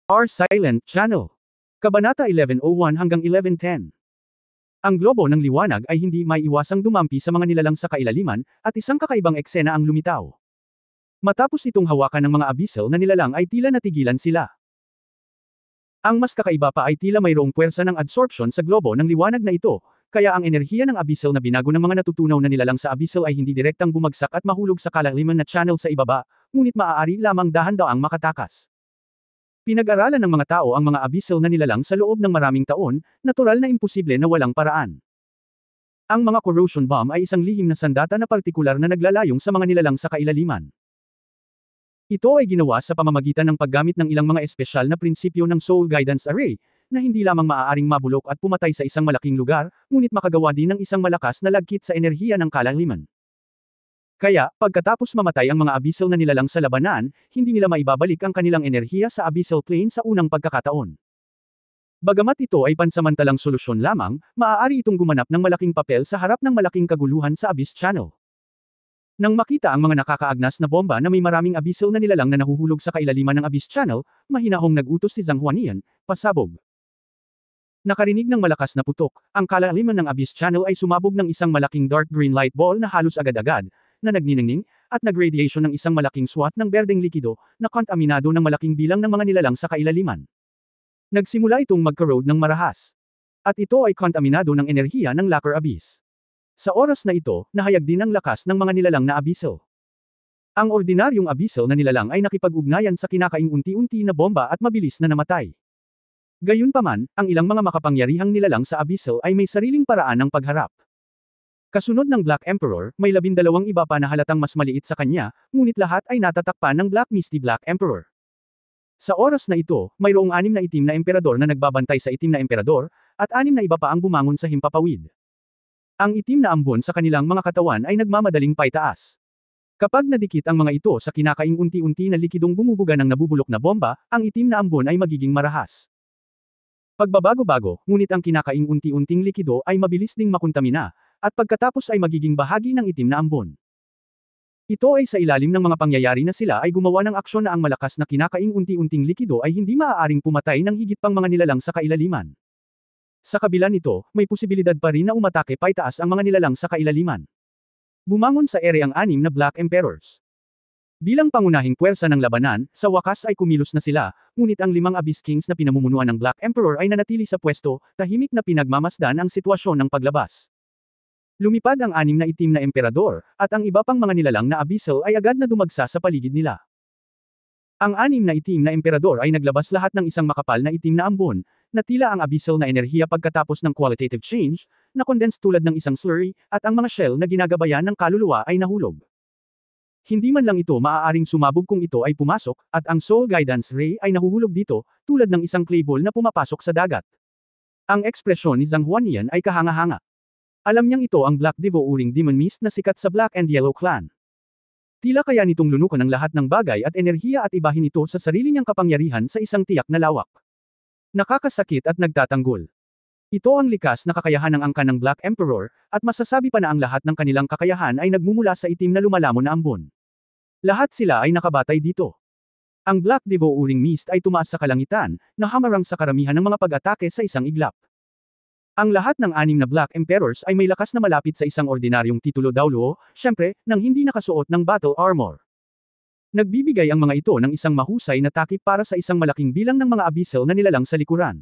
Our Silent Channel. Kabanata 1101 hanggang 1110. Ang globo ng liwanag ay hindi maiiwasang dumampi sa mga nilalang sa kailaliman, at isang kakaibang eksena ang lumitaw. Matapos itong hawakan ng mga abyssal na nilalang ay tila natigilan sila. Ang mas kakaiba pa ay tila mayroong puwersa ng absorption sa globo ng liwanag na ito, kaya ang enerhiya ng abyssal na binago ng mga natutunaw na nilalang sa abyssal ay hindi direktang bumagsak at mahulog sa kalaliman na channel sa ibaba, ngunit maaari lamang dahan-daang makatakas. Pinag-aralan ng mga tao ang mga abyssal na nilalang sa loob ng maraming taon, natural na imposible na walang paraan. Ang mga corrosion bomb ay isang lihim na sandata na partikular na naglalayong sa mga nilalang sa kailaliman. Ito ay ginawa sa pamamagitan ng paggamit ng ilang mga espesyal na prinsipyo ng Soul Guidance Array, na hindi lamang maaaring mabulok at pumatay sa isang malaking lugar, ngunit makagawa din ng isang malakas na lagkit sa enerhiya ng kalaliman. Kaya, pagkatapos mamatay ang mga abyssal na nilalang sa labanan, hindi nila maibabalik ang kanilang enerhiya sa abyssal plane sa unang pagkakataon. Bagamat ito ay pansamantalang solusyon lamang, maaari itong gumanap ng malaking papel sa harap ng malaking kaguluhan sa Abyss Channel. Nang makita ang mga nakakaagnas na bomba na may maraming abyssal na nilalang na nahuhulog sa kailaliman ng Abyss Channel, mahinahong nag-utos si Zhang Huanian, pasabog. Nakarinig ng malakas na putok, ang kalaliman ng Abyss Channel ay sumabog ng isang malaking dark green light ball na halos agad-agad, na nagniningning, at nagradiation ng isang malaking swath ng berdeng likido, na kontaminado ng malaking bilang ng mga nilalang sa kailaliman. Nagsimula itong magkorode ng marahas. At ito ay kontaminado ng enerhiya ng Lacquer Abyss. Sa oras na ito, nahayag din ang lakas ng mga nilalang na abyssal. Ang ordinaryong abyssal na nilalang ay nakipag-ugnayan sa kinakaing unti-unti na bomba at mabilis na namatay. Gayunpaman, ang ilang mga makapangyarihang nilalang sa abyssal ay may sariling paraan ng pagharap. Kasunod ng Black Emperor, may 12 iba pa na halatang mas maliit sa kanya, ngunit lahat ay natatakpan ng Black Misty Black Emperor. Sa oras na ito, mayroong 6 na itim na emperador na nagbabantay sa itim na emperador, at 6 na iba pa ang bumangon sa himpapawid. Ang itim na ambon sa kanilang mga katawan ay nagmamadaling paitaas. Kapag nadikit ang mga ito sa kinakaing unti-unti na likidong bumubuga ng nabubulok na bomba, ang itim na ambon ay magiging marahas. Pagbabago-bago, ngunit ang kinakaing unti-unting likido ay mabilis ding makontamina, at pagkatapos ay magiging bahagi ng itim na ambon. Ito ay sa ilalim ng mga pangyayari na sila ay gumawa ng aksyon na ang malakas na kinakaing unti-unting likido ay hindi maaaring pumatay ng higit pang mga nilalang sa kailaliman. Sa kabila nito, may posibilidad pa rin na umatake paitaas ang mga nilalang sa kailaliman. Bumangon sa ere ang 6 na Black Emperors. Bilang pangunahing puwersa ng labanan, sa wakas ay kumilos na sila, ngunit ang 5 Abyss Kings na pinamumunuan ng Black Emperor ay nanatili sa pwesto, tahimik na pinagmamasdan ang sitwasyon ng paglabas. Lumipad ang 6 na itim na emperador, at ang iba pang mga nilalang na abyssal ay agad na dumagsa sa paligid nila. Ang 6 na itim na emperador ay naglabas lahat ng isang makapal na itim na ambon, na tila ang abyssal na enerhiya pagkatapos ng qualitative change, na condensed tulad ng isang slurry, at ang mga shell na ginagabayan ng kaluluwa ay nahulog. Hindi man lang ito maaaring sumabog kung ito ay pumasok, at ang Soul Guidance Ray ay nahuhulog dito, tulad ng isang clay ball na pumapasok sa dagat. Ang ekspresyon ni Zhang Huanian ay kahanga-hanga. Alam niyang ito ang Black Devo uring Demon Mist na sikat sa Black and Yellow Clan. Tila kaya nitong lunukan ang lahat ng bagay at enerhiya at ibahin ito sa sarili niyang kapangyarihan sa isang tiyak na lawak. Nakakasakit at nagtatanggol. Ito ang likas na kakayahan ng angkan ng Black Emperor, at masasabi pa na ang lahat ng kanilang kakayahan ay nagmumula sa itim na lumalamon na ambon. Lahat sila ay nakabatay dito. Ang Black Devo uring Mist ay tumaas sa kalangitan, na hamarang sa karamihan ng mga pag-atake sa isang iglap. Ang lahat ng 6 na Black Emperors ay may lakas na malapit sa isang ordinaryong titulo Daoluo, syempre, nang hindi nakasuot ng battle armor. Nagbibigay ang mga ito ng isang mahusay na takip para sa isang malaking bilang ng mga abyssal na nilalang sa likuran.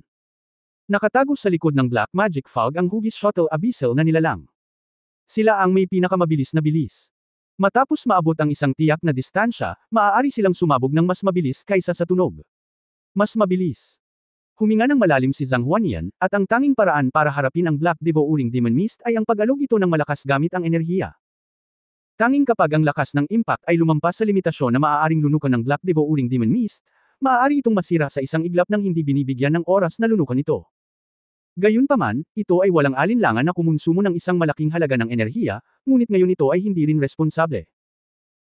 Nakatago sa likod ng Black Magic Fog ang hugis shuttle abyssal na nilalang. Sila ang may pinakamabilis na bilis. Matapos maabot ang isang tiyak na distansya, maaari silang sumabog ng mas mabilis kaysa sa tunog. Mas mabilis. Huminga ng malalim si Zhang Huanian, at ang tanging paraan para harapin ang Black Devo uring Demon Mist ay ang pag-alog ito ng malakas gamit ang enerhiya. Tanging kapag ang lakas ng impact ay lumampas sa limitasyon na maaaring lunukan ng Black Devo uring Demon Mist, maaari itong masira sa isang iglap nang hindi binibigyan ng oras na lunukan ito. Gayunpaman, ito ay walang alinlangan na kumonsumo ng isang malaking halaga ng enerhiya, ngunit ngayon ito ay hindi rin responsable.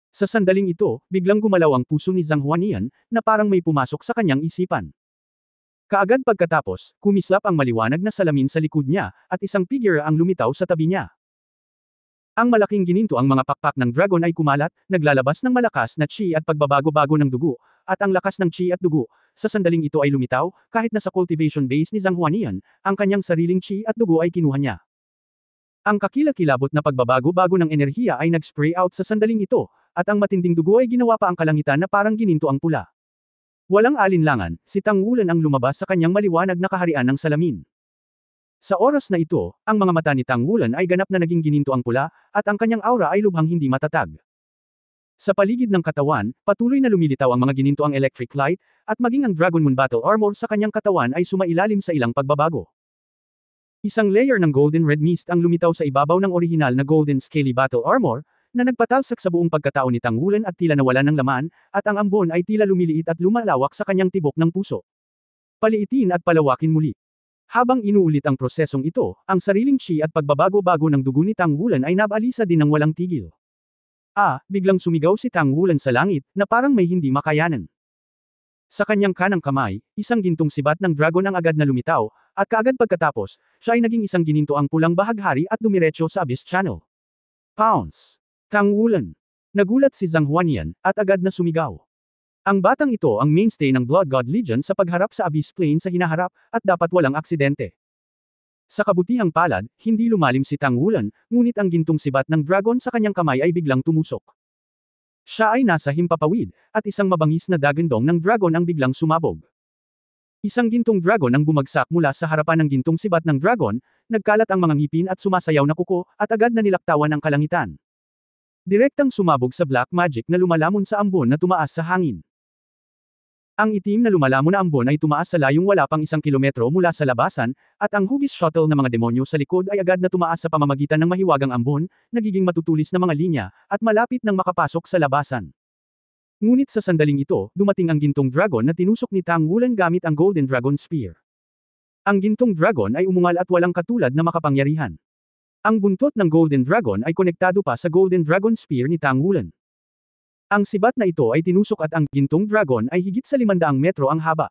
Sa sandaling ito, biglang gumalaw ang puso ni Zhang Huanian, na parang may pumasok sa kanyang isipan. Kaagad pagkatapos, kumislap ang maliwanag na salamin sa likod niya, at isang figure ang lumitaw sa tabi niya. Ang malaking gininto ang mga pakpak ng dragon ay kumalat, naglalabas ng malakas na chi at pagbabago-bago ng dugo, at ang lakas ng chi at dugo, sa sandaling ito ay lumitaw, kahit na sa cultivation base ni Zhang Huanian, ang kanyang sariling chi at dugo ay kinuha niya. Ang kakilakilabot na pagbabago-bago ng enerhiya ay nag-spray out sa sandaling ito, at ang matinding dugo ay ginawa pa ang kalangitan na parang gininto ang pula. Walang alinlangan, si Tang Wulan ang lumabas sa kanyang maliwanag na kaharian ng salamin. Sa oras na ito, ang mga mata ni Tang Wulan ay ganap na naging gininto ang pula, at ang kanyang aura ay lubhang hindi matatag. Sa paligid ng katawan, patuloy na lumilitaw ang mga gininto ang electric light, at maging ang Dragon Moon Battle Armor sa kanyang katawan ay sumailalim sa ilang pagbabago. Isang layer ng Golden Red Mist ang lumitaw sa ibabaw ng orihinal na Golden Scaly Battle Armor, na nagpatalsak sa buong pagkatao ni Tang Wulan at tila nawalan ng laman, at ang ambon ay tila lumiliit at lumalawak sa kanyang tibok ng puso. Paliitin at palawakin muli. Habang inuulit ang prosesong ito, ang sariling chi at pagbabago-bago ng dugo ni Tang Wulan ay nabalisa din ng walang tigil. Biglang sumigaw si Tang Wulan sa langit, na parang may hindi makayanan. Sa kanyang kanang kamay, isang gintong sibat ng dragon ang agad na lumitaw, at kaagad pagkatapos, siya ay naging isang gininto ang pulang bahaghari at dumiretso sa Abyss Channel. Pounce! Tang Wulan. Nagulat si Zhang Huanian, at agad na sumigaw. Ang batang ito ang mainstay ng Blood God Legion sa pagharap sa Abyss Plane sa hinaharap, at dapat walang aksidente. Sa kabutihang palad, hindi lumalim si Tang Wulan, ngunit ang gintong sibat ng dragon sa kanyang kamay ay biglang tumusok. Siya ay nasa himpapawid, at isang mabangis na dagandong ng dragon ang biglang sumabog. Isang gintong dragon ang bumagsak mula sa harapan ng gintong sibat ng dragon, nagkalat ang mga ngipin at sumasayaw na kuko, at agad na nilaktawan ang kalangitan. Direktang sumabog sa black magic na lumalamon sa ambon na tumaas sa hangin. Ang itim na lumalamon na ambon ay tumaas sa layong wala pang 1 kilometro mula sa labasan, at ang hugis shuttle ng mga demonyo sa likod ay agad na tumaas sa pamamagitan ng mahiwagang ambon, nagiging matutulis na mga linya, at malapit nang makapasok sa labasan. Ngunit sa sandaling ito, dumating ang gintong dragon na tinusok ni Tang Wulan gamit ang Golden Dragon Spear. Ang gintong dragon ay umungal at walang katulad na makapangyarihan. Ang buntot ng Golden Dragon ay konektado pa sa Golden Dragon Spear ni Tang Wulan. Ang sibat na ito ay tinusok at ang gintong dragon ay higit sa 500 metro ang haba.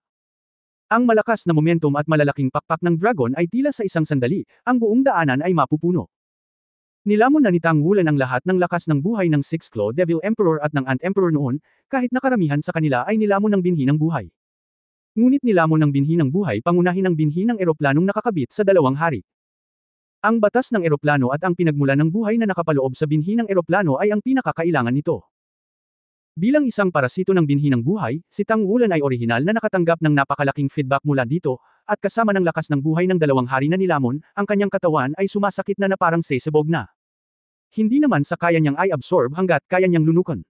Ang malakas na momentum at malalaking pakpak ng dragon ay tila sa isang sandali, ang buong daanan ay mapupuno. Nilamon na ni Tang Wulan ang lahat ng lakas ng buhay ng Six Claw Devil Emperor at ng Ant Emperor noon, kahit na karamihan sa kanila ay nilamon ng binhi ng buhay. Ngunit nilamon ng binhi ng buhay pangunahin ang binhi ng eroplanong nakakabit sa dalawang hari. Ang batas ng eroplano at ang pinagmulan ng buhay na nakapaloob sa binhi ng eroplano ay ang pinakakailangan nito. Bilang isang parasito ng binhi ng buhay, si Tang Wulan ay orihinal na nakatanggap ng napakalaking feedback mula dito, at kasama ng lakas ng buhay ng dalawang hari na nilamon, ang kanyang katawan ay sumasakit na parang sesebog na. Hindi naman sa kaya niyang i-absorb hanggat kaya niyang lunukan.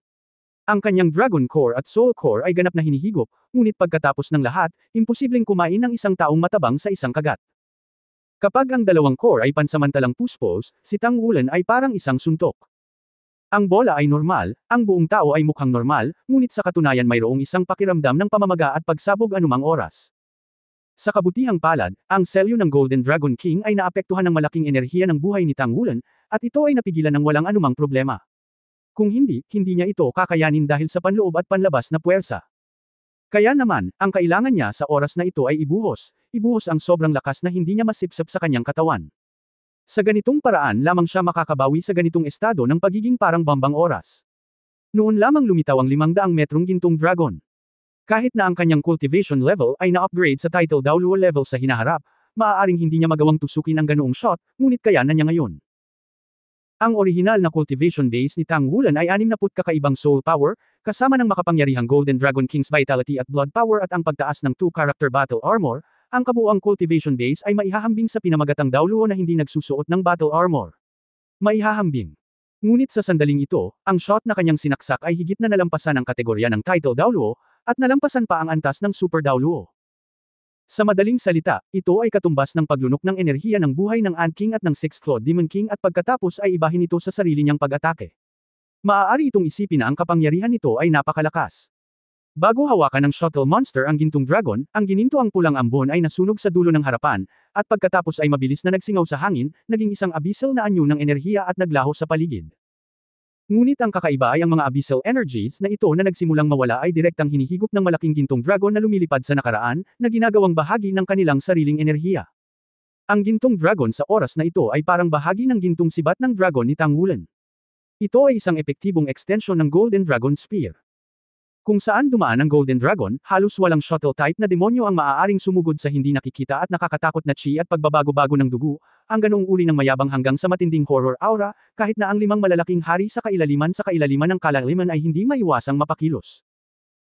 Ang kanyang Dragon Core at Soul Core ay ganap na hinihigop, ngunit pagkatapos ng lahat, imposibleng kumain ng isang taong matabang sa isang kagat. Kapag ang dalawang core ay pansamantalang puspos, si Tang Wulan ay parang isang suntok. Ang bola ay normal, ang buong tao ay mukhang normal, ngunit sa katunayan mayroong isang pakiramdam ng pamamaga at pagsabog anumang oras. Sa kabutihang palad, ang selyo ng Golden Dragon King ay naapektuhan ng malaking enerhiya ng buhay ni Tang Wulan, at ito ay napigilan ng walang anumang problema. Kung hindi niya ito kakayanin dahil sa panloob at panlabas na puwersa. Kaya naman, ang kailangan niya sa oras na ito ay ibuhos ang sobrang lakas na hindi niya masipsip sa kanyang katawan. Sa ganitong paraan lamang siya makakabawi sa ganitong estado ng pagiging parang bambang oras. Noon lamang lumitaw ang 500 metrong gintong dragon. Kahit na ang kanyang cultivation level ay na-upgrade sa title Daoluo level sa hinaharap, maaaring hindi niya magawang tusukin ang ganoong shot, ngunit kaya na niya ngayon. Ang orihinal na cultivation base ni Tang Wulan ay 60 kakaibang soul power, kasama ng makapangyarihang Golden Dragon King's vitality at blood power at ang pagtaas ng 2-character battle armor. Ang kabuuang cultivation base ay maihahambing sa pinamagatang Daoluo na hindi nagsusuot ng battle armor. Maihahambing. Ngunit sa sandaling ito, ang shot na kanyang sinaksak ay higit na nalampasan ang kategorya ng title Daoluo, at nalampasan pa ang antas ng super Daoluo. Sa madaling salita, ito ay katumbas ng paglunok ng enerhiya ng buhay ng Ant King at ng Six Claw Demon King at pagkatapos ay ibahin ito sa sarili niyang pag-atake. Maaari itong isipin na ang kapangyarihan nito ay napakalakas. Bago hawakan ng shuttle monster ang gintong dragon, ang gininto ang pulang ambon ay nasunog sa dulo ng harapan, at pagkatapos ay mabilis na nagsingaw sa hangin, naging isang abyssal na anyo ng enerhiya at naglaho sa paligid. Ngunit ang kakaiba ay ang mga abyssal energies na ito na nagsimulang mawala ay direktang hinihigop ng malaking gintong dragon na lumilipad sa nakaraan, na ginagawang bahagi ng kanilang sariling enerhiya. Ang gintong dragon sa oras na ito ay parang bahagi ng gintong sibat ng dragon ni Tang Wulan. Ito ay isang epektibong extension ng Golden Dragon Spear. Kung saan dumaan ang Golden Dragon, halos walang shuttle type na demonyo ang maaaring sumugod sa hindi nakikita at nakakatakot na chi at pagbabago-bago ng dugo, ang ganoong uri ng mayabang hanggang sa matinding horror aura, kahit na ang 5 malalaking hari sa kailaliman ng kalaliman ay hindi maiwasang mapakilos.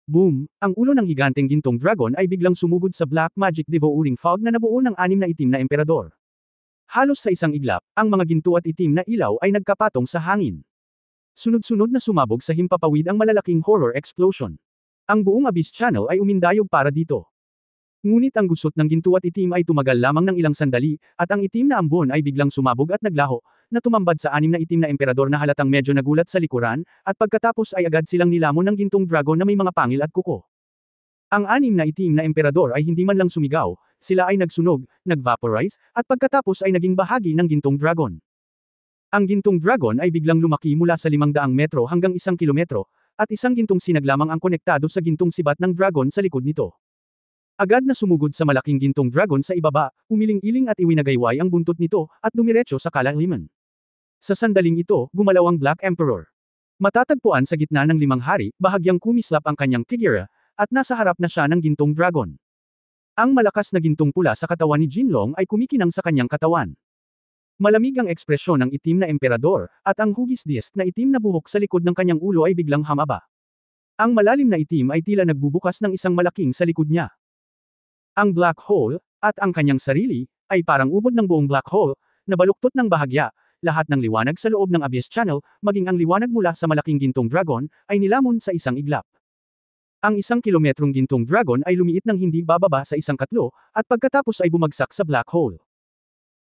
Boom! Ang ulo ng higanteng gintong dragon ay biglang sumugod sa black magic devouring fog na nabuo ng 6 na itim na emperador. Halos sa isang iglap, ang mga ginto at itim na ilaw ay nagkapatong sa hangin. Sunod-sunod na sumabog sa himpapawid ang malalaking horror explosion. Ang buong Abyss Channel ay umindayog para dito. Ngunit ang gusot ng ginto at itim ay tumagal lamang ng ilang sandali, at ang itim na ambon ay biglang sumabog at naglaho, na tumambad sa 6 na itim na emperador na halatang medyo nagulat sa likuran, at pagkatapos ay agad silang nilamon ng gintong dragon na may mga pangil at kuko. Ang 6 na itim na emperador ay hindi man lang sumigaw, sila ay nagsunog, nag-vaporize, at pagkatapos ay naging bahagi ng gintong dragon. Ang gintong dragon ay biglang lumaki mula sa 500 metro hanggang 1 kilometro, at isang gintong sinag lamang ang konektado sa gintong sibat ng dragon sa likod nito. Agad na sumugod sa malaking gintong dragon sa ibaba, umiling-iling at iwinagayway ang buntot nito, at dumiretso sa kalaliman. Sa sandaling ito, gumalaw ang Black Emperor. Matatagpuan sa gitna ng 5 hari, bahagyang kumislap ang kanyang figura, at nasa harap na siya ng gintong dragon. Ang malakas na gintong pula sa katawan ni Jinlong ay kumikinang sa kanyang katawan. Malamig ang ekspresyon ng itim na emperador, at ang hugis disc na itim na buhok sa likod ng kanyang ulo ay biglang hamaba. Ang malalim na itim ay tila nagbubukas ng isang malaking sa likod niya. Ang black hole, at ang kanyang sarili, ay parang ubod ng buong black hole, na baluktot ng bahagya, lahat ng liwanag sa loob ng Abyss Channel, maging ang liwanag mula sa malaking gintong dragon, ay nilamon sa isang iglap. Ang 1 kilometrong gintong dragon ay lumiit ng hindi bababa sa 1 katlo, at pagkatapos ay bumagsak sa black hole.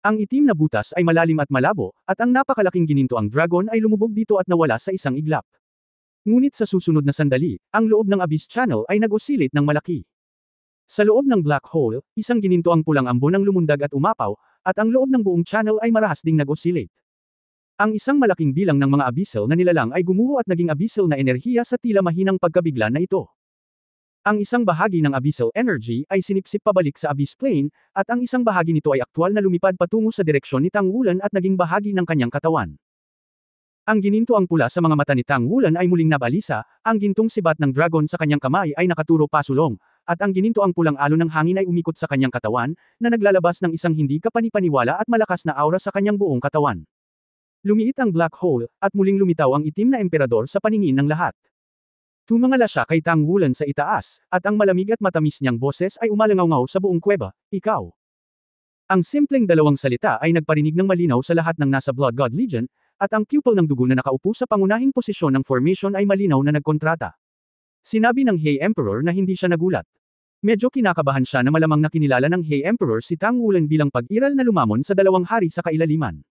Ang itim na butas ay malalim at malabo, at ang napakalaking ginintoang dragon ay lumubog dito at nawala sa isang iglap. Ngunit sa susunod na sandali, ang loob ng Abyss Channel ay nag-oscillate ng malaki. Sa loob ng black hole, isang ginintoang pulang ambon ang lumundag at umapaw, at ang loob ng buong channel ay marahas ding nag-oscillate. Ang isang malaking bilang ng mga abyssal na nilalang ay gumuho at naging abyssal na enerhiya sa tila mahinang pagkabigla na ito. Ang isang bahagi ng abyssal energy ay sinipsip pabalik sa abyss plane, at ang isang bahagi nito ay aktwal na lumipad patungo sa direksyon ni Tang Wulan at naging bahagi ng kanyang katawan. Ang ginintoang pula sa mga mata ni Tang Wulan ay muling nabalisa, ang gintong sibat ng dragon sa kanyang kamay ay nakaturo pasulong, at ang ginintoang pulang alon ng hangin ay umikot sa kanyang katawan, na naglalabas ng isang hindi kapanipaniwala at malakas na aura sa kanyang buong katawan. Lumiit ang black hole, at muling lumitaw ang itim na emperador sa paningin ng lahat. Tumangala siya kay Tang Wulan sa itaas, at ang malamig at matamis niyang boses ay umalangaw sa buong kuweba, ikaw. Ang simpleng dalawang salita ay nagparinig ng malinaw sa lahat ng nasa Blood God Legion, at ang pupil ng dugo na nakaupo sa pangunahing posisyon ng formation ay malinaw na nagkontrata. Sinabi ng Hey Emperor na hindi siya nagulat. Medyo kinakabahan siya na malamang na kinilala ng Hey Emperor si Tang Wulan bilang pag-iral na lumamon sa 2 hari sa kailaliman.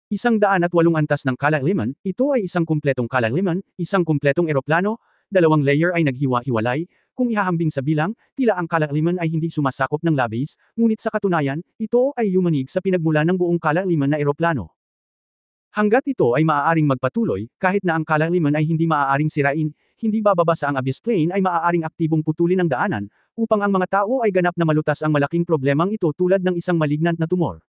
108 antas ng kalaliman, ito ay isang kumpletong kalaliman, isang kumpletong eroplano, 2 layer ay naghiwa-hiwalay, kung ihahambing sa bilang, tila ang kalaliman ay hindi sumasakop ng labis, ngunit sa katunayan, ito ay yumanig sa pinagmula ng buong kalaliman na eroplano. Hanggat ito ay maaaring magpatuloy, kahit na ang kalaliman ay hindi maaaring sirain, hindi bababa sa ang abyss plane ay maaaring aktibong putulin ang daanan, upang ang mga tao ay ganap na malutas ang malaking problemang ito tulad ng isang malignant na tumor.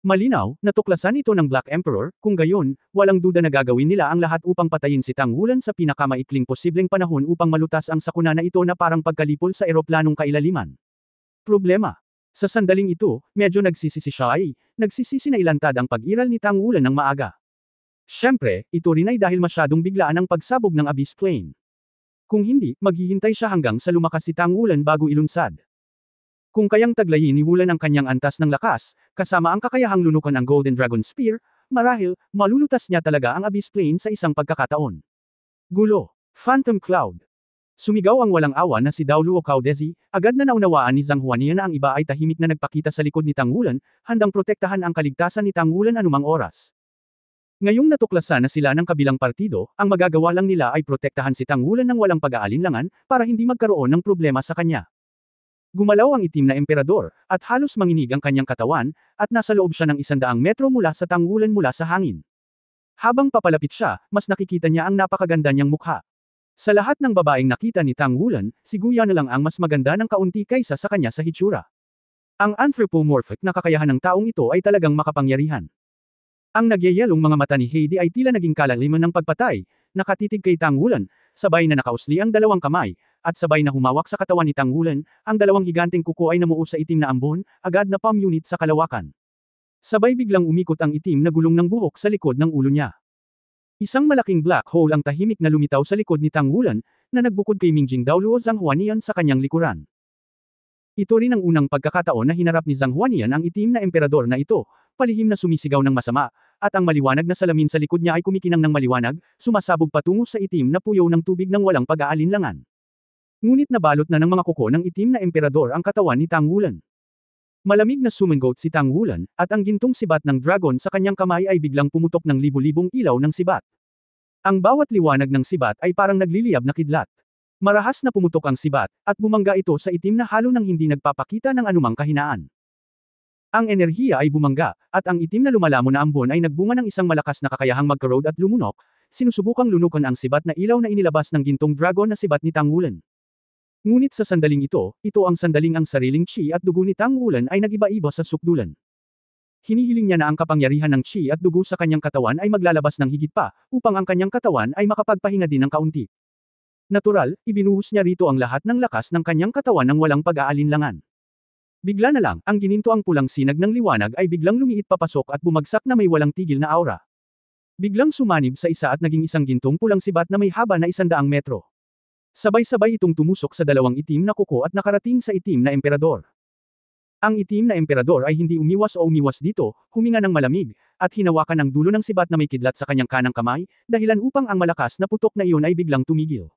Malinaw, natuklasan ito ng Black Emperor, kung gayon, walang duda na gagawin nila ang lahat upang patayin si Tang Wulan sa pinakamaikling posibleng panahon upang malutas ang sakuna na ito na parang pagkalipol sa eroplanong kailaliman. Problema. Sa sandaling ito, medyo nagsisisi siya nagsisisi na ilantad ang pag-iral ni Tang Wulan ng maaga. Siyempre, ito rin ay dahil masyadong biglaan ang pagsabog ng abyss plane. Kung hindi, maghihintay siya hanggang sa lumakas si Tang Wulan bago ilunsad. Kung kayang taglayin ni Wulan ang kanyang antas ng lakas, kasama ang kakayahang lunukan ang Golden Dragon Spear, marahil, malulutas niya talaga ang abyss plane sa isang pagkakataon. Gulo. Phantom Cloud. Sumigaw ang walang awa na si Daoluo Caudesi, agad na naunawaan ni Zhang Huania na ang iba ay tahimik na nagpakita sa likod ni Tang Wulan, handang protektahan ang kaligtasan ni Tang Wulan anumang oras. Ngayong natuklasan na sila ng kabilang partido, ang magagawa lang nila ay protektahan si Tang Wulan ng walang pag-aalinlangan, para hindi magkaroon ng problema sa kanya. Gumalaw ang itim na emperador, at halos manginig ang kanyang katawan, at nasa loob siya ng 100 metro mula sa Tang Wulan mula sa hangin. Habang papalapit siya, mas nakikita niya ang napakaganda niyang mukha. Sa lahat ng babaeng nakita ni Tang Wulan, si Guya na lang ang mas maganda ng kaunti kaysa sa kanya sa hitsura. Ang anthropomorphic na kakayahan ng taong ito ay talagang makapangyarihan. Ang nagyayelong mga mata ni Heidi ay tila naging kalaliman ng pagpatay, nakatitig kay Tang Wulan, sabay na nakausli ang dalawang kamay, at sabay na humawak sa katawan ni Tang Wulan, ang dalawang higanteng kuko ay namuo sa itim na ambon, agad na palm unit sa kalawakan. Sabay biglang umikot ang itim na gulong ng buhok sa likod ng ulo niya. Isang malaking black hole ang tahimik na lumitaw sa likod ni Tang Wulan, na nagbukod kay Mingjing Daoluo Zhanghuanian sa kanyang likuran. Ito rin ang unang pagkakataon na hinarap ni Zhanghuanian ang itim na emperador na ito, palihim na sumisigaw ng masama, at ang maliwanag na salamin sa likod niya ay kumikinang ng maliwanag, sumasabog patungo sa itim na puyaw ng tubig ng walang pag-aalinlangan. Ngunit nabalot na ng mga kuko ng itim na emperador ang katawan ni Tang Wulan. Malamig na sumangot si Tang Wulan, at ang gintong sibat ng dragon sa kanyang kamay ay biglang pumutok ng libu-libong ilaw ng sibat. Ang bawat liwanag ng sibat ay parang nagliliyab na kidlat. Marahas na pumutok ang sibat, at bumangga ito sa itim na halo nang hindi nagpapakita ng anumang kahinaan. Ang enerhiya ay bumangga, at ang itim na lumalamon na ambon ay nagbunga ng isang malakas na kakayahang magkarod at lumunok, sinusubukang lunukan ang sibat na ilaw na inilabas ng gintong dragon na sibat ni Tang Wulan. Ngunit sa sandaling ito ang sandaling ang sariling chi at dugo ni Tang Wulan ay nag-iba-iba sa sukdulan. Hinihiling niya na ang kapangyarihan ng chi at dugo sa kanyang katawan ay maglalabas ng higit pa, upang ang kanyang katawan ay makapagpahinga din ng kaunti. Natural, ibinuhos niya rito ang lahat ng lakas ng kanyang katawan ng walang pag-aalinlangan. Bigla na lang, ang gininto ang pulang sinag ng liwanag ay biglang lumiit papasok at bumagsak na may walang tigil na aura. Biglang sumanib sa isa at naging isang gintong pulang sibat na may haba na 100 metro. Sabay-sabay itong tumusok sa dalawang itim na kuko at nakarating sa itim na emperador. Ang itim na emperador ay hindi umiwas dito, huminga ng malamig, at hinawakan ang dulo ng sibat na may kidlat sa kanyang kanang kamay, dahilan upang ang malakas na putok na iyon ay biglang tumigil.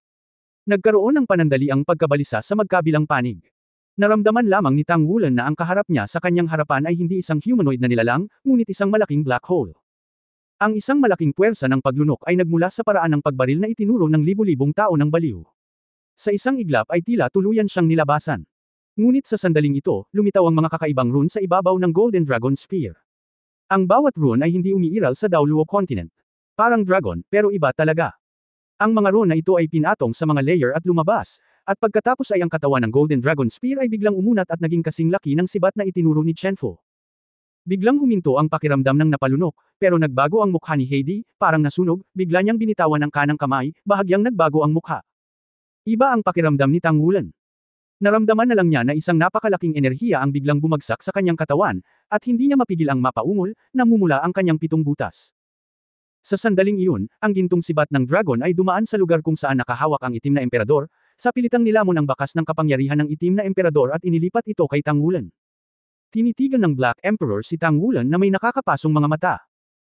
Nagkaroon ng panandaliang pagkabalisa sa magkabilang panig. Naramdaman lamang ni Tang Wulan na ang kaharap niya sa kanyang harapan ay hindi isang humanoid na nilalang, ngunit isang malaking black hole. Ang isang malaking puwersa ng paglunok ay nagmula sa paraan ng pagbaril na itinuro ng libu-libong tao ng baliw. Sa isang iglap ay tila tuluyan siyang nilabasan. Ngunit sa sandaling ito, lumitaw ang mga kakaibang rune sa ibabaw ng Golden Dragon Spear. Ang bawat rune ay hindi umiiral sa Daoluo Continent. Parang dragon, pero iba talaga. Ang mga rune na ito ay pinatong sa mga layer at lumabas, at pagkatapos ay ang katawan ng Golden Dragon Spear ay biglang umunat at naging kasing laki ng sibat na itinuro ni Chenfu. Biglang huminto ang pakiramdam ng napalunok, pero nagbago ang mukha ni Heidi, parang nasunog, bigla niyang binitawan ang kanang kamay, bahagyang nagbago ang mukha. Iba ang pakiramdam ni Tang Wulan. Naramdaman na lang niya na isang napakalaking enerhiya ang biglang bumagsak sa kanyang katawan, at hindi niya mapigil ang mapaungol, namumula ang kanyang 7 butas. Sa sandaling iyon, ang gintong sibat ng dragon ay dumaan sa lugar kung saan nakahawak ang itim na emperador, sa pilitang nilamon ang bakas ng kapangyarihan ng itim na emperador at inilipat ito kay Tang Wulan. Tinitigan ng Black Emperor si Tang Wulan na may nakakapasong mga mata.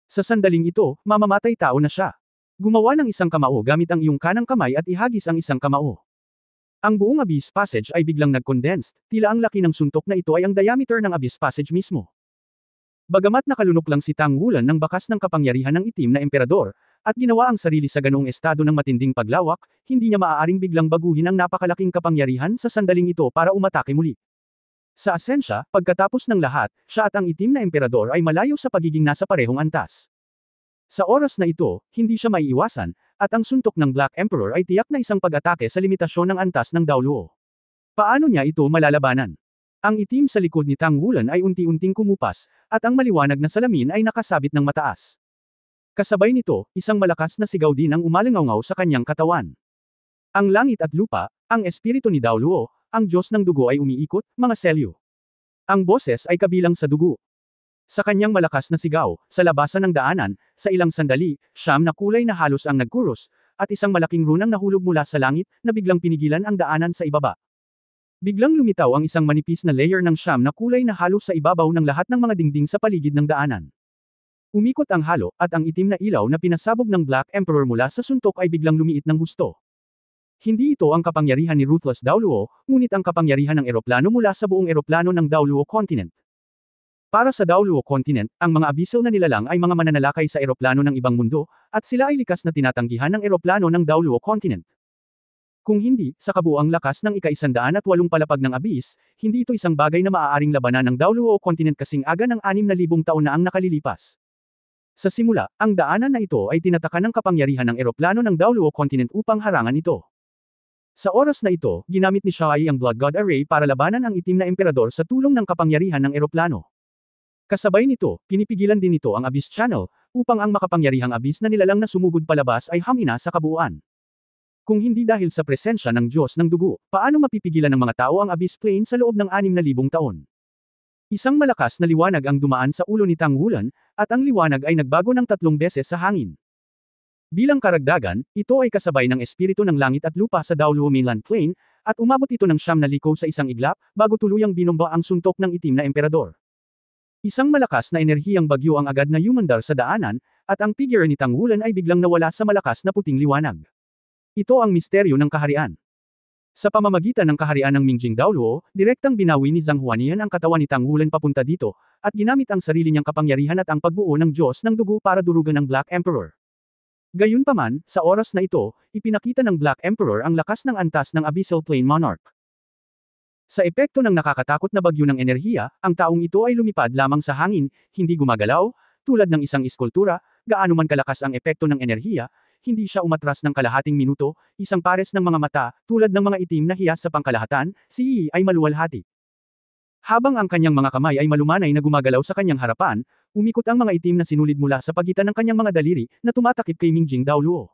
Sa sandaling ito, mamamatay tao na siya. Gumawa ng isang kamao gamit ang iyong kanang kamay at ihagis ang isang kamao. Ang buong Abyss Passage ay biglang nag-condensed, tila ang laki ng suntok na ito ay ang diameter ng Abyss Passage mismo. Bagamat nakalunok lang si Tang Wulan ng bakas ng kapangyarihan ng itim na emperador, at ginawa ang sarili sa ganoong estado ng matinding paglawak, hindi niya maaaring biglang baguhin ang napakalaking kapangyarihan sa sandaling ito para umatake muli. Sa asensya, pagkatapos ng lahat, siya at ang itim na emperador ay malayo sa pagiging nasa parehong antas. Sa oras na ito, hindi siya maiiwasan, at ang suntok ng Black Emperor ay tiyak na isang pag-atake sa limitasyon ng antas ng Daoluo. Paano niya ito malalabanan? Ang itim sa likod ni Tang Wulan ay unti-unting kumupas, at ang maliwanag na salamin ay nakasabit ng mataas. Kasabay nito, isang malakas na sigaw din ang umalingaw sa kanyang katawan. Ang langit at lupa, ang espiritu ni Daoluo, ang Diyos ng dugo ay umiikot, mga selyo. Ang boses ay kabilang sa dugo. Sa kanyang malakas na sigaw, sa labasan ng daanan, sa ilang sandali, 9 na kulay na halos ang nagkuros, at isang malaking runang nahulog mula sa langit, na biglang pinigilan ang daanan sa ibaba. Biglang lumitaw ang isang manipis na layer ng 9 na kulay na halo sa ibabaw ng lahat ng mga dingding sa paligid ng daanan. Umikot ang halo, at ang itim na ilaw na pinasabog ng Black Emperor mula sa suntok ay biglang lumiit ng husto. Hindi ito ang kapangyarihan ni Ruthless Daoluo, ngunit ang kapangyarihan ng eroplano mula sa buong eroplano ng Daoluo Continent. Para sa Daoluo Continent, ang mga abyssal na nilalang ay mga mananalakay sa eroplano ng ibang mundo, at sila ay likas na tinatanggihan ng eroplano ng Daoluo Continent. Kung hindi, sa kabuuang lakas ng ika-108 palapag ng Abyss, hindi ito isang bagay na maaaring labanan ng Daoluo Continent kasing aga ng 6,000 taon na ang nakalilipas. Sa simula, ang daanan na ito ay tinataka ng kapangyarihan ng eroplano ng Daoluo Continent upang harangan ito. Sa oras na ito, ginamit ni Shai ang Blood God Array para labanan ang itim na emperador sa tulong ng kapangyarihan ng eroplano. Kasabay nito, pinipigilan din nito ang Abyss Channel, upang ang makapangyarihang Abyss na nilalang na sumugod palabas ay hamina sa kabuuan. Kung hindi dahil sa presensya ng Diyos ng dugo, paano mapipigilan ng mga tao ang abyss plane sa loob ng 6,000 taon? Isang malakas na liwanag ang dumaan sa ulo ni Tang Wulan, at ang liwanag ay nagbago ng 3 beses sa hangin. Bilang karagdagan, ito ay kasabay ng espiritu ng langit at lupa sa Daoluo Mainland Plain, at umabot ito ng 9 na liko sa isang iglap, bago tuluyang binomba ang suntok ng itim na emperador. Isang malakas na enerhiyang bagyo ang agad na yumandar sa daanan, at ang figure ni Tang Wulan ay biglang nawala sa malakas na puting liwanag. Ito ang misteryo ng kaharian. Sa pamamagitan ng kaharian ng Mingjing Daoluo, direktang binawi ni Zhang Huanian ang katawan ni Tang Wulan papunta dito, at ginamit ang sarili niyang kapangyarihan at ang pagbuo ng Diyos ng dugo para durugan ng Black Emperor. Gayunpaman, sa oras na ito, ipinakita ng Black Emperor ang lakas ng antas ng Abyssal Plane Monarch. Sa epekto ng nakakatakot na bagyo ng enerhiya, ang taong ito ay lumipad lamang sa hangin, hindi gumagalaw, tulad ng isang iskultura, gaano man kalakas ang epekto ng enerhiya, hindi siya umatras ng kalahating minuto, isang pares ng mga mata, tulad ng mga itim na hiyas sa pangkalahatan, si Yi ay maluwalhati. Habang ang kanyang mga kamay ay malumanay na gumagalaw sa kanyang harapan, umikot ang mga itim na sinulid mula sa pagitan ng kanyang mga daliri, na tumatakip kay Mingjing Daoluo.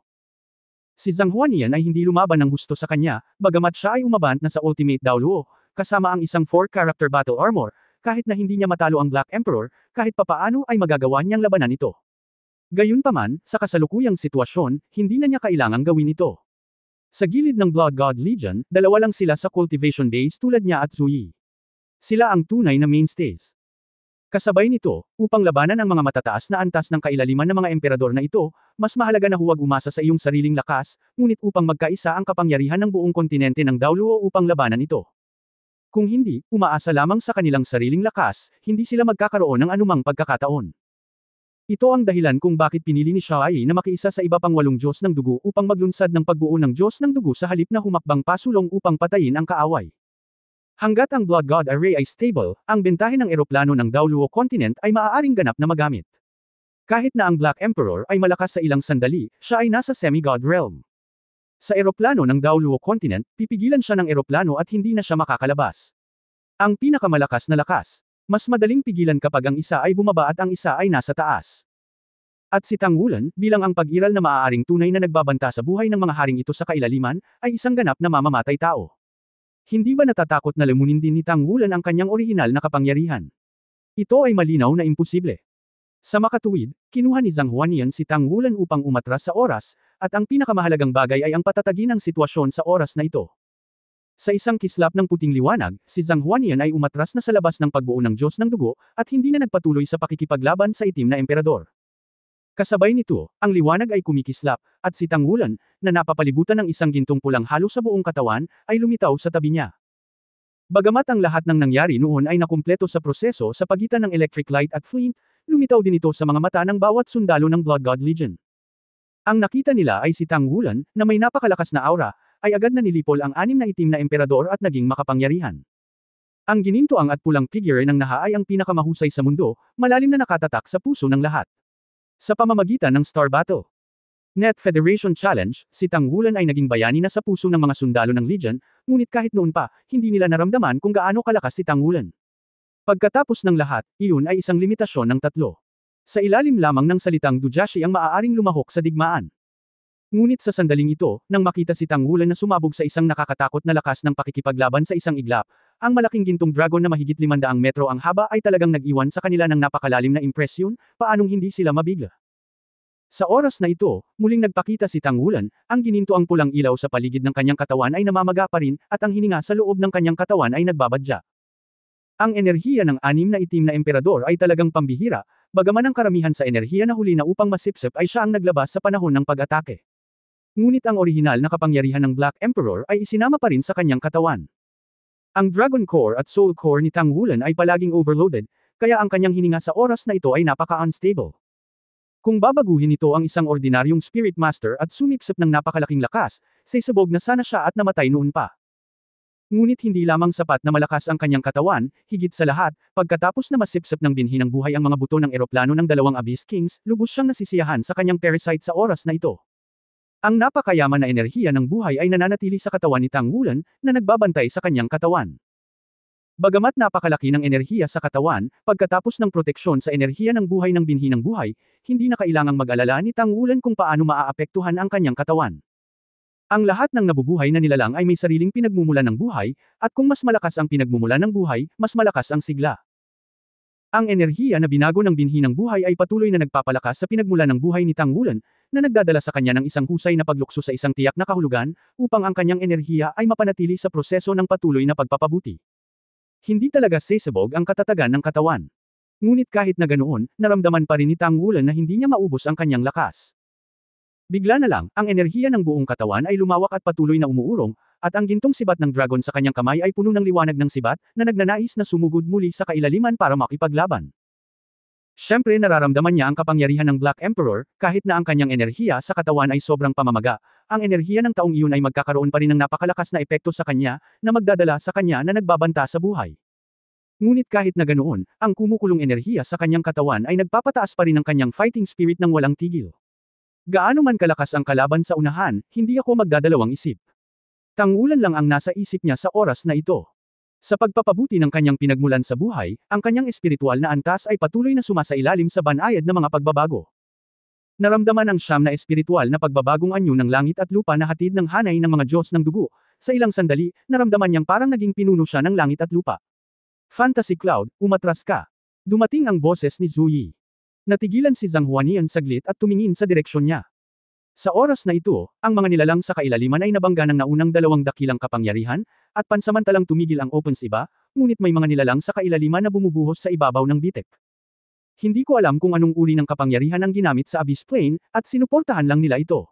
Si Zhang Huanian ay hindi lumaban ng husto sa kanya, bagamat siya ay umabant na sa Ultimate Daoluo, kasama ang isang 4-character battle armor, kahit na hindi niya matalo ang Black Emperor, kahit papaano ay magagawa niyang labanan ito. Gayunpaman, sa kasalukuyang sitwasyon, hindi na niya kailangang gawin ito. Sa gilid ng Blood God Legion, dalawa lang sila sa cultivation base tulad niya at Zuyi. Sila ang tunay na mainstays. Kasabay nito, upang labanan ang mga matataas na antas ng kailaliman ng mga emperador na ito, mas mahalaga na huwag umasa sa iyong sariling lakas, ngunit upang magkaisa ang kapangyarihan ng buong kontinente ng Daoluo upang labanan ito. Kung hindi, umaasa lamang sa kanilang sariling lakas, hindi sila magkakaroon ng anumang pagkakataon. Ito ang dahilan kung bakit pinili ni Xiaoyi na makiisa sa iba pang 8 Diyos ng dugo upang maglunsad ng pagbuo ng Diyos ng dugo sa halip na humakbang pasulong upang patayin ang kaaway. Hanggat ang Blood God Array ay stable, ang bentahe ng eroplano ng Daoluo Continent ay maaaring ganap na magamit. Kahit na ang Black Emperor ay malakas sa ilang sandali, siya ay nasa semi-God realm. Sa eroplano ng Daoluo Continent, pipigilan siya ng eroplano at hindi na siya makakalabas. Ang pinakamalakas na lakas. Mas madaling pigilan kapag ang isa ay bumaba at ang isa ay nasa taas. At si Tang Wulan, bilang ang pag-iral na maaaring tunay na nagbabanta sa buhay ng mga haring ito sa kailaliman, ay isang ganap na mamamatay tao. Hindi ba natatakot na lamunin din ni Tang Wulan ang kanyang orihinal na kapangyarihan? Ito ay malinaw na imposible. Sa makatuwid, kinuha ni Zhang Huanian si Tang Wulan upang umatras sa oras, at ang pinakamahalagang bagay ay ang patatagin ng sitwasyon sa oras na ito. Sa isang kislap ng puting liwanag, si Zhang Huanian ay umatras na sa labas ng pagbuo ng Diyos ng dugo, at hindi na nagpatuloy sa pakikipaglaban sa itim na emperador. Kasabay nito, ang liwanag ay kumikislap, at si Tang Wulan, na napapalibutan ng isang gintong pulang halo sa buong katawan, ay lumitaw sa tabi niya. Bagamat ang lahat ng nangyari noon ay nakumpleto sa proseso sa pagitan ng electric light at flint, lumitaw din ito sa mga mata ng bawat sundalo ng Blood God Legion. Ang nakita nila ay si Tang Wulan, na may napakalakas na aura, ay agad na nilipol ang 6 na itim na emperador at naging makapangyarihan. Ang ginintuang at pulang figure ng Naha ay ang pinakamahusay sa mundo, malalim na nakatatak sa puso ng lahat. Sa pamamagitan ng Star Battle Net Federation Challenge, si Tang Wulan ay naging bayani na sa puso ng mga sundalo ng Legion, ngunit kahit noon pa, hindi nila naramdaman kung gaano kalakas si Tang Wulan. Pagkatapos ng lahat, iyon ay isang limitasyon ng 3. Sa ilalim lamang ng salitang Dujashi ang maaaring lumahok sa digmaan. Ngunit sa sandaling ito, nang makita si Tang Wulan na sumabog sa isang nakakatakot na lakas ng pakikipaglaban sa isang iglap, ang malaking gintong dragon na mahigit 500 metro ang haba ay talagang nag-iwan sa kanila ng napakalalim na impresyon, paanong hindi sila mabigla. Sa oras na ito, muling nagpakita si Tang Wulan, ang gininto ang pulang ilaw sa paligid ng kanyang katawan ay namamaga pa rin, at ang hininga sa loob ng kanyang katawan ay nagbabadya. Ang enerhiya ng 6 na itim na emperador ay talagang pambihira, bagaman ang karamihan sa enerhiya na huli na upang masipsip ay siya ang naglabas sa panahon ng pag-atake. Ngunit ang orihinal na kapangyarihan ng Black Emperor ay isinama pa rin sa kanyang katawan. Ang Dragon Core at Soul Core ni Tang Wulan ay palaging overloaded, kaya ang kanyang hininga sa oras na ito ay napaka-unstable. Kung babaguhin ito ang isang ordinaryong Spirit Master at sumipsip ng napakalaking lakas, sisabog na sana siya at namatay noon pa. Ngunit hindi lamang sapat na malakas ang kanyang katawan, higit sa lahat, pagkatapos na masipsip ng binhi ng buhay ang mga buto ng eroplano ng 2 Abyss Kings, lubos siyang nasisiyahan sa kanyang parasite sa oras na ito. Ang napakayaman na enerhiya ng buhay ay nananatili sa katawan ni Tang Wulan, na nagbabantay sa kanyang katawan. Bagamat napakalaki ng enerhiya sa katawan, pagkatapos ng proteksyon sa enerhiya ng buhay ng binhi ng buhay, hindi na kailangang mag-alala ni Tang Wulan kung paano maaapektuhan ang kanyang katawan. Ang lahat ng nabubuhay na nilalang ay may sariling pinagmumulan ng buhay, at kung mas malakas ang pinagmumulan ng buhay, mas malakas ang sigla. Ang enerhiya na binago ng binhi ng buhay ay patuloy na nagpapalakas sa pinagmulan ng buhay ni Tang Wulan, na nagdadala sa kanya ng isang husay na paglukso sa isang tiyak na kahulugan, upang ang kanyang enerhiya ay mapanatili sa proseso ng patuloy na pagpapabuti. Hindi talaga sesabog ang katatagan ng katawan. Ngunit kahit na ganoon, naramdaman pa rin ni Tang Wulan na hindi niya maubos ang kanyang lakas. Bigla na lang, ang enerhiya ng buong katawan ay lumawak at patuloy na umuurong, at ang gintong sibat ng dragon sa kanyang kamay ay puno ng liwanag ng sibat, na nagnanais na sumugod muli sa kailaliman para makipaglaban. Siyempre nararamdaman niya ang kapangyarihan ng Black Emperor, kahit na ang kanyang enerhiya sa katawan ay sobrang pamamaga, ang enerhiya ng taong iyon ay magkakaroon pa rin ng napakalakas na epekto sa kanya, na magdadala sa kanya na nagbabanta sa buhay. Ngunit kahit na ganoon, ang kumukulong enerhiya sa kanyang katawan ay nagpapataas pa rin ng kanyang fighting spirit ng walang tigil. Gaano man kalakas ang kalaban sa unahan, hindi ako magdadalawang isip. Tang Wulan lang ang nasa isip niya sa oras na ito. Sa pagpapabuti ng kanyang pinagmulan sa buhay, ang kanyang espiritual na antas ay patuloy na sumasailalim sa banayad na mga pagbabago. Naramdaman ang siyam na espiritual na pagbabagong anyo ng langit at lupa na hatid ng hanay ng mga Diyos ng dugo. Sa ilang sandali, naramdaman niyang parang naging pinuno siya ng langit at lupa. Fantasy Cloud, umatras ka. Dumating ang boses ni Zhu Yi. Natigilan si Zhang Huanian saglit at tumingin sa direksyon niya. Sa oras na ito, ang mga nilalang sa kailaliman ay nabangga ng naunang dalawang dakilang kapangyarihan, at pansamantalang tumigil ang opens iba, ngunit may mga nilalang sa kailaliman na bumubuhos sa ibabaw ng bitek. Hindi ko alam kung anong uri ng kapangyarihan ang ginamit sa Abyss Plane, at sinuportahan lang nila ito.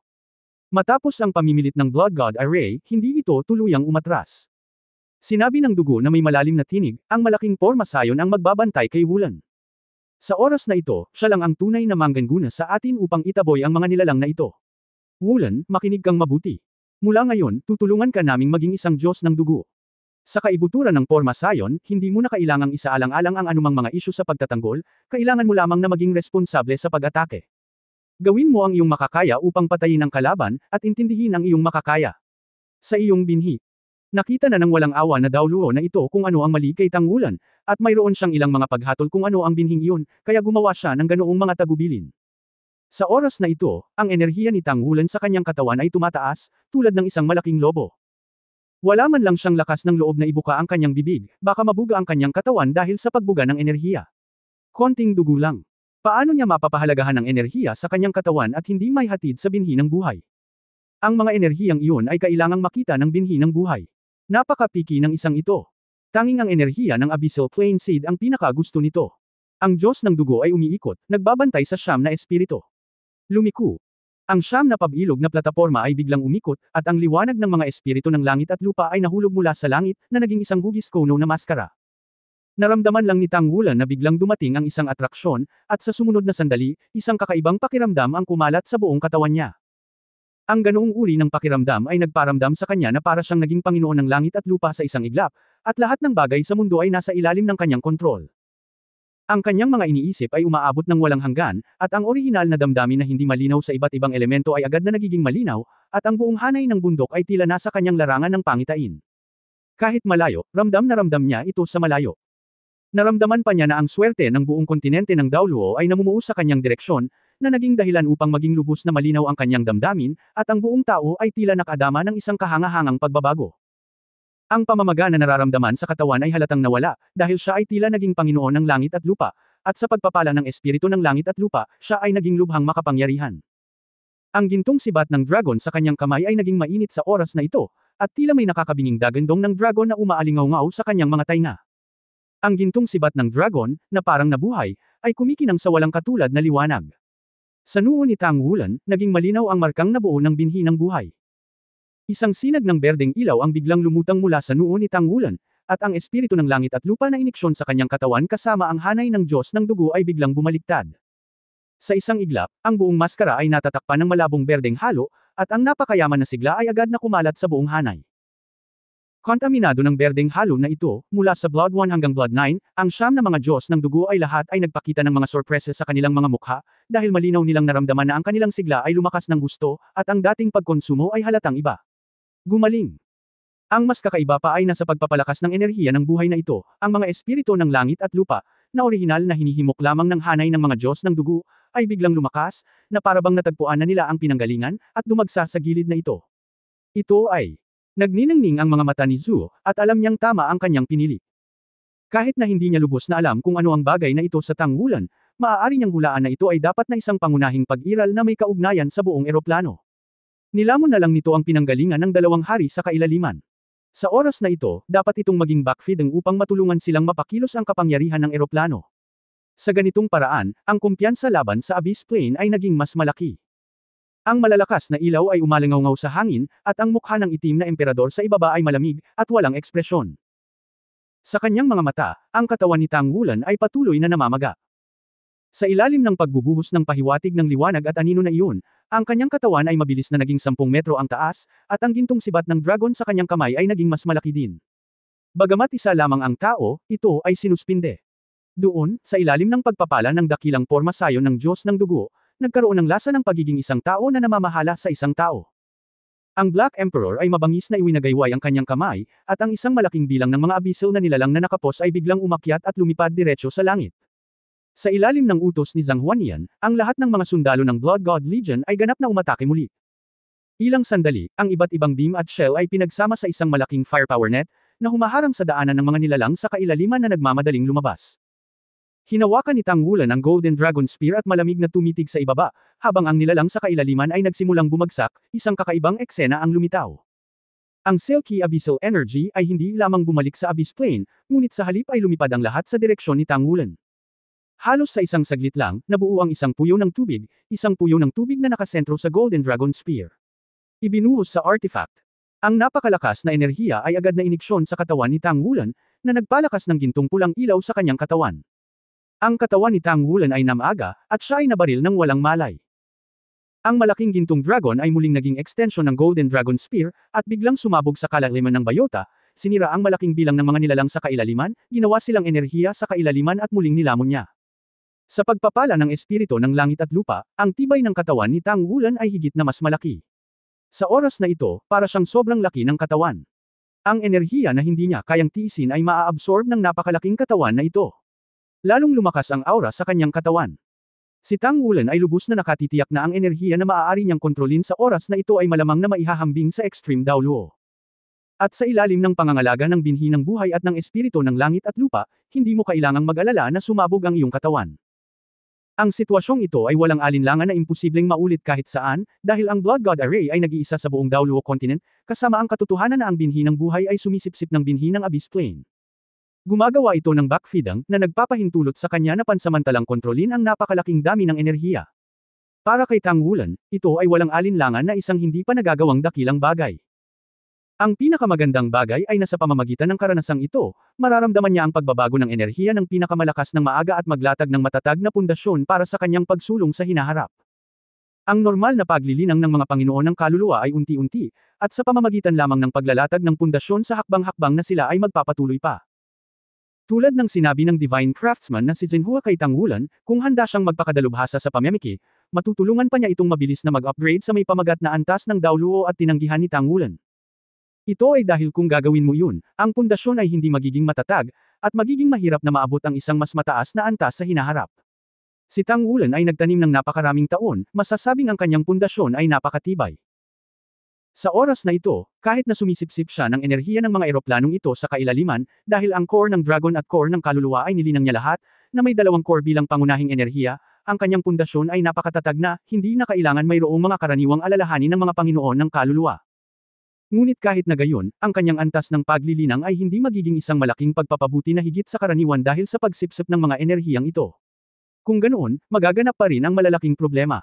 Matapos ang pamimilit ng Blood God Array, hindi ito tuluyang umatras. Sinabi ng dugo na may malalim na tinig, ang malaking porma sayon ang magbabantay kay Wulan. Sa oras na ito, siya lang ang tunay na manggaguna sa atin upang itaboy ang mga nilalang na ito. Wulan, makinig kang mabuti. Mula ngayon, tutulungan ka naming maging isang Diyos ng dugo. Sa kaibuturan ng porma sayon, hindi mo na kailangang isaalang-alang ang anumang mga isyu sa pagtatanggol, kailangan mo lamang na maging responsable sa pag-atake. Gawin mo ang iyong makakaya upang patayin ang kalaban, at intindihin ang iyong makakaya. Sa iyong binhi. Nakita na ng walang awa na Daoluo na ito kung ano ang mali kay Tang Wulan, at mayroon siyang ilang mga paghatol kung ano ang binhing iyon, kaya gumawa siya ng ganoong mga tagubilin. Sa oras na ito, ang enerhiya ni Tang Wulan sa kanyang katawan ay tumataas, tulad ng isang malaking lobo. Wala man lang siyang lakas ng loob na ibuka ang kanyang bibig, baka mabuga ang kanyang katawan dahil sa pagbuga ng enerhiya. Konting dugo lang. Paano niya mapapahalagahan ang enerhiya sa kanyang katawan at hindi may hatid sa binhi ng buhay? Ang mga enerhiyang iyon ay kailangang makita ng binhi ng buhay. Napaka-picky ng isang ito. Tanging ang enerhiya ng Abyssal Plane Seed ang pinaka-gusto nito. Ang Diyos ng dugo ay umiikot, nagbabantay sa siyam na espiritu. Lumiko. Ang siyam na pabilog na plataporma ay biglang umikot, at ang liwanag ng mga espiritu ng langit at lupa ay nahulog mula sa langit, na naging isang hugis kono na maskara. Naramdaman lang ni Tang Wulan na biglang dumating ang isang atraksyon, at sa sumunod na sandali, isang kakaibang pakiramdam ang kumalat sa buong katawan niya. Ang ganoong uri ng pakiramdam ay nagparamdam sa kanya na para siyang naging Panginoon ng langit at lupa sa isang iglap, at lahat ng bagay sa mundo ay nasa ilalim ng kanyang kontrol. Ang kanyang mga iniisip ay umaabot ng walang hanggan, at ang orihinal na damdamin na hindi malinaw sa iba't ibang elemento ay agad na nagiging malinaw, at ang buong hanay ng bundok ay tila nasa kanyang larangan ng pangitain. Kahit malayo, ramdam na ramdam niya ito sa malayo. Naramdaman pa niya na ang swerte ng buong kontinente ng Daoluo ay namumuo sa kanyang direksyon, na naging dahilan upang maging lubos na malinaw ang kanyang damdamin, at ang buong tao ay tila nakadama ng isang kahangahangang pagbabago. Ang pamamaga na nararamdaman sa katawan ay halatang nawala, dahil siya ay tila naging Panginoon ng langit at lupa, at sa pagpapala ng espiritu ng langit at lupa, siya ay naging lubhang makapangyarihan. Ang gintong sibat ng dragon sa kanyang kamay ay naging mainit sa oras na ito, at tila may nakakabinging dagandong ng dragon na umaalingaw-ngaw sa kanyang mga tainga. Ang gintong sibat ng dragon, na parang nabuhay, ay kumikinang sa walang katulad na liwanag. Sa noo ni Tang Wulan, naging malinaw ang markang nabuo ng binhi ng buhay. Isang sinag ng berdeng ilaw ang biglang lumutang mula sa noo ni Tang Wulan, at ang espiritu ng langit at lupa na iniksyon sa kanyang katawan kasama ang hanay ng Diyos ng dugo ay biglang bumaliktad. Sa isang iglap, ang buong maskara ay natatakpan ng malabong berdeng halo, at ang napakayaman na sigla ay agad na kumalat sa buong hanay. Kontaminado ng berdeng halo na ito, mula sa Blood 1 hanggang Blood 9, ang siyam na mga Diyos ng dugo ay lahat ay nagpakita ng mga sorpresa sa kanilang mga mukha, dahil malinaw nilang naramdaman na ang kanilang sigla ay lumakas ng gusto, at ang dating pagkonsumo ay halatang iba. Gumaling. Ang mas kakaiba pa ay nasa pagpapalakas ng enerhiya ng buhay na ito, ang mga espiritu ng langit at lupa, na orihinal na hinihimok lamang ng hanay ng mga Diyos ng dugo, ay biglang lumakas, na parabang natagpuan na nila ang pinanggalingan, at dumagsa sa gilid na ito. Ito ay. Nagniningning ang mga mata ni Zhu, at alam niyang tama ang kanyang pinili. Kahit na hindi niya lubos na alam kung ano ang bagay na ito sa tanggulan, maaari niyang hulaan na ito ay dapat na isang pangunahing pag-iral na may kaugnayan sa buong eroplano. Nilamon na lang nito ang pinanggalingan ng dalawang hari sa kailaliman. Sa oras na ito, dapat itong maging backfeeding upang matulungan silang mapakilos ang kapangyarihan ng eroplano. Sa ganitong paraan, ang kumpiyansa laban sa Abyss Plane ay naging mas malaki. Ang malalakas na ilaw ay umalingaw sa hangin, at ang mukha ng itim na emperador sa ibaba ay malamig, at walang ekspresyon. Sa kanyang mga mata, ang katawan ni Tang Wulan ay patuloy na namamaga. Sa ilalim ng pagbubuhos ng pahiwatig ng liwanag at anino na iyon, ang kanyang katawan ay mabilis na naging 10 metro ang taas, at ang gintong sibat ng dragon sa kanyang kamay ay naging mas malaki din. Bagamat isa lamang ang tao, ito ay sinuspinde. Doon, sa ilalim ng pagpapala ng dakilang porma sayon ng Diyos ng dugo, nagkaroon ng lasa ng pagiging isang tao na namamahala sa isang tao. Ang Black Emperor ay mabangis na iwinagayway ang kanyang kamay, at ang isang malaking bilang ng mga abyssal na nilalang na nakapos ay biglang umakyat at lumipad diretso sa langit. Sa ilalim ng utos ni Zhang Huanyan, ang lahat ng mga sundalo ng Blood God Legion ay ganap na umatake muli. Ilang sandali, ang iba't ibang beam at shell ay pinagsama sa isang malaking firepower net, na humaharang sa daanan ng mga nilalang sa kailaliman na nagmamadaling lumabas. Hinawakan ni Tang Wulan ang Golden Dragon Spear at malamig na tumitig sa ibaba, habang ang nilalang sa kailaliman ay nagsimulang bumagsak, isang kakaibang eksena ang lumitaw. Ang Silky Abyssal Energy ay hindi lamang bumalik sa Abyss Plane, ngunit sa halip ay lumipad ang lahat sa direksyon ni Tang Wulan. Halos sa isang saglit lang, nabuo ang isang puyo ng tubig na nakasentro sa Golden Dragon Spear. Ibinuhos sa artifact. Ang napakalakas na enerhiya ay agad na iniksyon sa katawan ni Tang Wulan, na nagpalakas ng gintong pulang ilaw sa kanyang katawan. Ang katawan ni Tang Wulan ay namaga, at siya ay nabaril ng walang malay. Ang malaking gintong dragon ay muling naging extension ng Golden Dragon Spear, at biglang sumabog sa kalaliman ng bayota, sinira ang malaking bilang ng mga nilalang sa kailaliman, ginawa silang enerhiya sa kailaliman at muling nilamon niya. Sa pagpapala ng espiritu ng langit at lupa, ang tibay ng katawan ni Tang Wulan ay higit na mas malaki. Sa oras na ito, para siyang sobrang laki ng katawan. Ang enerhiya na hindi niya kayang tiisin ay maa-absorb ng napakalaking katawan na ito. Lalong lumakas ang aura sa kanyang katawan. Si Tang Wulan ay lubos na nakatitiyak na ang enerhiya na maaari niyang kontrolin sa oras na ito ay malamang na maihahambing sa Extreme Daoluo. At sa ilalim ng pangangalaga ng binhi ng buhay at ng espiritu ng langit at lupa, hindi mo kailangang mag-alala na sumabog ang iyong katawan. Ang sitwasyong ito ay walang alinlangan na imposibleng maulit kahit saan, dahil ang Blood God Array ay nag-iisa sa buong Daoluo continent, kasama ang katotohanan na ang binhi ng buhay ay sumisipsip ng binhi ng Abyss Plane. Gumagawa ito ng backfeeding na nagpapahintulot sa kanya na pansamantalang kontrolin ang napakalaking dami ng enerhiya. Para kay Tang Wulan, ito ay walang alinlangan na isang hindi pa nagagawang dakilang bagay. Ang pinakamagandang bagay ay nasa pamamagitan ng karanasang ito, mararamdaman niya ang pagbabago ng enerhiya ng pinakamalakas ng maaga at maglatag ng matatag na pundasyon para sa kanyang pagsulong sa hinaharap. Ang normal na paglilinang ng mga Panginoon ng kaluluwa ay unti-unti, at sa pamamagitan lamang ng paglalatag ng pundasyon sa hakbang-hakbang na sila ay magpapatuloy pa. Tulad ng sinabi ng Divine Craftsman na si Zhenhua kay Tang Wulan, kung handa siyang magpakadalubhasa sa pamimiki, matutulungan pa niya itong mabilis na mag-upgrade sa may pamagat na antas ng Daoluo at tinanggihan ni Tang Wulan. Ito ay dahil kung gagawin mo yun, ang pundasyon ay hindi magiging matatag, at magiging mahirap na maabot ang isang mas mataas na antas sa hinaharap. Si Tang Wulan ay nagtanim ng napakaraming taon, masasabing ang kanyang pundasyon ay napakatibay. Sa oras na ito, kahit na sumisipsip siya ng enerhiya ng mga eroplanong ito sa kailaliman, dahil ang core ng dragon at core ng kaluluwa ay nilinang niya lahat, na may dalawang core bilang pangunahing enerhiya, ang kanyang pundasyon ay napakatatag na, hindi na kailangan mayroong mga karaniwang alalahanin ng mga Panginoon ng kaluluwa. Ngunit kahit na gayon, ang kanyang antas ng paglilinang ay hindi magiging isang malaking pagpapabuti na higit sa karaniwan dahil sa pagsipsip ng mga enerhiyang ito. Kung ganoon, magaganap pa rin ang malalaking problema.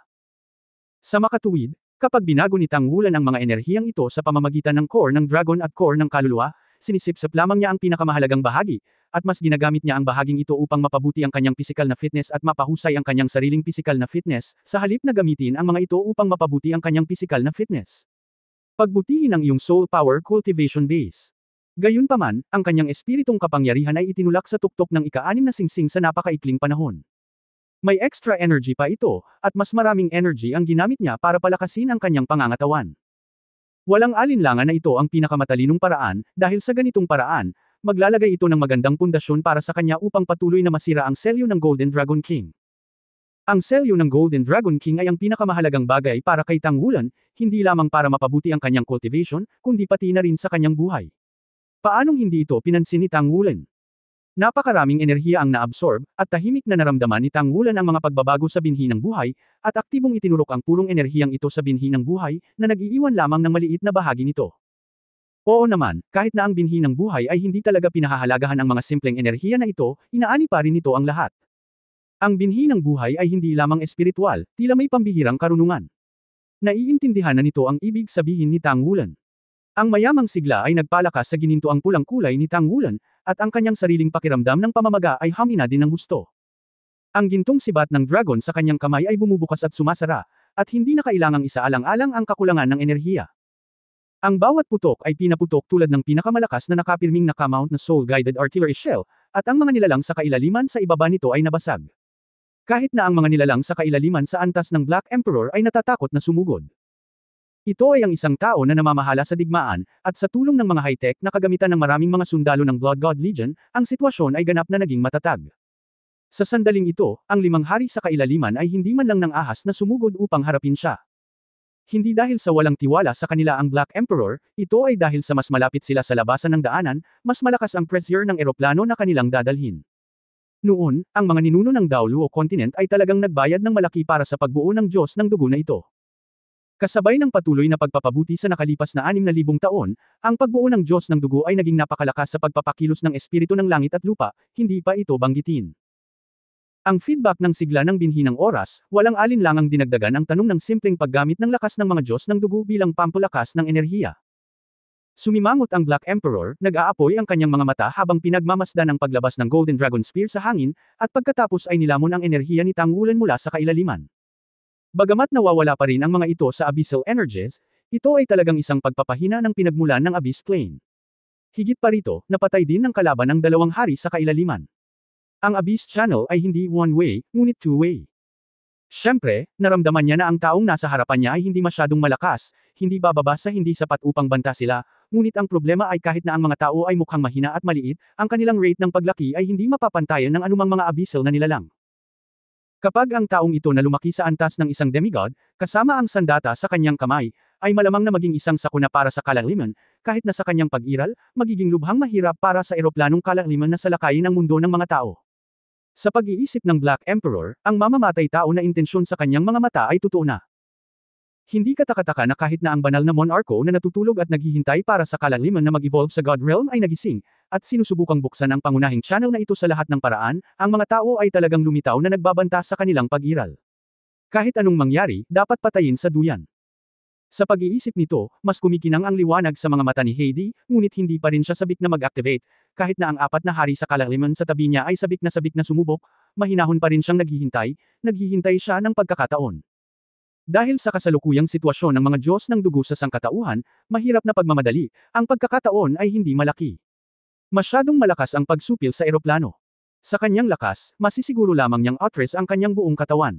Sa makatuwid, kapag binago ni Tang Wulan ang mga enerhiyang ito sa pamamagitan ng core ng dragon at core ng kaluluwa, sinisipsip lamang niya ang pinakamahalagang bahagi, at mas ginagamit niya ang bahaging ito upang mapabuti ang kanyang pisikal na fitness at mapahusay ang kanyang sariling pisikal na fitness, sa halip na gamitin ang mga ito upang mapabuti ang kanyang pisikal na fitness. Pagbutihin ang iyong soul power cultivation base. Gayunpaman, ang kanyang espiritong kapangyarihan ay itinulak sa tuktok ng ika-6 na singsing sa napakaikling panahon. May extra energy pa ito, at mas maraming energy ang ginamit niya para palakasin ang kanyang pangangatawan. Walang alinlangan na ito ang pinakamatalinong paraan, dahil sa ganitong paraan, maglalagay ito ng magandang pundasyon para sa kanya upang patuloy na masira ang selyo ng Golden Dragon King. Ang selyo ng Golden Dragon King ay ang pinakamahalagang bagay para kay Tang Wulan, hindi lamang para mapabuti ang kanyang cultivation, kundi pati na rin sa kanyang buhay. Paanong hindi ito pinansin ni Tang Wulan? Napakaraming enerhiya ang naabsorb, at tahimik na naramdaman ni Tang Wulan ang mga pagbabago sa binhi ng buhay, at aktibong itinurok ang purong enerhiyang ito sa binhi ng buhay, na nag-iiwan lamang ng maliit na bahagi nito. Oo naman, kahit na ang binhi ng buhay ay hindi talaga pinahahalagahan ang mga simpleng enerhiya na ito, inaani pa rin nito ang lahat. Ang binhi ng buhay ay hindi lamang espiritual, tila may pambihirang karunungan. Naiintindihan na nito ang ibig sabihin ni Tang Wulan. Ang mayamang sigla ay nagpalakas sa gininto ang pulang kulay ni Tang Wulan, at ang kanyang sariling pakiramdam ng pamamaga ay hamina din ng husto. Ang gintong sibat ng dragon sa kanyang kamay ay bumubukas at sumasara, at hindi na kailangang isaalang-alang ang kakulangan ng enerhiya. Ang bawat putok ay pinaputok tulad ng pinakamalakas na nakapirming nakamount na soul-guided artillery shell, at ang mga nilalang sa kailaliman sa ibaba nito ay nabasag. Kahit na ang mga nilalang sa kailaliman sa antas ng Black Emperor ay natatakot na sumugod. Ito ay ang isang tao na namamahala sa digmaan, at sa tulong ng mga high-tech na kagamitan ng maraming mga sundalo ng Blood God Legion, ang sitwasyon ay ganap na naging matatag. Sa sandaling ito, ang 5 hari sa kailaliman ay hindi man lang nang ahas na sumugod upang harapin siya. Hindi dahil sa walang tiwala sa kanila ang Black Emperor, ito ay dahil sa mas malapit sila sa labasan ng daanan, mas malakas ang pressure ng eroplano na kanilang dadalhin. Noon, ang mga ninuno ng Daoluo Continent ay talagang nagbayad ng malaki para sa pagbuo ng Diyos ng dugo na ito. Kasabay ng patuloy na pagpapabuti sa nakalipas na 6,000 taon, ang pagbuo ng Diyos ng dugo ay naging napakalakas sa pagpapakilos ng espiritu ng langit at lupa, hindi pa ito banggitin. Ang feedback ng sigla ng binhi ng oras, walang alinlangang dinagdagan ang tanong ng simpleng paggamit ng lakas ng mga Diyos ng dugo bilang pampalakas ng enerhiya. Sumimangot ang Black Emperor, nag-aapoy ang kanyang mga mata habang pinagmamasdan ang paglabas ng Golden Dragon Spear sa hangin, at pagkatapos ay nilamon ang enerhiya ni Tang Wulan mula sa kailaliman. Bagamat nawawala pa rin ang mga ito sa abyssal energies, ito ay talagang isang pagpapahina ng pinagmulan ng Abyss Plane. Higit pa rito, napatay din ng kalaban ng 2 hari sa kailaliman. Ang Abyss Channel ay hindi one-way, ngunit two-way. Siyempre, naramdaman niya na ang taong nasa harapan niya ay hindi masyadong malakas, hindi bababa sa hindi sapat upang banta sila, ngunit ang problema ay kahit na ang mga tao ay mukhang mahina at maliit, ang kanilang rate ng paglaki ay hindi mapapantayan ng anumang mga abyssal na nilalang. Kapag ang taong ito na lumaki sa antas ng isang demigod, kasama ang sandata sa kanyang kamay, ay malamang na maging isang sakuna para sa kalaliman, kahit na sa kanyang pag-iral, magiging lubhang mahirap para sa eroplanong kalaliman na salakayin ang mundo ng mga tao. Sa pag-iisip ng Black Emperor, ang mamamatay tao na intensyon sa kanyang mga mata ay totoo na. Hindi katakataka na kahit na ang banal na monarko na natutulog at naghihintay para sa kalaliman na mag-evolve sa God Realm ay nagising, at sinusubukang buksan ang pangunahing channel na ito sa lahat ng paraan, ang mga tao ay talagang lumitaw na nagbabanta sa kanilang pag-iral. Kahit anong mangyari, dapat patayin sa duyan. Sa pag-iisip nito, mas kumikinang ang liwanag sa mga mata ni Heidi, ngunit hindi pa rin siya sabik na mag-activate, kahit na ang 4 na hari sa kalaliman sa tabi niya ay sabik na sumubok, mahinahon pa rin siyang naghihintay siya ng pagkakataon. Dahil sa kasalukuyang sitwasyon ng mga Diyos ng dugo sa sangkatauhan, mahirap na pagmamadali, ang pagkakataon ay hindi malaki. Masyadong malakas ang pagsupil sa eroplano. Sa kanyang lakas, masisiguro lamang niyang outrest ang kanyang buong katawan.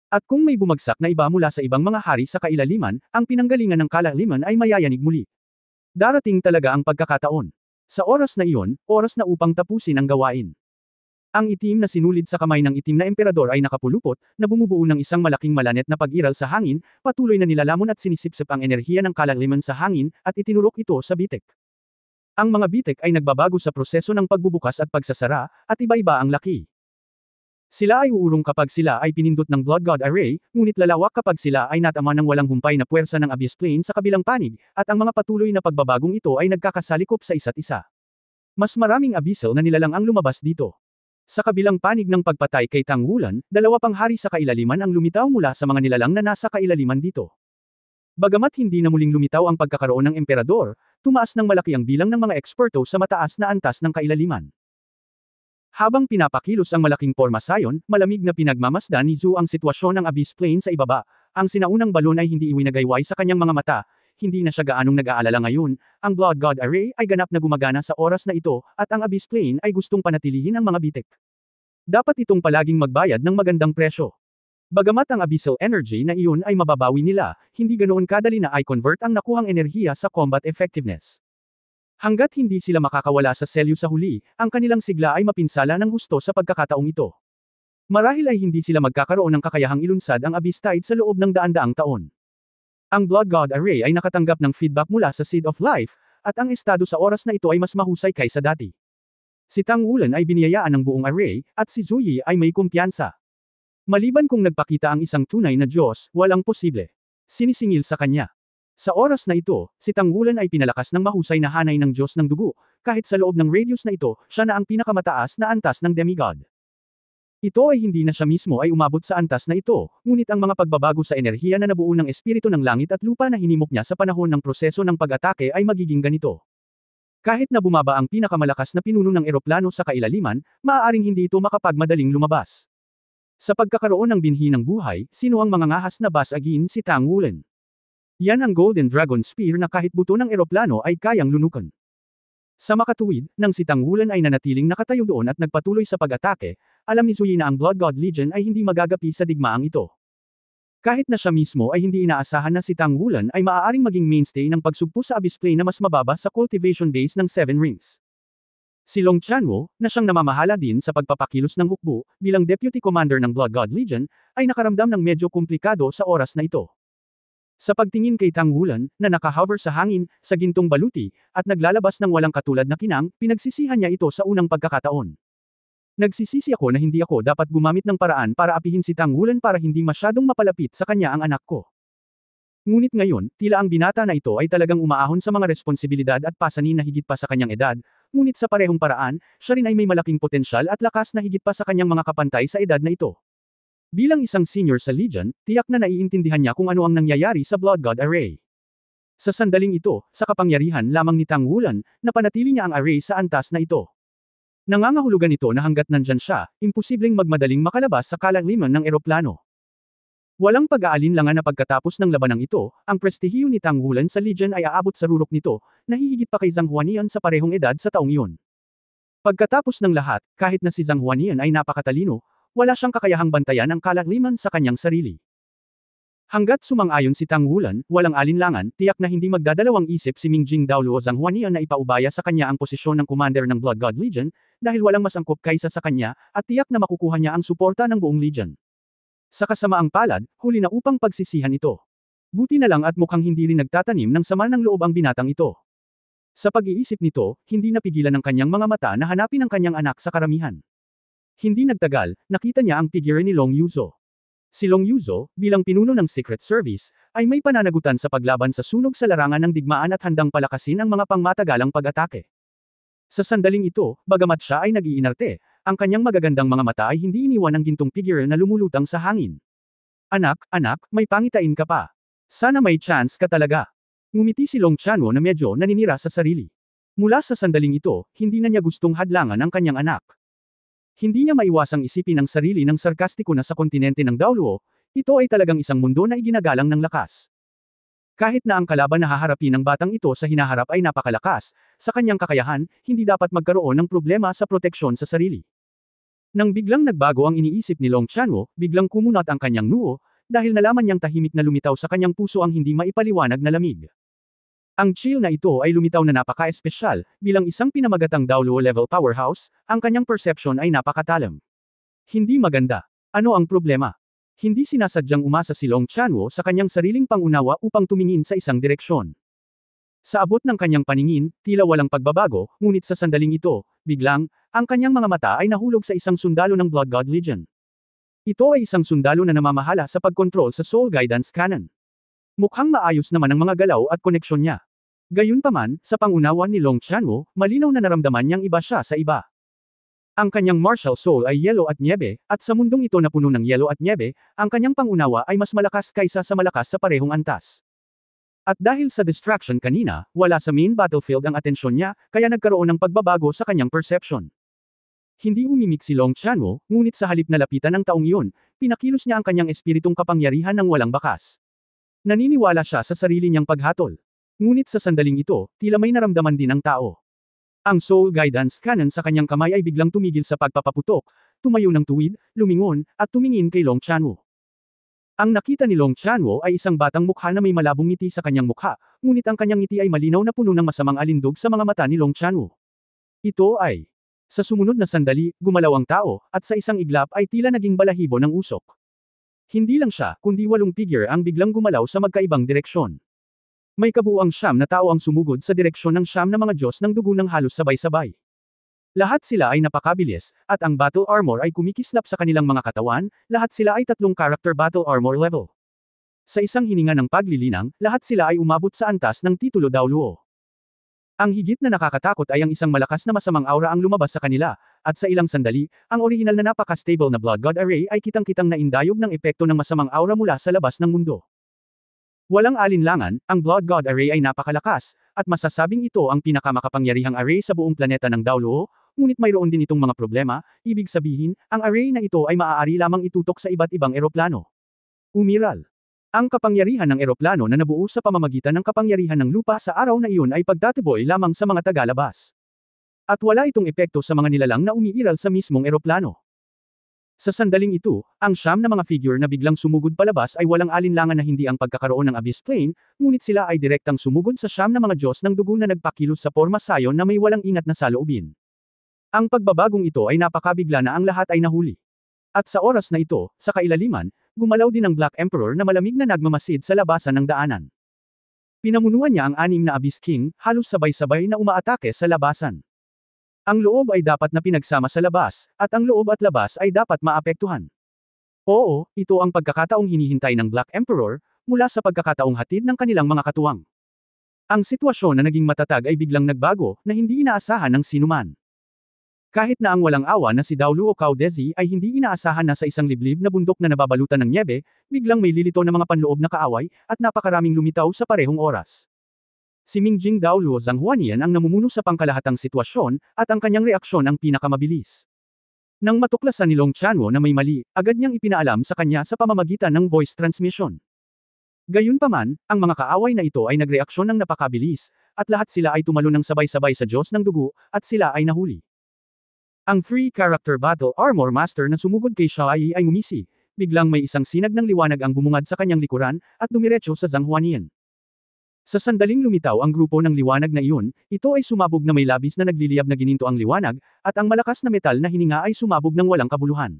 At kung may bumagsak na iba mula sa ibang mga hari sa kailaliman, ang pinanggalingan ng kalaliman ay mayayanig muli. Darating talaga ang pagkakataon. Sa oras na iyon, oras na upang tapusin ang gawain. Ang itim na sinulid sa kamay ng itim na emperador ay nakapulupot, na bumubuo ng isang malaking malanet na pag-iral sa hangin, patuloy na nilalamon at sinisipsip ang enerhiya ng kalaliman sa hangin, at itinurok ito sa bitek. Ang mga bitek ay nagbabago sa proseso ng pagbubukas at pagsasara, at iba-iba ang laki. Sila ay uurong kapag sila ay pinindot ng Blood God Array, ngunit lalawak kapag sila ay natama ng walang humpay na puwersa ng Abyss Plane sa kabilang panig, at ang mga patuloy na pagbabagong ito ay nagkakasalikop sa isa't isa. Mas maraming abyssal na nilalang ang lumabas dito. Sa kabilang panig ng pagpatay kay Tang Wulan, 2 pang hari sa kailaliman ang lumitaw mula sa mga nilalang na nasa kailaliman dito. Bagamat hindi na muling lumitaw ang pagkakaroon ng emperador, tumaas ng malaki ang bilang ng mga eksperto sa mataas na antas ng kailaliman. Habang pinapakilos ang malaking pormasayon, malamig na pinagmamasdan ni Zhu ang sitwasyon ng Abyss Plane sa ibaba, ang sinaunang balon ay hindi iwinagayway sa kanyang mga mata, hindi na siya gaanong nag-aalala ngayon, ang Blood God Array ay ganap na gumagana sa oras na ito, at ang Abyss Plane ay gustong panatilihin ang mga bitek. Dapat itong palaging magbayad ng magandang presyo. Bagamat ang abyssal energy na iyon ay mababawi nila, hindi ganoon kadali na i-convert ang nakuhang enerhiya sa combat effectiveness. Hanggat hindi sila makakawala sa selyo sa huli, ang kanilang sigla ay mapinsala ng husto sa pagkakataong ito. Marahil ay hindi sila magkakaroon ng kakayahang ilunsad ang Abyss Tide sa loob ng daan-daang taon. Ang Blood God Array ay nakatanggap ng feedback mula sa Seed of Life, at ang estado sa oras na ito ay mas mahusay kaysa dati. Si Tang Wulan ay biniyayaan ng buong array, at si Zuyi ay may kumpiyansa. Maliban kung nagpakita ang isang tunay na Diyos, walang posible. Sinisingil sa kanya. Sa oras na ito, si Tang Wulan ay pinalakas ng mahusay na hanay ng Diyos ng dugo, kahit sa loob ng radius na ito, siya na ang pinakamataas na antas ng demigod. Ito ay hindi na siya mismo ay umabot sa antas na ito, ngunit ang mga pagbabago sa enerhiya na nabuo ng espiritu ng langit at lupa na hinimok niya sa panahon ng proseso ng pag-atake ay magiging ganito. Kahit na bumaba ang pinakamalakas na pinuno ng eroplano sa kailaliman, maaaring hindi ito makapagmadaling lumabas. Sa pagkakaroon ng binhi ng buhay, sino ang mangangahas na basagin si Tang Wulan? Yan ang Golden Dragon Spear na kahit buto ng eroplano ay kayang lunukan. Sa makatuwid, nang si Tang Wulan ay nanatiling nakatayo doon at nagpatuloy sa pag-atake, alam ni Zuyi na ang Blood God Legion ay hindi magagapi sa digmaang ito. Kahit na siya mismo ay hindi inaasahan na si Tang Wulan ay maaaring maging mainstay ng pagsugpo sa Abyss Plane na mas mababa sa cultivation base ng Seven Rings. Si Long Chanwo, na siyang namamahala din sa pagpapakilos ng hukbo, bilang Deputy Commander ng Blood God Legion, ay nakaramdam ng medyo komplikado sa oras na ito. Sa pagtingin kay Tang Wulan, na nakahover sa hangin, sa gintong baluti, at naglalabas ng walang katulad na kinang, pinagsisihan niya ito sa unang pagkakataon. Nagsisisi ako na hindi ako dapat gumamit ng paraan para apihin si Tang Wulan para hindi masyadong mapalapit sa kanya ang anak ko. Ngunit ngayon, tila ang binata na ito ay talagang umaahon sa mga responsibilidad at pasanin na higit pa sa kanyang edad, ngunit sa parehong paraan, siya rin ay may malaking potensyal at lakas na higit pa sa kanyang mga kapantay sa edad na ito. Bilang isang senior sa Legion, tiyak na naiintindihan niya kung ano ang nangyayari sa Blood God Array. Sa sandaling ito, sa kapangyarihan lamang ni Tang Wulan, napanatili niya ang array sa antas na ito. Nangangahulugan ito na hanggat nandyan siya, imposibleng magmadaling makalabas sa kalaliman ng eroplano. Walang pag-aalinlangan na pagkatapos ng labanang ito, ang prestihiyo ni Tang Wulan sa Legion ay aabot sa rurok nito, nahihigit pa kay Zhang Huanian sa parehong edad sa taong iyon. Pagkatapos ng lahat, kahit na si Zhang Huanian ay napakatalino, wala siyang kakayahang bantayan ang kalaliman sa kanyang sarili. Hanggat sumang-ayon si Tang Wulan, walang alinlangan, tiyak na hindi magdadalawang isip si Ming Jingdao o Zhang Huanian na ipaubaya sa kanya ang posisyon ng commander ng Blood God Legion, dahil walang mas angkop kaysa sa kanya, at tiyak na makukuha niya ang suporta ng buong Legion. Sa kasamaang palad, huli na upang pagsisihan ito. Buti na lang at mukhang hindi rin nagtatanim ng sama ng loob ang binatang ito. Sa pag-iisip nito, hindi napigilan ng kanyang mga mata na hanapin ang kanyang anak sa karamihan. Hindi nagtagal, nakita niya ang figure ni Long Yuzo. Si Long Yuzo, bilang pinuno ng Secret Service, ay may pananagutan sa paglaban sa sunog sa larangan ng digmaan at handang palakasin ang mga pangmatagalang pag-atake. Sa sandaling ito, bagamat siya ay nag-iinarte, ang kanyang magagandang mga mata ay hindi iniwan ng gintong figure na lumulutang sa hangin. Anak, may pangitain ka pa. Sana may chance ka talaga. Ngumiti si Long Chanwo na medyo naninira sa sarili. Mula sa sandaling ito, hindi na niya gustong hadlangan ang kanyang anak. Hindi niya maiwasang isipin ang sarili ng sarkastiko na sa kontinente ng Daoluo, ito ay talagang isang mundo na iginagalang ng lakas. Kahit na ang kalaban na haharapin ng batang ito sa hinaharap ay napakalakas, sa kanyang kakayahan, hindi dapat magkaroon ng problema sa proteksyon sa sarili. Nang biglang nagbago ang iniisip ni Long Chanwo, biglang kumunat ang kanyang noo, dahil nalaman niyang tahimik na lumitaw sa kanyang puso ang hindi maipaliwanag na lamig. Ang chill na ito ay lumitaw na napaka-espesyal, bilang isang pinamagatang Daoluo level powerhouse, ang kanyang perception ay napakatalam. Hindi maganda. Ano ang problema? Hindi sinasadyang umasa si Long Chanwo sa kanyang sariling pangunawa upang tumingin sa isang direksyon. Sa abot ng kanyang paningin, tila walang pagbabago, ngunit sa sandaling ito, biglang, ang kanyang mga mata ay nahulog sa isang sundalo ng Blood God Legion. Ito ay isang sundalo na namamahala sa pagkontrol sa Soul Guidance Cannon. Mukhang maayos naman ang mga galaw at koneksyon niya. Gayunpaman, sa pangunawa ni Long Chanwo, malinaw na naramdaman niyang iba siya sa iba. Ang kanyang martial soul ay yelo at nyebe, at sa mundong ito na puno ng yelo at nyebe, ang kanyang pangunawa ay mas malakas kaysa sa malakas sa parehong antas. At dahil sa distraction kanina, wala sa main battlefield ang atensyon niya, kaya nagkaroon ng pagbabago sa kanyang perception. Hindi umimik si Long Chanwo, ngunit sa halip na lapitan ng taong iyon, pinakilos niya ang kanyang espiritong kapangyarihan ng walang bakas. Naniniwala siya sa sarili niyang paghatol. Ngunit sa sandaling ito, tila may naramdaman din ang tao. Ang Soul Guidance Cannon sa kanyang kamay ay biglang tumigil sa pagpapaputok, tumayo ng tuwid, lumingon, at tumingin kay Long Chanwo. Ang nakita ni Long Chanwo ay isang batang mukha na may malabong ngiti sa kanyang mukha, ngunit ang kanyang ngiti ay malinaw na puno ng masamang alindog sa mga mata ni Long Chanwo. Ito ay Sa sumunod na sandali, gumalaw ang tao, at sa isang iglap ay tila naging balahibo ng usok. Hindi lang siya, kundi 8 figure ang biglang gumalaw sa magkaibang direksyon. May kabuuang 9 na tao ang sumugod sa direksyon ng 9 na mga Diyos ng dugo ng halos sabay-sabay. Lahat sila ay napakabilis, at ang battle armor ay kumikislap sa kanilang mga katawan, lahat sila ay 3 character battle armor level. Sa isang hininga ng paglilinang, lahat sila ay umabot sa antas ng titulo Daoluo. Ang higit na nakakatakot ay ang isang malakas na masamang aura ang lumabas sa kanila, at sa ilang sandali, ang orihinal na napaka-stable na Blood God Array ay kitang-kitang naindayog ng epekto ng masamang aura mula sa labas ng mundo. Walang alinlangan, ang Blood God Array ay napakalakas, at masasabing ito ang pinakamakapangyarihang array sa buong planeta ng Daoluo, ngunit mayroon din itong mga problema, ibig sabihin, ang array na ito ay maaari lamang itutok sa iba't ibang eroplano. Umiral. Ang kapangyarihan ng eroplano na nabuo sa pamamagitan ng kapangyarihan ng lupa sa araw na iyon ay pagtatiboy lamang sa mga tagalabas. At wala itong epekto sa mga nilalang na umiiral sa mismong eroplano. Sa sandaling ito, ang 9 na mga figure na biglang sumugod palabas ay walang alinlangan na hindi ang pagkakaroon ng Abyss Plane, ngunit sila ay direktang sumugod sa 9 na mga Diyos ng dugo na nagpakilos sa porma sayon na may walang ingat na saloobin. Ang pagbabagong ito ay napakabigla na ang lahat ay nahuli. At sa oras na ito, sa kailaliman, gumalaw din ang Black Emperor na malamig na nagmamasid sa labasan ng daanan. Pinamunuan niya ang 6 na Abyss King, halos sabay-sabay na umaatake sa labasan. Ang loob ay dapat na pinagsama sa labas, at ang loob at labas ay dapat maapektuhan. Oo, ito ang pagkakataong hinihintay ng Black Emperor, mula sa pagkakataong hatid ng kanilang mga katuwang. Ang sitwasyon na naging matatag ay biglang nagbago, na hindi inaasahan ng sinuman. Kahit na ang walang awa na si Daoluo Caudesi ay hindi inaasahan na sa isang liblib na bundok na nababalutan ng nyebe, biglang may lilito na mga panloob na kaaway, at napakaraming lumitaw sa parehong oras. Si Mingjing Daoluo Zhanghuanian ang namumuno sa pangkalahatang sitwasyon, at ang kanyang reaksyon ang pinakamabilis. Nang matuklasan ni Long Chanwo na may mali, agad niyang ipinaalam sa kanya sa pamamagitan ng voice transmission. Gayunpaman, ang mga kaaway na ito ay nagreaksyon ng napakabilis, at lahat sila ay tumalon ng sabay-sabay sa Diyos ng dugo, at sila ay nahuli. Ang 3 character battle armor master na sumugod kay Shai ay ngumisi, biglang may isang sinag ng liwanag ang bumungad sa kanyang likuran, at dumiretso sa Zhanghuanian. Sa sandaling lumitaw ang grupo ng liwanag na iyon, ito ay sumabog na may labis na nagliliyab na gininto ang liwanag, at ang malakas na metal na hininga ay sumabog ng walang kabuluhan.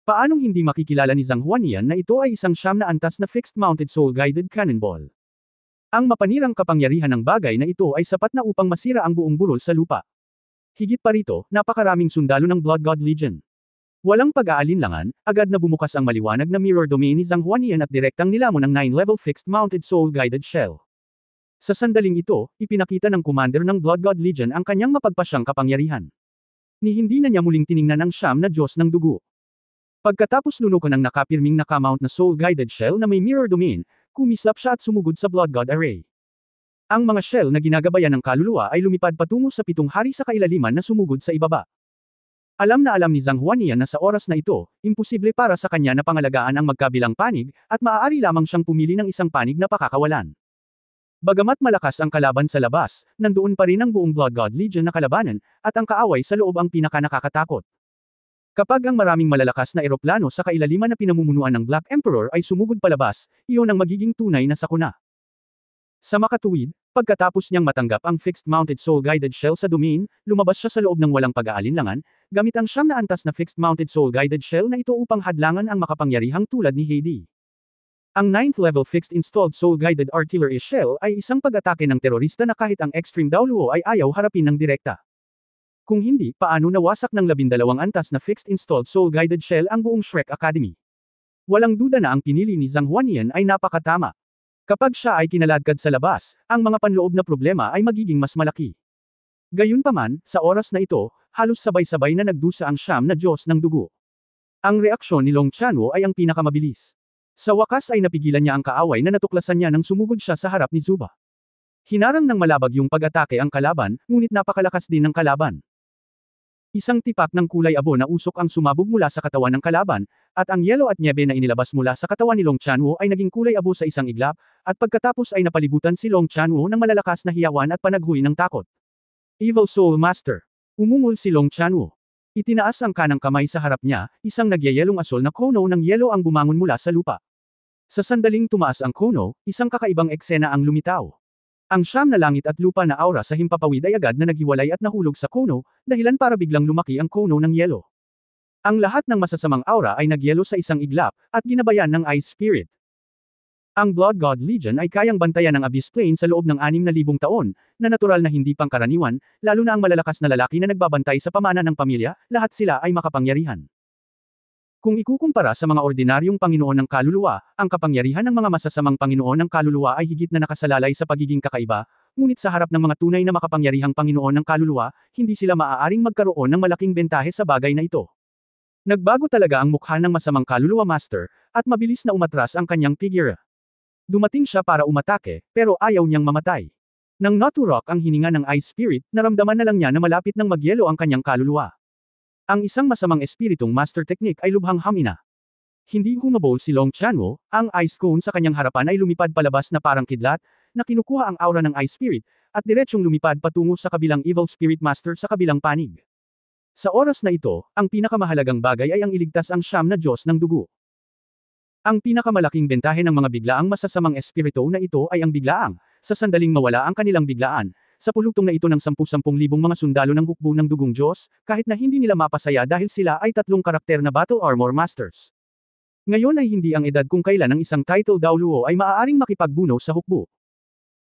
Paanong hindi makikilala ni Zhanghuanian na ito ay isang 9 na antas na fixed-mounted soul-guided cannonball? Ang mapanirang kapangyarihan ng bagay na ito ay sapat na upang masira ang buong burol sa lupa. Higit pa rito, napakaraming sundalo ng Blood God Legion. Walang pag-aalinlangan, agad na bumukas ang maliwanag na mirror domain ni Zhanghuanian at direktang nilamon ang 9-level fixed-mounted soul-guided shell. Sa sandaling ito, ipinakita ng commander ng Blood God Legion ang kanyang mapagpasyang kapangyarihan. Ni hindi na niya muling tiningnan ang 9 na Diyos ng dugo. Pagkatapos lunukan ang nakapirming nakamount na soul-guided shell na may mirror domain, kumislap siya at sumugod sa Blood God Array. Ang mga shell na ginagabayan ng kaluluwa ay lumipad patungo sa 7 hari sa kailaliman na sumugod sa ibaba. Alam na alam ni Zhanghuanian na sa oras na ito, imposible para sa kanya na pangalagaan ang magkabilang panig, at maaari lamang siyang pumili ng isang panig na pakakawalan. Bagamat malakas ang kalaban sa labas, nandoon pa rin ang buong Blood God Legion na kalabanan, at ang kaaway sa loob ang pinaka-nakakatakot. Kapag ang maraming malalakas na eroplano sa kailaliman na pinamumunuan ng Black Emperor ay sumugod palabas, iyon ang magiging tunay na sakuna. Sa makatuwid, pagkatapos niyang matanggap ang fixed-mounted soul-guided shell sa domain, lumabas siya sa loob ng walang pag-aalinlangan, gamit ang 9 na antas na fixed-mounted soul-guided shell na ito upang hadlangan ang makapangyarihang tulad ni Heidi. Ang 9th-level fixed-installed soul-guided artillery shell ay isang pag-atake ng terorista na kahit ang Extreme Daoluo ay ayaw harapin ng direkta. Kung hindi, paano nawasak ng 12 antas na fixed-installed soul-guided shell ang buong Shrek Academy? Walang duda na ang pinili ni Zhanghuanian ay napakatama. Kapag siya ay kinaladkad sa labas, ang mga panloob na problema ay magiging mas malaki. Gayunpaman, sa oras na ito, halos sabay-sabay na nagdusa ang 9 na Diyos ng dugo. Ang reaksyon ni Long Chanwo ay ang pinakamabilis. Sa wakas ay napigilan niya ang kaaway na natuklasan niya nang sumugod siya sa harap ni Zuba. Hinarang ng malabag yung pag-atake ang kalaban, ngunit napakalakas din ng kalaban. Isang tipak ng kulay abo na usok ang sumabog mula sa katawan ng kalaban, at ang yelo at nyebe na inilabas mula sa katawan ni Long Chanwo ay naging kulay abo sa isang iglap, at pagkatapos ay napalibutan si Long Chanwo ng malalakas na hiyawan at panaghuy ng takot. Evil Soul Master. Umungol si Long Chanwo. Itinaas ang kanang kamay sa harap niya, isang nagyayelong asol na kono ng yelo ang bumangon mula sa lupa. Sa sandaling tumaas ang kono, isang kakaibang eksena ang lumitaw. Ang siyam na langit at lupa na aura sa himpapawid ay agad na naghiwalay at nahulog sa kono, dahilan para biglang lumaki ang kono ng yelo. Ang lahat ng masasamang aura ay nagyelo sa isang iglap, at ginabayan ng Ice Spirit. Ang Blood God Legion ay kayang bantayan ng Abyss Plane sa loob ng 6,000 taon, na natural na hindi pangkaraniwan, lalo na ang malalakas na lalaki na nagbabantay sa pamana ng pamilya, lahat sila ay makapangyarihan. Kung ikukumpara sa mga ordinaryong Panginoon ng kaluluwa, ang kapangyarihan ng mga masasamang Panginoon ng kaluluwa ay higit na nakasalalay sa pagiging kakaiba, ngunit sa harap ng mga tunay na makapangyarihang Panginoon ng kaluluwa, hindi sila maaaring magkaroon ng malaking bentahe sa bagay na ito. Nagbago talaga ang mukha ng masamang kaluluwa master, at mabilis na umatras ang kanyang figure. Dumating siya para umatake, pero ayaw niyang mamatay. Nang naturok ang hininga ng Ice Spirit, naramdaman na lang niya na malapit nang magyelo ang kanyang kaluluwa. Ang isang masamang espiritong master technique ay lubhang hamina. Hindi humabol si Long Chanwo, ang ice cone sa kanyang harapan ay lumipad palabas na parang kidlat, na kinukuha ang aura ng Ice Spirit, at diretsyong lumipad patungo sa kabilang Evil Spirit Master sa kabilang panig. Sa oras na ito, ang pinakamahalagang bagay ay ang iligtas ang siyam na Diyos ng dugo. Ang pinakamalaking bentahe ng mga biglaang masasamang espiritu na ito ay ang biglaang, sa sandaling mawala ang kanilang biglaan, sa pulutong na ito ng 10,000 mga sundalo ng hukbo ng dugong Diyos, kahit na hindi nila mapasaya dahil sila ay tatlong karakter na Battle Armor Masters. Ngayon ay hindi ang edad kung kailan ang isang title Daoluo ay maaaring makipagbuno sa hukbo.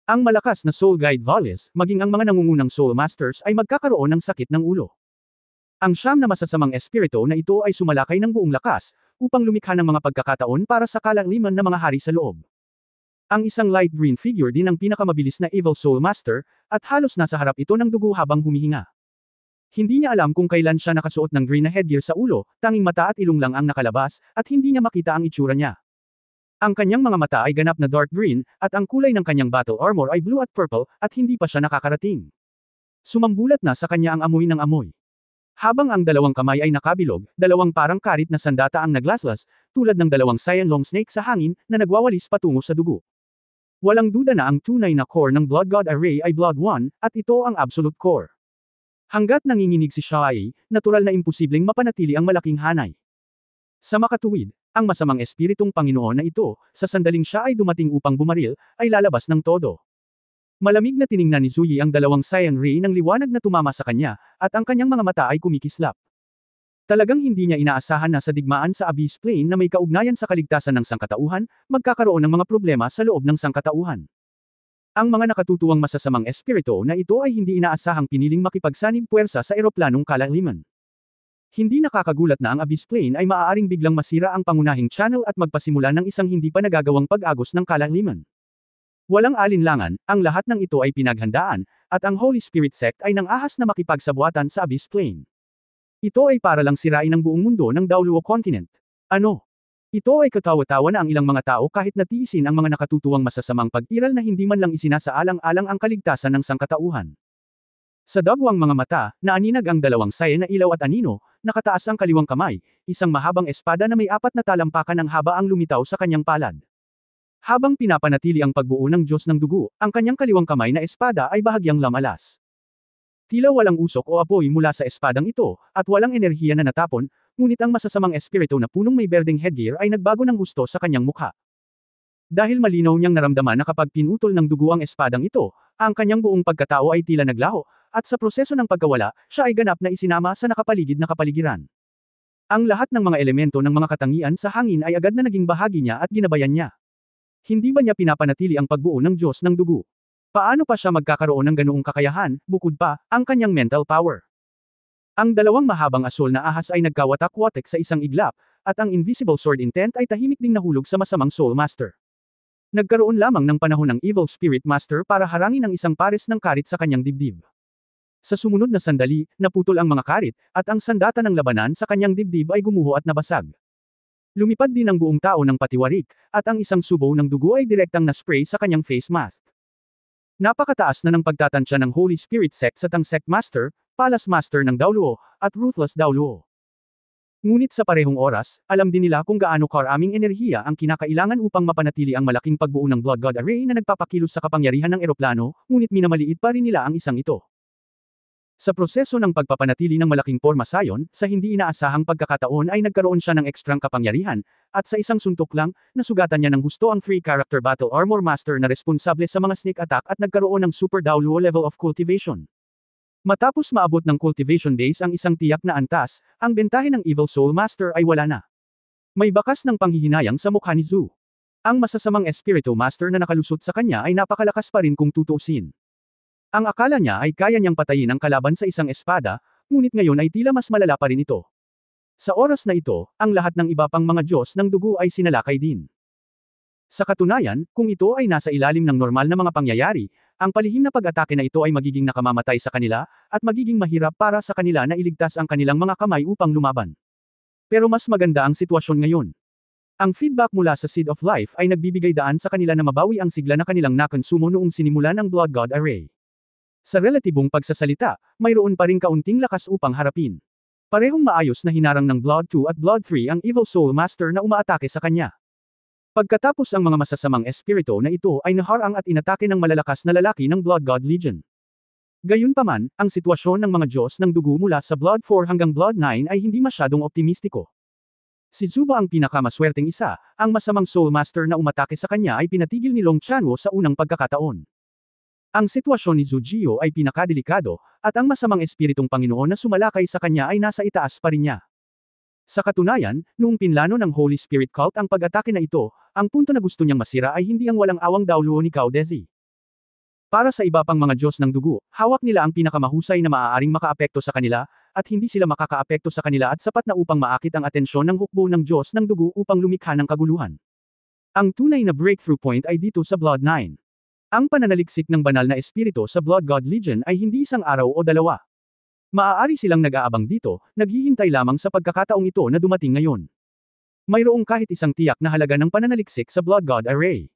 Ang malakas na Soul Guide Valis, maging ang mga nangungunang Soul Masters ay magkakaroon ng sakit ng ulo. Ang siyam na masasamang espiritu na ito ay sumalakay ng buong lakas, upang lumikha ng mga pagkakataon para sa kalaliman ng mga hari sa loob. Ang isang light green figure din ang pinakamabilis na Evil Soul Master, at halos nasa harap ito ng dugo habang humihinga. Hindi niya alam kung kailan siya nakasuot ng green na headgear sa ulo, tanging mata at ilong lang ang nakalabas, at hindi niya makita ang itsura niya. Ang kanyang mga mata ay ganap na dark green, at ang kulay ng kanyang battle armor ay blue at purple, at hindi pa siya nakakarating. Sumambulat na sa kanya ang amoy ng amoy. Habang ang dalawang kamay ay nakabilog, dalawang parang karit na sandata ang naglaslas, tulad ng dalawang cyan long snake sa hangin, na nagwawalis patungo sa dugo. Walang duda na ang tunay na core ng Blood God Array ay Blood 1, at ito ang absolute core. Hanggat nanginginig si Shai, natural na imposibleng mapanatili ang malaking hanay. Sa makatuwid, ang masamang espiritong Panginoon na ito, sa sandaling siya ay dumating upang bumaril, ay lalabas ng todo. Malamig na tiningnan ni Zuyi ang dalawang cyan ray ng liwanag na tumama sa kanya, at ang kanyang mga mata ay kumikislap. Talagang hindi niya inaasahan na sa digmaan sa Abyss Plane na may kaugnayan sa kaligtasan ng sangkatauhan, magkakaroon ng mga problema sa loob ng sangkatauhan. Ang mga nakatutuwang masasamang espiritu na ito ay hindi inaasahang piniling makipagsanib puwersa sa eroplanong kalaliman. Hindi nakakagulat na ang Abyss Plane ay maaaring biglang masira ang pangunahing channel at magpasimula ng isang hindi pa nagagawang pag-agos ng kalaliman. Walang alinlangan, ang lahat ng ito ay pinaghandaan, at ang Holy Spirit Sect ay nang-ahas na makipagsabuatan sa Abyss Plane. Ito ay para lang sirain ang buong mundo ng Daoluo Continent. Ano? Ito ay katawa-tawa na ang ilang mga tao kahit natiisin ang mga nakatutuwang masasamang pag-iral na hindi man lang isinasaalang-alang ang kaligtasan ng sangkatauhan. Sa dagwang mga mata, naaninag ang dalawang cyan na ilaw at anino, nakataas ang kaliwang kamay, isang mahabang espada na may 4 na talampakan ng haba ang lumitaw sa kanyang palad. Habang pinapanatili ang pagbuo ng Diyos ng dugo, ang kanyang kaliwang kamay na espada ay bahagyang lamalas. Tila walang usok o apoy mula sa espadang ito, at walang enerhiya na natapon, ngunit ang masasamang espiritu na punong may berdeng headgear ay nagbago ng husto sa kanyang mukha. Dahil malinaw niyang naramdaman na kapag pinutol ng dugo ang espadang ito, ang kanyang buong pagkatao ay tila naglaho, at sa proseso ng pagkawala, siya ay ganap na isinama sa nakapaligid na kapaligiran. Ang lahat ng mga elemento ng mga katangian sa hangin ay agad na naging bahagi niya at ginabayan niya. Hindi ba niya pinapanatili ang pagbuo ng Diyos ng dugo? Paano pa siya magkakaroon ng ganoong kakayahan, bukod pa, ang kanyang mental power? Ang dalawang mahabang asul na ahas ay nagkawatak-watak sa isang iglap, at ang Invisible Sword Intent ay tahimik ding nahulog sa masamang Soul Master. Nagkaroon lamang ng panahon ng Evil Spirit Master para harangin ang isang pares ng karit sa kanyang dibdib. Sa sumunod na sandali, naputol ang mga karit, at ang sandata ng labanan sa kanyang dibdib ay gumuho at nabasag. Lumipad din ang buong tao ng patiwarik, at ang isang subo ng dugo ay direktang na-spray sa kanyang face mask. Napakataas na ng pagtatansya ng Holy Spirit Sect sa Tang Sect Master, Palace Master ng Daoluo, at Ruthless Daoluo. Ngunit sa parehong oras, alam din nila kung gaano karaming enerhiya ang kinakailangan upang mapanatili ang malaking pagbuo ng Blood God Array na nagpapakilos sa kapangyarihan ng eroplano, ngunit minamaliit pa rin nila ang isang ito. Sa proseso ng pagpapanatili ng malaking porma sayon, sa hindi inaasahang pagkakataon ay nagkaroon siya ng ekstrang kapangyarihan, at sa isang suntok lang, nasugatan niya ng husto ang free character battle armor master na responsable sa mga sneak attack at nagkaroon ng super Daoluo level of cultivation. Matapos maabot ng cultivation days ang isang tiyak na antas, ang bentahe ng Evil Soul Master ay wala na. May bakas ng panghihinayang sa mukha ni Zhu. Ang masasamang Espiritu Master na nakalusot sa kanya ay napakalakas pa rin kung tutuusin. Ang akala niya ay kaya niyang patayin ang kalaban sa isang espada, ngunit ngayon ay tila mas malala pa rin ito. Sa oras na ito, ang lahat ng iba pang mga Diyos ng dugo ay sinalakay din. Sa katunayan, kung ito ay nasa ilalim ng normal na mga pangyayari, ang palihim na pag-atake na ito ay magiging nakamamatay sa kanila, at magiging mahirap para sa kanila na iligtas ang kanilang mga kamay upang lumaban. Pero mas maganda ang sitwasyon ngayon. Ang feedback mula sa Seed of Life ay nagbibigay daan sa kanila na mabawi ang sigla na kanilang nakonsumo noong sinimulan ang Blood God Array. Sa relatibong pagsasalita, mayroon pa ring kaunting lakas upang harapin. Parehong maayos na hinarang ng Blood 2 at Blood 3 ang Evil Soul Master na umaatake sa kanya. Pagkatapos ang mga masasamang espiritu na ito ay naharang at inatake ng malalakas na lalaki ng Blood God Legion. Gayunpaman, ang sitwasyon ng mga Diyos ng dugo mula sa Blood 4 hanggang Blood 9 ay hindi masyadong optimistiko. Si Zuba ang pinakamaswerteng isa, ang masamang Soul Master na umatake sa kanya ay pinatigil ni Long Chanwo sa unang pagkakataon. Ang sitwasyon ni Zhu Jio ay pinakadelikado, at ang masamang espiritong Panginoon na sumalakay sa kanya ay nasa itaas pa rin niya. Sa katunayan, noong pinlano ng Holy Spirit Cult ang pag-atake na ito, ang punto na gusto niyang masira ay hindi ang walang awang Daoluo ni Cao Dezi. Para sa iba pang mga Diyos ng dugo, hawak nila ang pinakamahusay na maaaring makaapekto sa kanila, at hindi sila makakaapekto sa kanila at sapat na upang maakit ang atensyon ng hukbo ng Diyos ng dugo upang lumikha ng kaguluhan. Ang tunay na breakthrough point ay dito sa Blood 9. Ang pananaliksik ng banal na espiritu sa Blood God Legion ay hindi isang araw o dalawa. Maaari silang nag-aabang dito, naghihintay lamang sa pagkakataong ito na dumating ngayon. Mayroong kahit isang tiyak na halaga ng pananaliksik sa Blood God Array.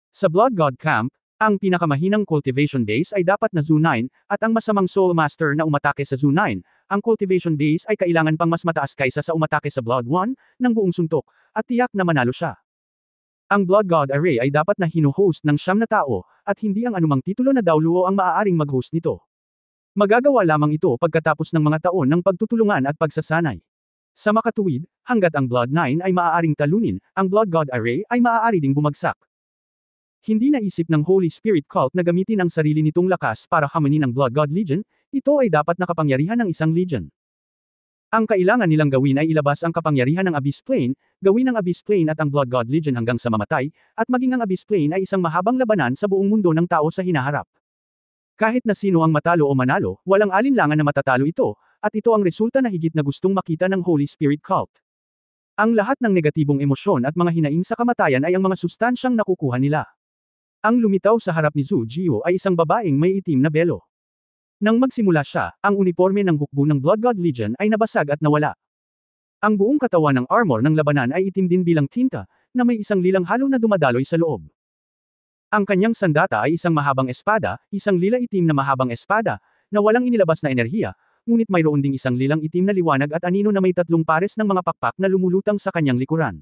Sa Blood God Camp, ang pinakamahinang cultivation base ay dapat na Zhu 9, at ang masamang Soul Master na umatake sa Zhu 9, ang cultivation base ay kailangan pang mas mataas kaysa sa umatake sa Blood 1, ng buong suntok, at tiyak na manalo siya. Ang Blood God Array ay dapat na hino-host ng 9 na tao, at hindi ang anumang titulo na Daoluo ang maaaring mag-host nito. Magagawa lamang ito pagkatapos ng mga taon ng pagtutulungan at pagsasanay. Sa makatuwid, hanggat ang Blood 9 ay maaaring talunin, ang Blood God Array ay maaari ding bumagsak. Hindi naisip ng Holy Spirit Cult na gamitin ang sarili nitong lakas para hamunin ang Blood God Legion, ito ay dapat na kapangyarihan ng isang legion. Ang kailangan nilang gawin ay ilabas ang kapangyarihan ng Abyss Plane, gawin ang Abyss Plane at ang Blood God Legion hanggang sa mamatay, at maging ang Abyss Plane ay isang mahabang labanan sa buong mundo ng tao sa hinaharap. Kahit na sino ang matalo o manalo, walang alinlangan na matatalo ito, at ito ang resulta na higit na gustong makita ng Holy Spirit Cult. Ang lahat ng negatibong emosyon at mga hinaing sa kamatayan ay ang mga sustansyang nakukuha nila. Ang lumitaw sa harap ni Zhu Jio ay isang babaeng may itim na belo. Nang magsimula siya, ang uniforme ng hukbo ng Blood God Legion ay nabasag at nawala. Ang buong katawan ng armor ng labanan ay itim din bilang tinta, na may isang lilang halo na dumadaloy sa loob. Ang kanyang sandata ay isang mahabang espada, isang lila itim na mahabang espada, na walang inilabas na enerhiya, ngunit mayroon ding isang lilang itim na liwanag at anino na may 3 pares ng mga pakpak na lumulutang sa kanyang likuran.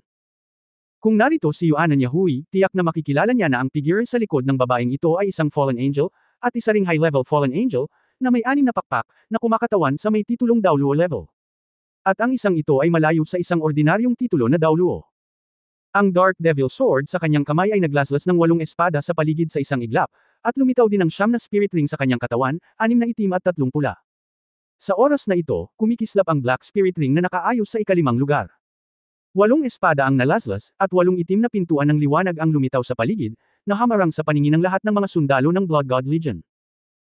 Kung narito si Yuanan Yahui, tiyak na makikilala niya na ang figure sa likod ng babaeng ito ay isang fallen angel, at isa ring high-level fallen angel, na may 6 na pakpak, na kumakatawan sa may titulong Daoluo level. At ang isang ito ay malayo sa isang ordinaryong titulo na Daoluo. Ang Dark Devil Sword sa kanyang kamay ay naglaslas ng 8 espada sa paligid sa isang iglap, at lumitaw din ang 9 na spirit ring sa kanyang katawan, 6 na itim at 3 pula. Sa oras na ito, kumikislap ang Black Spirit Ring na nakaayos sa ika-5 lugar. 8 espada ang nalaslas, at 8 itim na pintuan ng liwanag ang lumitaw sa paligid, na hamarang sa paningin ng lahat ng mga sundalo ng Blood God Legion.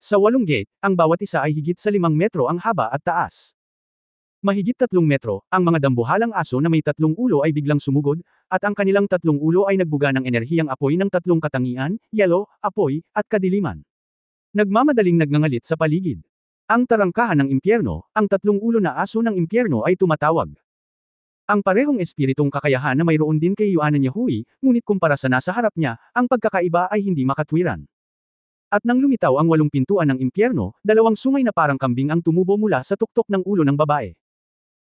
Sa 8 gate, ang bawat isa ay higit sa 5 metro ang haba at taas. Mahigit 3 metro, ang mga dambuhalang aso na may 3 ulo ay biglang sumugod, at ang kanilang 3 ulo ay nagbuga ng enerhiyang apoy ng 3 katangian, yelo, apoy, at kadiliman. Nagmamadaling nagngangalit sa paligid. Ang tarangkahan ng impyerno, ang 3 ulo na aso ng impyerno ay tumatawag. Ang parehong espiritong kakayahan na mayroon din kay Yuanan Yahui, ngunit kumpara sa nasa harap niya, ang pagkakaiba ay hindi makatwiran. At nang lumitaw ang 8 pintuan ng impyerno, 2 sungay na parang kambing ang tumubo mula sa tuktok ng ulo ng babae.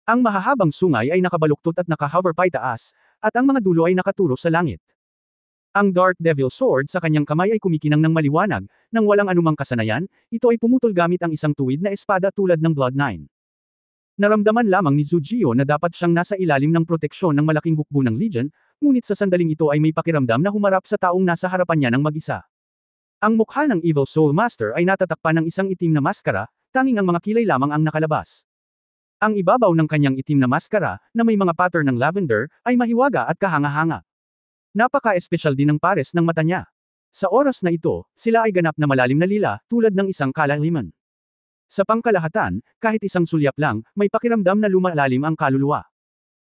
Ang mahahabang sungay ay nakabaluktot at nakahover paitaas, at ang mga dulo ay nakaturo sa langit. Ang Dark Devil Sword sa kanyang kamay ay kumikinang ng maliwanag, nang walang anumang kasanayan, ito ay pumutol gamit ang isang tuwid na espada tulad ng Blood 9. Naramdaman lamang ni Zujio na dapat siyang nasa ilalim ng proteksyon ng malaking hukbo ng Legion, ngunit sa sandaling ito ay may pakiramdam na humarap sa taong nasa harapan niya ng mag-isa. Ang mukha ng Evil Soul Master ay natatakpan ng isang itim na maskara, tanging ang mga kilay lamang ang nakalabas. Ang ibabaw ng kanyang itim na maskara, na may mga pattern ng lavender, ay mahiwaga at kahanga-hanga. Napaka-espesyal din ng pares ng mata niya. Sa oras na ito, sila ay ganap na malalim na lila, tulad ng isang kalaliman. Sa pangkalahatan, kahit isang sulyap lang, may pakiramdam na lumalalim ang kaluluwa.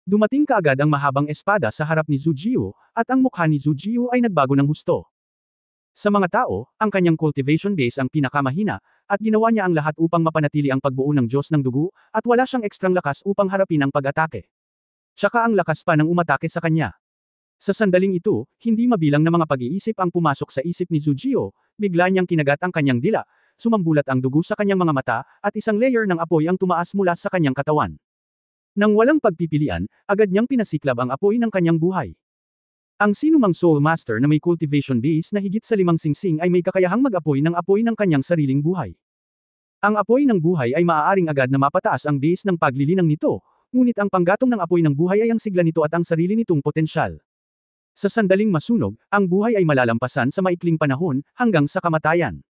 Dumating kaagad ang mahabang espada sa harap ni Zujio, at ang mukha ni Zujio ay nagbago ng husto. Sa mga tao, ang kanyang cultivation base ang pinakamahina, at ginawa niya ang lahat upang mapanatili ang pagbuo ng Diyos ng dugo, at wala siyang ekstrang lakas upang harapin ang pag-atake. Tsaka ang lakas pa ng umatake sa kanya. Sa sandaling ito, hindi mabilang na mga pag-iisip ang pumasok sa isip ni Zujio, bigla niyang kinagat ang kanyang dila, sumambulat ang dugo sa kanyang mga mata, at isang layer ng apoy ang tumaas mula sa kanyang katawan. Nang walang pagpipilian, agad niyang pinasiklab ang apoy ng kanyang buhay. Ang sinumang Soul Master na may cultivation base na higit sa 5 singsing ay may kakayahang mag-apoy ng apoy ng kanyang sariling buhay. Ang apoy ng buhay ay maaaring agad na mapataas ang base ng paglilinang nito, ngunit ang panggatong ng apoy ng buhay ay ang sigla nito at ang sarili nitong potensyal. Sa sandaling masunog, ang buhay ay malalampasan sa maikling panahon, hanggang sa kamatayan.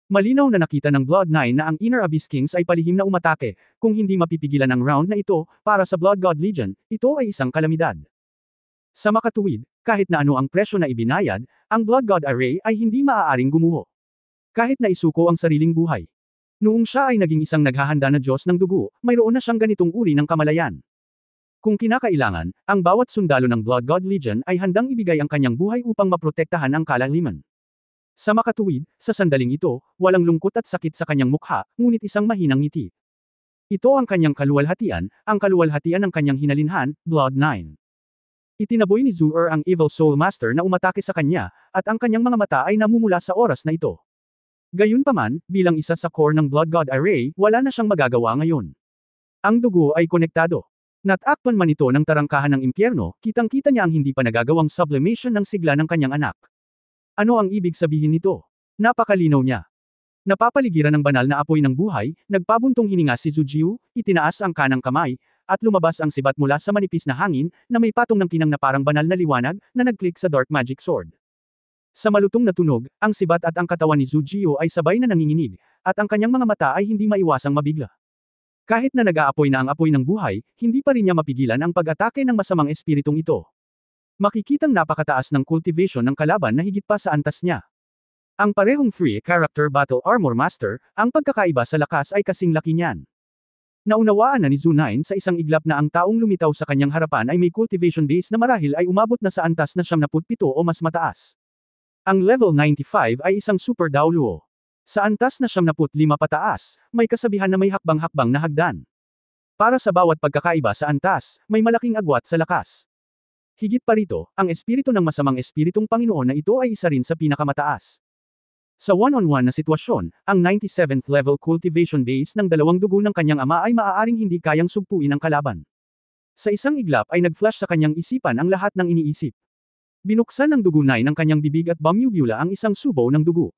Malinaw na nakita ng Blood 9 na ang Inner Abyss Kings ay palihim na umatake, kung hindi mapipigilan ang round na ito, para sa Blood God Legion, ito ay isang kalamidad. Sa makatuwid, kahit na ano ang presyo na ibinayad, ang Blood God Array ay hindi maaaring gumuho. Kahit na isuko ang sariling buhay. Noong siya ay naging isang naghahanda na Diyos ng dugo, mayroon na siyang ganitong uri ng kamalayan. Kung kinakailangan, ang bawat sundalo ng Blood God Legion ay handang ibigay ang kanyang buhay upang maprotektahan ang kalaliman. Sa makatuwid, sa sandaling ito, walang lungkot at sakit sa kanyang mukha, ngunit isang mahinang ngiti. Ito ang kanyang kaluwalhatian, ang kaluwalhatian ng kanyang hinalinhan, Blood 9. Itinaboy ni Zuer ang Evil Soul Master na umatake sa kanya, at ang kanyang mga mata ay namumula sa oras na ito. Gayunpaman, bilang isa sa core ng Blood God Array, wala na siyang magagawa ngayon. Ang dugo ay konektado. Natakpan man ito ng tarangkahan ng impyerno, kitang-kita niya ang hindi pa nagagawang sublimation ng sigla ng kanyang anak. Ano ang ibig sabihin nito? Napakalinaw niya. Napapaligiran ng banal na apoy ng buhay, nagpabuntong hininga si Zujio, itinaas ang kanang kamay, at lumabas ang sibat mula sa manipis na hangin, na may patong ng kinang na parang banal na liwanag, na nag-click sa Dark Magic Sword. Sa malutong na tunog, ang sibat at ang katawan ni Zujio ay sabay na nanginginig, at ang kanyang mga mata ay hindi maiwasang mabigla. Kahit na nag-aapoy na ang apoy ng buhay, hindi pa rin niya mapigilan ang pag-atake ng masamang espiritong ito. Makikitang napakataas ng cultivation ng kalaban na higit pa sa antas niya. Ang parehong free character battle armor master, ang pagkakaiba sa lakas ay kasing laki niyan. Naunawaan na ni Zu9 sa isang iglap na ang taong lumitaw sa kanyang harapan ay may cultivation base na marahil ay umabot na sa antas na 77 o mas mataas. Ang level 95 ay isang super daoluo. Sa antas na 75 pataas, may kasabihan na may hakbang-hakbang na hagdan. Para sa bawat pagkakaiba sa antas, may malaking agwat sa lakas. Higit pa rito, ang espiritu ng masamang espiritong Panginoon na ito ay isa rin sa pinakamataas. Sa one-on-one na sitwasyon, ang 97th level cultivation base ng dalawang dugo ng kanyang ama ay maaaring hindi kayang sugpuin ang kalaban. Sa isang iglap ay nag-flash sa kanyang isipan ang lahat ng iniisip. Binuksan ng dugo 9 ng kanyang bibig at bumubula ang isang subo ng dugo.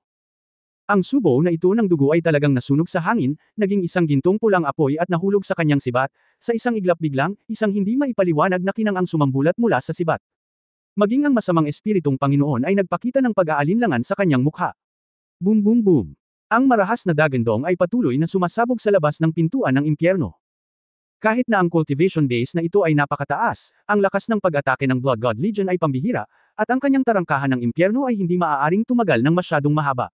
Ang subo na ito ng dugo ay talagang nasunog sa hangin, naging isang gintong pulang apoy at nahulog sa kanyang sibat, sa isang iglap biglang, isang hindi maipaliwanag na kinang ang sumambulat mula sa sibat. Maging ang masamang espiritong Panginoon ay nagpakita ng pag-aalinlangan sa kanyang mukha. Boom boom boom. Ang marahas na dagandong ay patuloy na sumasabog sa labas ng pintuan ng impyerno. Kahit na ang cultivation base na ito ay napakataas, ang lakas ng pag-atake ng Blood God Legion ay pambihira, at ang kanyang tarangkahan ng impyerno ay hindi maaaring tumagal ng masyadong mahaba.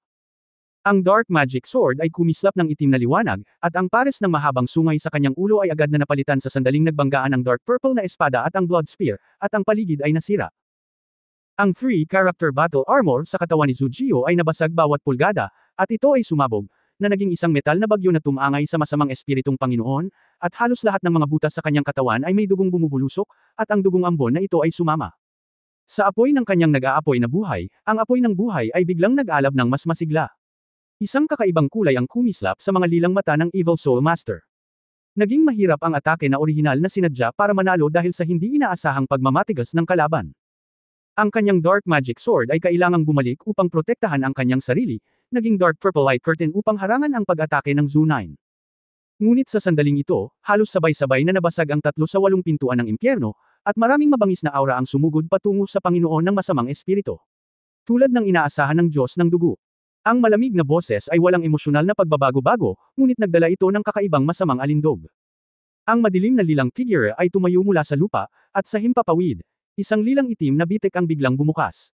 Ang Dark Magic Sword ay kumislap ng itim na liwanag, at ang pares ng mahabang sungay sa kanyang ulo ay agad na napalitan sa sandaling nagbanggaan ang Dark Purple na espada at ang Blood Spear, at ang paligid ay nasira. Ang 3 character battle armor sa katawan ni Zujio ay nabasag bawat pulgada, at ito ay sumabog, na naging isang metal na bagyo na tumangay sa masamang espiritong Panginoon, at halos lahat ng mga butas sa kanyang katawan ay may dugong bumubulusok, at ang dugong ambon na ito ay sumama. Sa apoy ng kanyang nag-aapoy na buhay, ang apoy ng buhay ay biglang nag-alab ng mas masigla. Isang kakaibang kulay ang kumislap sa mga lilang mata ng Evil Soul Master. Naging mahirap ang atake na orihinal na sinadya para manalo dahil sa hindi inaasahang pagmamatigas ng kalaban. Ang kanyang Dark Magic Sword ay kailangang bumalik upang protektahan ang kanyang sarili, naging Dark Purple Light Curtain upang harangan ang pag-atake ng Zu-9. Ngunit sa sandaling ito, halos sabay-sabay na nabasag ang 3 sa 8 pintuan ng impyerno, at maraming mabangis na aura ang sumugod patungo sa Panginoon ng masamang espiritu. Tulad ng inaasahan ng Diyos ng dugo. Ang malamig na boses ay walang emosyonal na pagbabago-bago, ngunit nagdala ito ng kakaibang masamang alindog. Ang madilim na lilang figure ay tumayo mula sa lupa, at sa himpapawid, isang lilang itim na bitek ang biglang bumukas.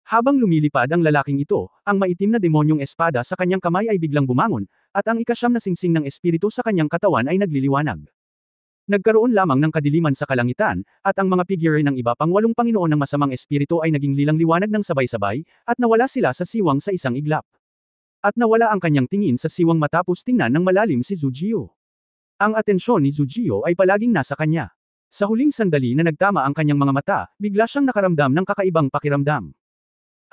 Habang lumilipad ang lalaking ito, ang maitim na demonyong espada sa kanyang kamay ay biglang bumangon, at ang ikasyam na singsing ng espiritu sa kanyang katawan ay nagliliwanag. Nagkaroon lamang ng kadiliman sa kalangitan, at ang mga figure ng iba pang 8 Panginoon ng masamang espiritu ay naging lilang liwanag ng sabay-sabay, at nawala sila sa siwang sa isang iglap. At nawala ang kanyang tingin sa siwang matapos tingnan ng malalim si Zhu Jiu. Ang atensyon ni Zhu Jiu ay palaging nasa kanya. Sa huling sandali na nagtama ang kanyang mga mata, bigla siyang nakaramdam ng kakaibang pakiramdam.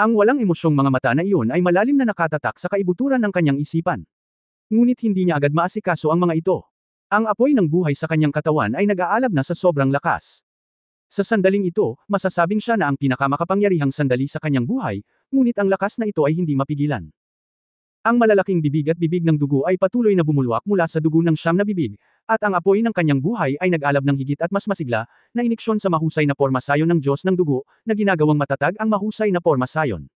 Ang walang emosyong mga mata na iyon ay malalim na nakatatak sa kaibuturan ng kanyang isipan. Ngunit hindi niya agad maasikaso ang mga ito. Ang apoy ng buhay sa kanyang katawan ay nag-aalab na sa sobrang lakas. Sa sandaling ito, masasabing siya na ang pinakamakapangyarihang sandali sa kanyang buhay, ngunit ang lakas na ito ay hindi mapigilan. Ang malalaking bibig at bibig ng dugo ay patuloy na bumulwak mula sa dugo ng 9 na bibig, at ang apoy ng kanyang buhay ay nag-alab ng higit at mas masigla, na iniksyon sa mahusay na porma sayon ng Diyos ng dugo, na ginagawang matatag ang mahusay na porma sayon.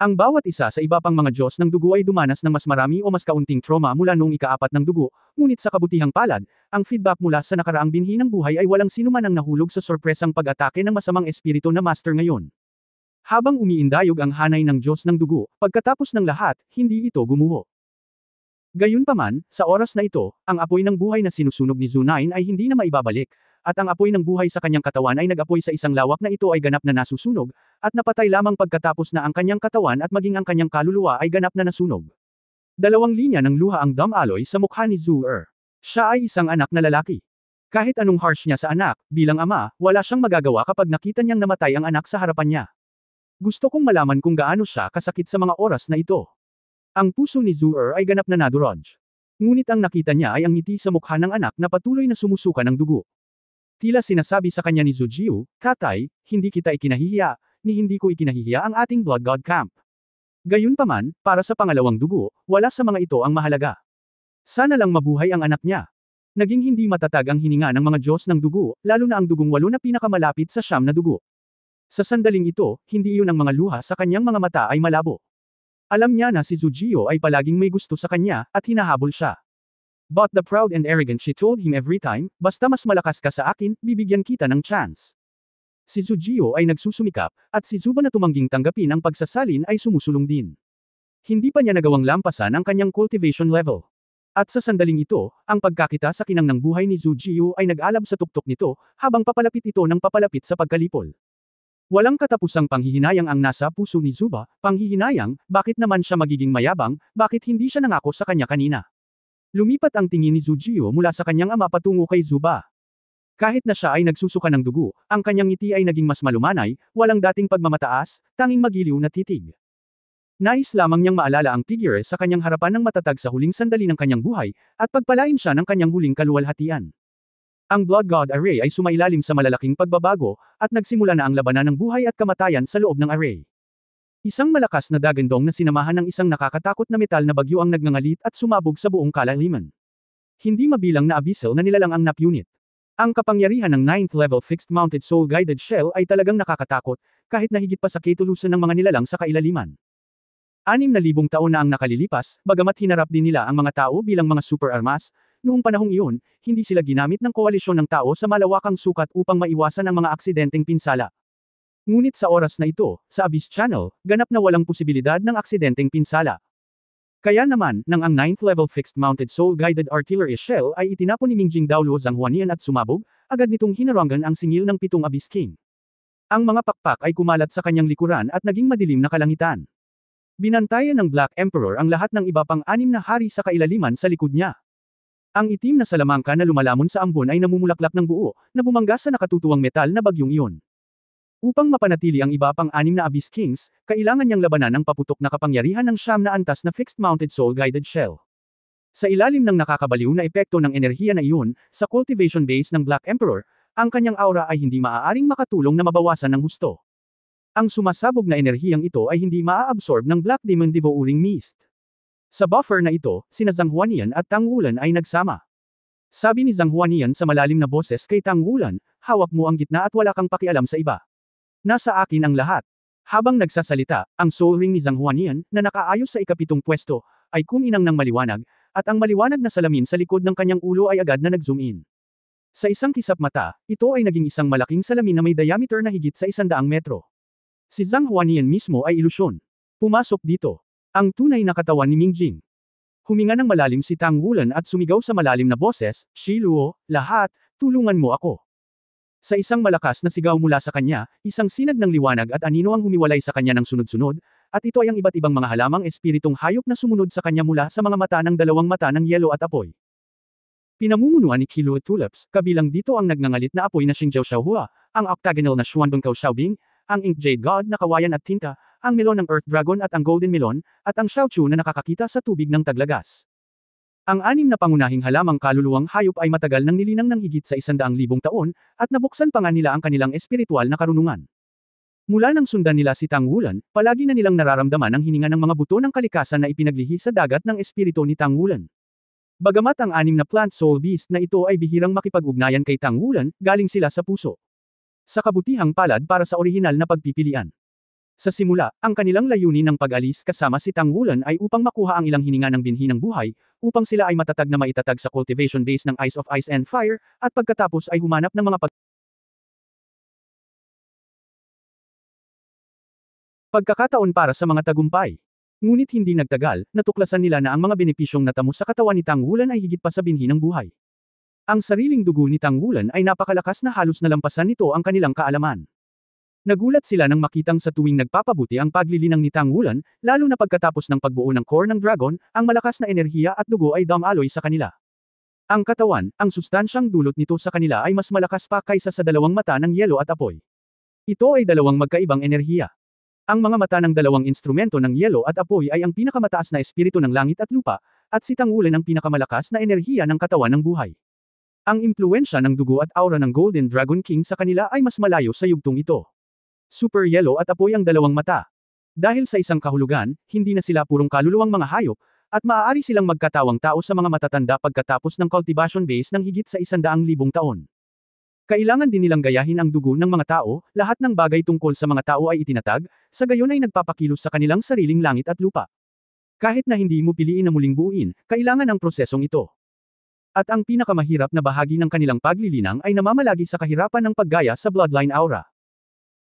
Ang bawat isa sa iba pang mga Diyos ng dugo ay dumanas ng mas marami o mas kaunting trauma mula noong ika-4 ng dugo, ngunit sa kabutihang palad, ang feedback mula sa nakaraang binhi ng buhay ay walang sinuman ang nahulog sa sorpresang pag-atake ng masamang espiritu na master ngayon. Habang umiindayog ang hanay ng Diyos ng dugo, pagkatapos ng lahat, hindi ito gumuho. Gayunpaman, sa oras na ito, ang apoy ng buhay na sinusunog ni Zu-9 ay hindi na maibabalik, at ang apoy ng buhay sa kanyang katawan ay nag-apoy sa isang lawak na ito ay ganap na nasusunog, at napatay lamang pagkatapos na ang kanyang katawan at maging ang kanyang kaluluwa ay ganap na nasunog. 2 linya ng luha ang Dam-Aloy sa mukha ni Zu-Er. Siya ay isang anak na lalaki. Kahit anong harsh niya sa anak, bilang ama, wala siyang magagawa kapag nakita niyang namatay ang anak sa harapan niya. Gusto kong malaman kung gaano siya kasakit sa mga oras na ito. Ang puso ni Zu-Er ay ganap na nadurog. Ngunit ang nakita niya ay ang ngiti sa mukha ng anak na patuloy na sumusuka ng dugo. Tila sinasabi sa kanya ni Zhu Jiu, "Tatay, hindi kita ikinahihiya, ni hindi ko ikinahihiya ang ating Blood God Camp." Gayunpaman, para sa pangalawang dugo, wala sa mga ito ang mahalaga. Sana lang mabuhay ang anak niya. Naging hindi matatag ang hininga ng mga Diyos ng dugo, lalo na ang dugong 8 na pinakamalapit sa 9 na dugo. Sa sandaling ito, hindi iyon ang mga luha sa kanyang mga mata ay malabo. Alam niya na si Zhu Jiu ay palaging may gusto sa kanya, at hinahabol siya. But the proud and arrogant she told him every time, basta mas malakas ka sa akin, bibigyan kita ng chance. Si Zhu Jiu ay nagsusumikap, at si Zuba na tumangging tanggapin ang pagsasalin ay sumusulong din. Hindi pa niya nagawang lampasan ang kanyang cultivation level. At sa sandaling ito, ang pagkakita sa kinang ng buhay ni Zhu Jiu ay nag-alab sa tuktok nito, habang papalapit ito ng papalapit sa pagkalipol. Walang katapusang panghihinayang ang nasa puso ni Zuba, panghihinayang, bakit naman siya magiging mayabang, bakit hindi siya nangako sa kanya kanina. Lumipat ang tingin ni Zhu Jiu mula sa kanyang ama patungo kay Zuba. Kahit na siya ay nagsusuka ng dugo, ang kanyang ngiti ay naging mas malumanay, walang dating pagmamataas, tanging magiliw na titig. Nais lamang niyang maalala ang figure sa kanyang harapan ng matatag sa huling sandali ng kanyang buhay, at pagpalain siya ng kanyang huling kaluwalhatian. Ang Blood God Array ay sumailalim sa malalaking pagbabago, at nagsimula na ang labanan ng buhay at kamatayan sa loob ng array. Isang malakas na dagandong na sinamahan ng isang nakakatakot na metal na bagyo ang nagngangalit at sumabog sa buong kalaliman. Hindi mabilang na abyssal na nilalang ang NAP unit. Ang kapangyarihan ng 9th level fixed mounted soul guided shell ay talagang nakakatakot, kahit na higit pa sa ketulusan ng mga nilalang sa kailaliman. 6,000 taon na ang nakalilipas, bagamat hinarap din nila ang mga tao bilang mga super armas, noong panahong iyon, hindi sila ginamit ng koalisyon ng tao sa malawakang sukat upang maiwasan ang mga aksidenteng pinsala. Ngunit sa oras na ito, sa Abyss Channel, ganap na walang posibilidad ng aksidenteng pinsala. Kaya naman, nang ang 9th level fixed mounted soul guided artillery shell ay itinapon ni Mingjing Daoluo Zhanghuanian at sumabog, agad nitong hinarangan ang singil ng 7 Abyss King. Ang mga pakpak ay kumalat sa kanyang likuran at naging madilim na kalangitan. Binantayan ng Black Emperor ang lahat ng iba pang 6 na hari sa kailaliman sa likod niya. Ang itim na salamangka na lumalamon sa ambon ay namumulaklak ng buo, na bumangga sa nakatutuwang metal na bagyong iyon. Upang mapanatili ang iba pang 6 na Abyss Kings, kailangan niyang labanan ang paputok na kapangyarihan ng 9 na antas na fixed-mounted soul-guided shell. Sa ilalim ng nakakabaliw na epekto ng enerhiya na iyon, sa cultivation base ng Black Emperor, ang kanyang aura ay hindi maaaring makatulong na mabawasan ng husto. Ang sumasabog na enerhiyang ito ay hindi maa-absorb ng Black Demon Devouring Mist. Sa buffer na ito, sina Zhang Huanian at Tang Wulan ay nagsama. Sabi ni Zhang Huanian sa malalim na boses kay Tang Wulan, hawak mo ang gitna at wala kang pakialam sa iba. Nasa akin ang lahat. Habang nagsasalita, ang soul ring ni Zhang Huanian, na nakaayos sa ikapitong pwesto, ay kuminang ng maliwanag, at ang maliwanag na salamin sa likod ng kanyang ulo ay agad na nag-zoom in. Sa isang kisap mata, ito ay naging isang malaking salamin na may diameter na higit sa 100 metro. Si Zhang Huanian mismo ay ilusyon. Pumasok dito. Ang tunay na katawan ni Ming Jing. Huminga ng malalim si Tang Wulan at sumigaw sa malalim na boses, Shi Luo, lahat, tulungan mo ako. Sa isang malakas na sigaw mula sa kanya, isang sinag ng liwanag at anino ang humiwalay sa kanya ng sunod-sunod, at ito ay ang iba't ibang mga halamang espiritong hayop na sumunod sa kanya mula sa mga mata ng dalawang mata ng yelo at apoy. Pinamumunuan ni Kilo Tulips, kabilang dito ang nagngangalit na apoy na Xingjiao Xiaohua, ang octagonal na Xuanbengkao Xiaobing, ang Ink Jade God na kawayan at tinta, ang melon ng Earth Dragon at ang Golden Melon, at ang Xiaochu na nakakakita sa tubig ng taglagas. Ang anim na pangunahing halamang kaluluwang hayop ay matagal nang nilinang ng higit sa 100,000 taon, at nabuksan pa nga nila ang kanilang espiritual na karunungan. Mula nang sundan nila si Tang Wulan, palagi na nilang nararamdaman ang hininga ng mga buto ng kalikasan na ipinaglihi sa dagat ng espiritu ni Tang Wulan. Bagamat ang anim na plant soul beast na ito ay bihirang makipag-ugnayan kay Tang Wulan, galing sila sa puso. Sa kabutihang palad para sa orihinal na pagpipilian. Sa simula, ang kanilang layunin ng pag-alis kasama si Tang Wulan ay upang makuha ang ilang hininga ng binhi ng buhay, upang sila ay matatag na maitatag sa cultivation base ng Ice of Ice and Fire, at pagkatapos ay humanap ng mga pagkakataon para sa mga tagumpay. Ngunit hindi nagtagal, natuklasan nila na ang mga benepisyong natamo sa katawan ni Tang Wulan ay higit pa sa binhi ng buhay. Ang sariling dugo ni Tang Wulan ay napakalakas na halos nalampasan nito ang kanilang kaalaman. Nagulat sila nang makitang sa tuwing nagpapabuti ang paglilinang ni Tang Wulan, lalo na pagkatapos ng pagbuo ng core ng dragon, ang malakas na enerhiya at dugo ay dumaloy sa kanila. Ang katawan, ang sustansyang dulot nito sa kanila ay mas malakas pa kaysa sa dalawang mata ng yelo at apoy. Ito ay dalawang magkaibang enerhiya. Ang mga mata ng dalawang instrumento ng yelo at apoy ay ang pinakamataas na espiritu ng langit at lupa, at si Tang Wulan ang pinakamalakas na enerhiya ng katawan ng buhay. Ang impluwensya ng dugo at aura ng Golden Dragon King sa kanila ay mas malayo sa yugtong ito. Super yelo at apoy ang dalawang mata. Dahil sa isang kahulugan, hindi na sila purong kaluluwang mga hayop, at maaari silang magkatawang tao sa mga matatanda pagkatapos ng cultivation base ng higit sa 100,000 taon. Kailangan din nilang gayahin ang dugo ng mga tao, lahat ng bagay tungkol sa mga tao ay itinatag, sa gayon ay nagpapakilos sa kanilang sariling langit at lupa. Kahit na hindi mo piliin na muling buuin, kailangan ang prosesong ito. At ang pinakamahirap na bahagi ng kanilang paglilinang ay namamalagi sa kahirapan ng paggaya sa bloodline aura.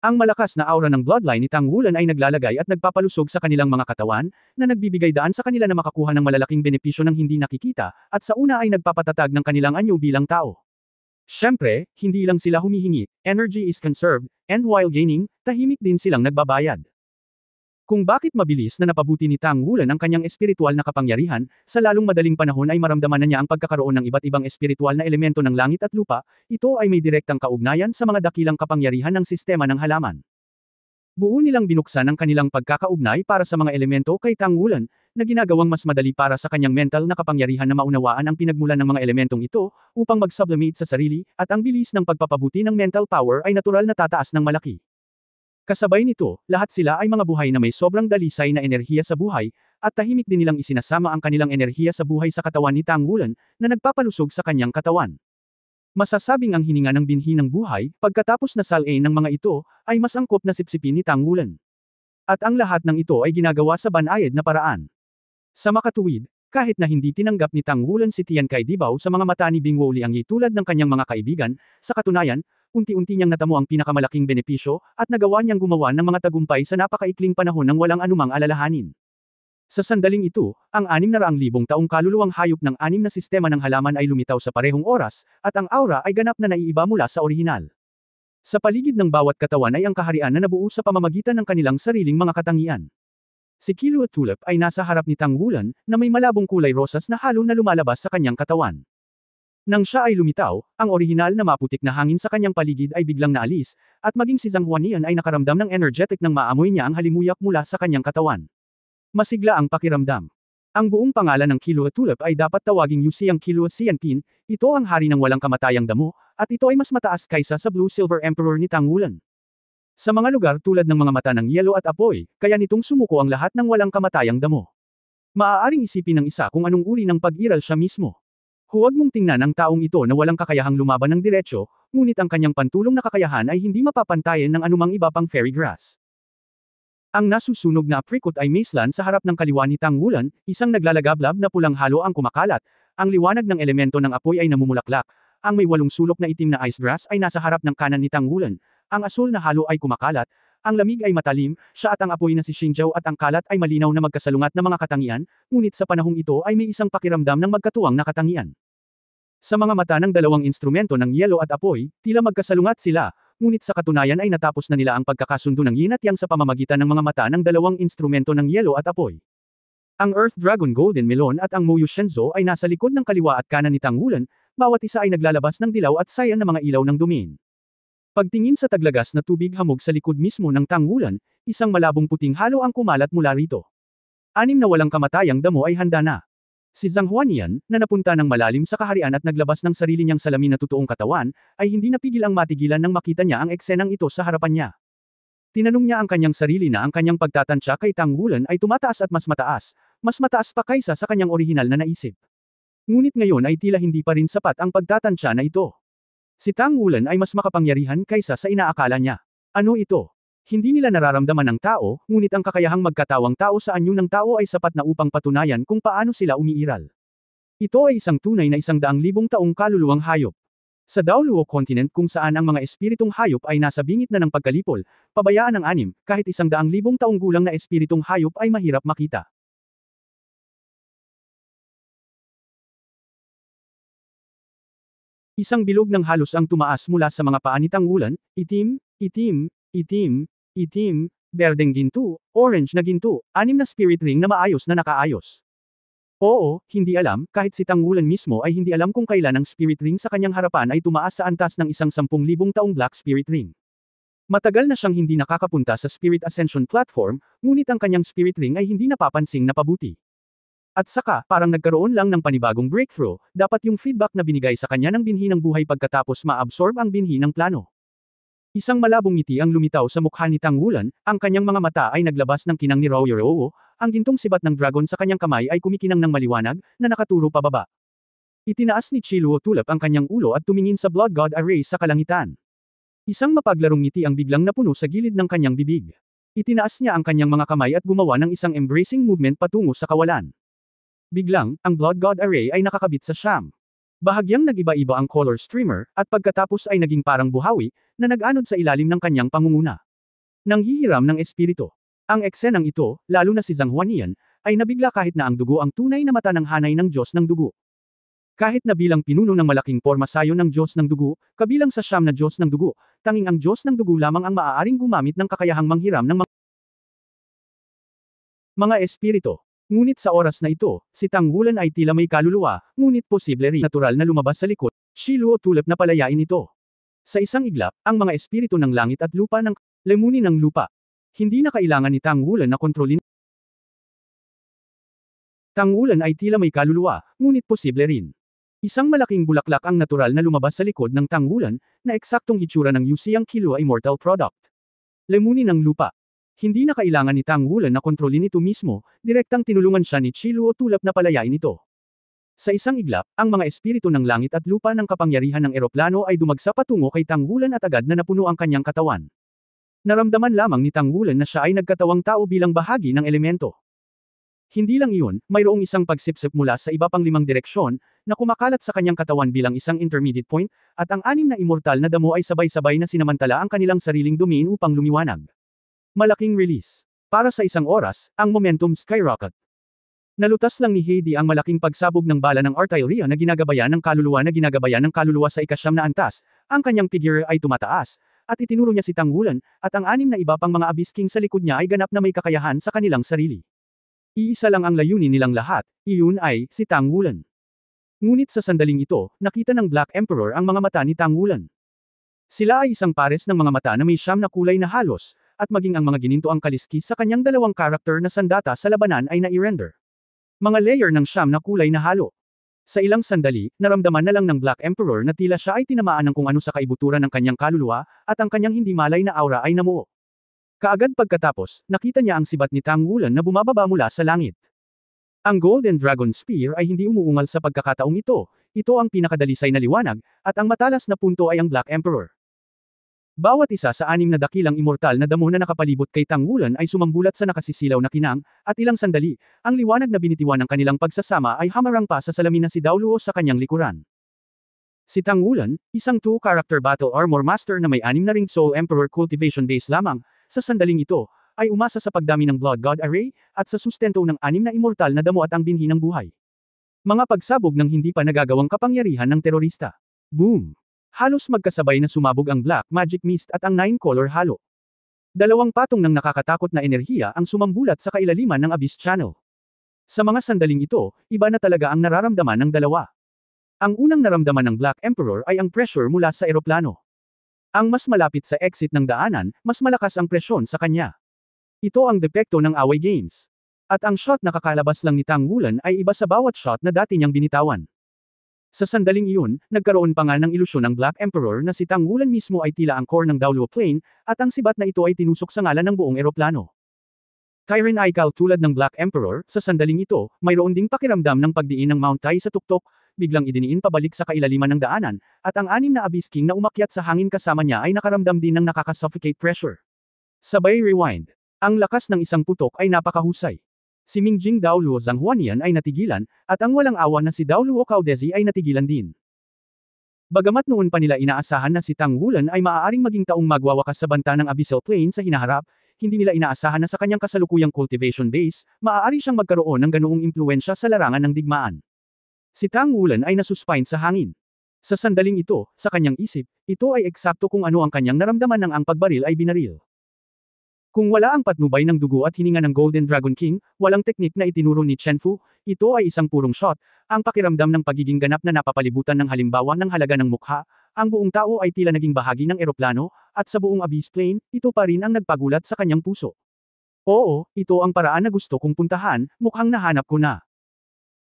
Ang malakas na aura ng bloodline ni Tang Wulan ay naglalagay at nagpapalusog sa kanilang mga katawan, na nagbibigay daan sa kanila na makakuha ng malalaking benepisyo ng hindi nakikita, at sa una ay nagpapatatag ng kanilang anyo bilang tao. Siyempre, hindi lang sila humihingi, energy is conserved, and while gaining, tahimik din silang nagbabayad. Kung bakit mabilis na napabuti ni Tang Wulan ang kanyang espiritual na kapangyarihan, sa lalong madaling panahon ay maramdaman na niya ang pagkakaroon ng iba't ibang espiritual na elemento ng langit at lupa, ito ay may direktang kaugnayan sa mga dakilang kapangyarihan ng sistema ng halaman. Buo nilang binuksan ang kanilang pagkakaugnay para sa mga elemento kay Tang Wulan, na ginagawang mas madali para sa kanyang mental na kapangyarihan na maunawaan ang pinagmulan ng mga elementong ito, upang mag-sublimate sa sarili, at ang bilis ng pagpapabuti ng mental power ay natural na tataas ng malaki. Kasabay nito, lahat sila ay mga buhay na may sobrang dalisay na enerhiya sa buhay, at tahimik din nilang isinasama ang kanilang enerhiya sa buhay sa katawan ni Tang Wulan, na nagpapalusog sa kanyang katawan. Masasabing ang hininga ng binhi ng buhay, pagkatapos na salain ng mga ito, ay mas angkop na sipsipin ni Tang Wulan. At ang lahat ng ito ay ginagawa sa banayad na paraan. Sa makatuwid, kahit na hindi tinanggap ni Tang Wulan si Tian Kai Dibao sa mga mata ni Bing Woli ang tulad ng kanyang mga kaibigan, sa katunayan, unti-unti niyang natamo ang pinakamalaking benepisyo, at nagawa niyang gumawa ng mga tagumpay sa napakaikling panahon ng walang anumang alalahanin. Sa sandaling ito, ang 600,000 taong kaluluwang hayop ng 6 na sistema ng halaman ay lumitaw sa parehong oras, at ang aura ay ganap na naiiba mula sa orihinal. Sa paligid ng bawat katawan ay ang kaharian na nabuo sa pamamagitan ng kanilang sariling mga katangian. Si Kilo Tulip ay nasa harap ni Tang Wulan, na may malabong kulay rosas na halo na lumalabas sa kanyang katawan. Nang siya ay lumitaw, ang orihinal na maputik na hangin sa kanyang paligid ay biglang naalis, at maging si Zhang Huanian ay nakaramdam ng energetic nang maamoy niya ang halimuyak mula sa kanyang katawan. Masigla ang pakiramdam. Ang buong pangalan ng Kilo Tulip ay dapat tawaging Yusiang Kilo Xianpin, ito ang hari ng walang kamatayang damo, at ito ay mas mataas kaysa sa Blue Silver Emperor ni Tang Wulan. Sa mga lugar tulad ng mga mata ng yelo at apoy, kaya nitong sumuko ang lahat ng walang kamatayang damo. Maaaring isipin ng isa kung anong uri ng pag-iral siya mismo. Huwag mong tingnan ang taong ito na walang kakayahang lumaban ng diretsyo, ngunit ang kanyang pantulong na kakayahan ay hindi mapapantayan ng anumang iba pang fairy grass. Ang nasusunog na apricot ay maislan sa harap ng kaliwa ni Tangwulan, isang naglalagablab na pulang halo ang kumakalat. Ang liwanag ng elemento ng apoy ay namumulaklak. Ang may 8 sulok na itim na ice grass ay nasa harap ng kanan ni Tangwulan. Ang asul na halo ay kumakalat. Ang lamig ay matalim, siya at ang apoy na si Xingqiu at ang kalat ay malinaw na magkasalungat na mga katangian, ngunit sa panahong ito ay may isang pakiramdam ng magkatuwang na katangian. Sa mga mata ng dalawang instrumento ng yelo at apoy, tila magkasalungat sila, ngunit sa katunayan ay natapos na nila ang pagkakasundo ng yin at yang sa pamamagitan ng mga mata ng dalawang instrumento ng yelo at apoy. Ang Earth Dragon Golden Melon at ang Moyu Shenzhou ay nasa likod ng kaliwa at kanan ni Tangwulan, bawat isa ay naglalabas ng dilaw at sayan na mga ilaw ng domain. Pagtingin sa taglagas na tubig hamog sa likod mismo ng Tangwulan, isang malabong puting halo ang kumalat mula rito. 6 na walang kamatayang damo ay handa na. Si Zhang Huanian, na napunta ng malalim sa kaharian at naglabas ng sarili niyang salamin na totoong katawan, ay hindi napigil ang matigilan nang makita niya ang eksenang ito sa harapan niya. Tinanong niya ang kanyang sarili na ang kanyang pagtatansya kay Tangwulan ay tumataas at mas mataas pa kaysa sa kanyang orihinal na naisip. Ngunit ngayon ay tila hindi pa rin sapat ang pagtatansya na ito. Si Tangwulan ay mas makapangyarihan kaysa sa inaakala niya. Ano ito? Hindi nila nararamdaman ng tao, ngunit ang kakayahang magkatawang tao sa anyo ng tao ay sapat na upang patunayan kung paano sila umiiral. Ito ay isang tunay na 100,000 taong kaluluwang hayop. Sa Daoluo Continent kung saan ang mga espiritong hayop ay nasa bingit na ng pagkalipol, pabayaan ng 6, kahit 100,000 taong gulang na espiritong hayop ay mahirap makita. Isang bilog ng halos ang tumaas mula sa mga paa ni Tangwulan, itim, berdeng ginto, orange na ginto, 6 na spirit ring na maayos na nakaayos. Oo, hindi alam, kahit si Tangwulan mismo ay hindi alam kung kailan ang spirit ring sa kanyang harapan ay tumaas sa antas ng 10,000 taong black spirit ring. Matagal na siyang hindi nakakapunta sa Spirit Ascension platform, ngunit ang kanyang spirit ring ay hindi napapansing na pabuti. At saka, parang nagkaroon lang ng panibagong breakthrough, dapat yung feedback na binigay sa kanya ng binhi ng buhay pagkatapos ma-absorb ang binhi ng plano. Isang malabong ngiti ang lumitaw sa mukha ni Tangwulan, ang kanyang mga mata ay naglabas ng kinang ni Rao, ang gintong sibat ng dragon sa kanyang kamay ay kumikinang ng maliwanag, na nakaturo pababa. Itinaas ni Chiluo tulap ang kanyang ulo at tumingin sa Blood God Array sa kalangitan. Isang mapaglarong ngiti ang biglang napuno sa gilid ng kanyang bibig. Itinaas niya ang kanyang mga kamay at gumawa ng isang embracing movement patungo sa kawalan. Biglang, ang Blood God Array ay nakakabit sa siyam. Bahagyang nag-iba-iba ang color streamer, at pagkatapos ay naging parang buhawi, na nag-anod sa ilalim ng kanyang pangunguna. Nanghihiram ng espiritu. Ang eksenang ito, lalo na si Zhang Huanian, ay nabigla kahit na ang dugo ang tunay na mata ng hanay ng Diyos ng dugo. Kahit na bilang pinuno ng malaking pormasayo ng Diyos ng dugo, kabilang sa siyam na Diyos ng dugo, tanging ang Diyos ng dugo lamang ang maaaring gumamit ng kakayahang manghiram ng mga espiritu. Ngunit sa oras na ito, si Tangwulan ay tila may kaluluwa, ngunit posible rin natural na lumabas sa likod, Chiluo tulap na palayain ito. Sa isang iglap, ang mga espiritu ng langit at lupa ng lemunin ng lupa. Hindi na kailangan ni Tangwulan na kontrolin. Tangwulan ay tila may kaluluwa, ngunit posible rin. Isang malaking bulaklak ang natural na lumabas sa likod ng Tangwulan, na eksaktong hitsura ng Yusiang Kilo Immortal Product. Lemunin ng lupa. Hindi na kailangan ni Tangwulan na kontrolin ito mismo, direktang tinulungan siya ni Chiluo tulap na palayain ito. Sa isang iglap, ang mga espiritu ng langit at lupa ng kapangyarihan ng eroplano ay dumagsa patungo kay Tangwulan at agad na napuno ang kanyang katawan. Naramdaman lamang ni Tangwulan na siya ay nagkatawang tao bilang bahagi ng elemento. Hindi lang iyon, mayroong isang pagsipsip mula sa iba pang 5 direksyon, na kumakalat sa kanyang katawan bilang isang intermediate point, at ang 6 na immortal na damo ay sabay-sabay na sinamantala ang kanilang sariling domain upang lumiwanag. Malaking release. Para sa isang oras, ang momentum skyrocket. Nalutas lang ni Heidi ang malaking pagsabog ng bala ng artillery na ginagabayan ng kaluluwa sa ikasyam na antas, ang kanyang figure ay tumataas, at itinuro niya si Tangwulan, at ang 6 na iba pang mga Abyss King sa likod niya ay ganap na may kakayahan sa kanilang sarili. Iisa lang ang layunin nilang lahat, iyon ay, si Tangwulan. Ngunit sa sandaling ito, nakita ng Black Emperor ang mga mata ni Tangwulan. Sila ay isang pares ng mga mata na may siyam na kulay na halos, at maging ang mga gininto ang kaliskis sa kanyang dalawang karakter na sandata sa labanan ay nai-render. Mga layer ng siyam na kulay na halo. Sa ilang sandali, naramdaman na lang ng Black Emperor na tila siya ay tinamaan ng kung ano sa kaibuturan ng kanyang kaluluwa, at ang kanyang hindi malay na aura ay namuo. Kaagad pagkatapos, nakita niya ang sibat ni Tang Wulan na bumababa mula sa langit. Ang Golden Dragon Spear ay hindi umuungal sa pagkakataong ito, ito ang pinakadalisay na liwanag, at ang matalas na punto ay ang Black Emperor. Bawat isa sa 6 na dakilang immortal na damo na nakapalibot kay Tang Wulan ay sumambulat sa nakasisilaw na kinang, at ilang sandali, ang liwanag na binitiwan ng kanilang pagsasama ay hamarang pa sa salamin na si Dao Luo sa kanyang likuran. Si Tang Wulan, isang 2-character battle armor master na may 6 na ring Soul Emperor cultivation base lamang, sa sandaling ito, ay umasa sa pagdami ng Blood God Array, at sa sustento ng 6 na immortal na damo at ang binhi ng buhay. Mga pagsabog ng hindi pa nagagawang kapangyarihan ng terorista. Boom! Halos magkasabay na sumabog ang Black Magic Mist at ang 9-color halo. Dalawang patong ng nakakatakot na enerhiya ang sumambulat sa kailaliman ng Abyss Channel. Sa mga sandaling ito, iba na talaga ang nararamdaman ng dalawa. Ang unang naramdaman ng Black Emperor ay ang pressure mula sa eroplano. Ang mas malapit sa exit ng daanan, mas malakas ang presyon sa kanya. Ito ang depekto ng away games. At ang shot na kakalabas lang ni Tang Wulan ay iba sa bawat shot na dati niyang binitawan. Sa sandaling iyon, nagkaroon pa nga ng ilusyon ng Black Emperor na si Tang Wulan mismo ay tila ang core ng Dao Luo Plane, at ang sibat na ito ay tinusok sa ngalan ng buong eroplano. Tyrion Aikal tulad ng Black Emperor, sa sandaling ito, mayroon ding pakiramdam ng pagdiin ng Mount Tai sa tuktok, biglang idiniin pabalik sa kailaliman ng daanan, at ang 6 na Abyss King na umakyat sa hangin kasama niya ay nakaramdam din ng nakakasuffocate pressure. Sabay rewind. Ang lakas ng isang putok ay napakahusay. Si Mingjing Dao Luo Zhanghuanian ay natigilan, at ang walang awa na si Dao Luo Caodezi ay natigilan din. Bagamat noon pa nila inaasahan na si Tang Wulan ay maaaring maging taong magwawakas sa banta ng Abyssal Plane sa hinaharap, hindi nila inaasahan na sa kanyang kasalukuyang cultivation base, maaari siyang magkaroon ng ganoong impluensya sa larangan ng digmaan. Si Tang Wulan ay nasuspine sa hangin. Sa sandaling ito, sa kanyang isip, ito ay eksakto kung ano ang kanyang naramdaman nang ang pagbaril ay binaril. Kung wala ang patnubay ng dugo at hininga ng Golden Dragon King, walang teknik na itinuro ni Chen Fu, ito ay isang purong shot, ang pakiramdam ng pagiging ganap na napapalibutan ng halimbawa ng halaga ng mukha, ang buong tao ay tila naging bahagi ng eroplano, at sa buong Abyss Plane, ito pa rin ang nagpagulat sa kanyang puso. Oo, ito ang paraan na gusto kong puntahan, mukhang nahanap ko na.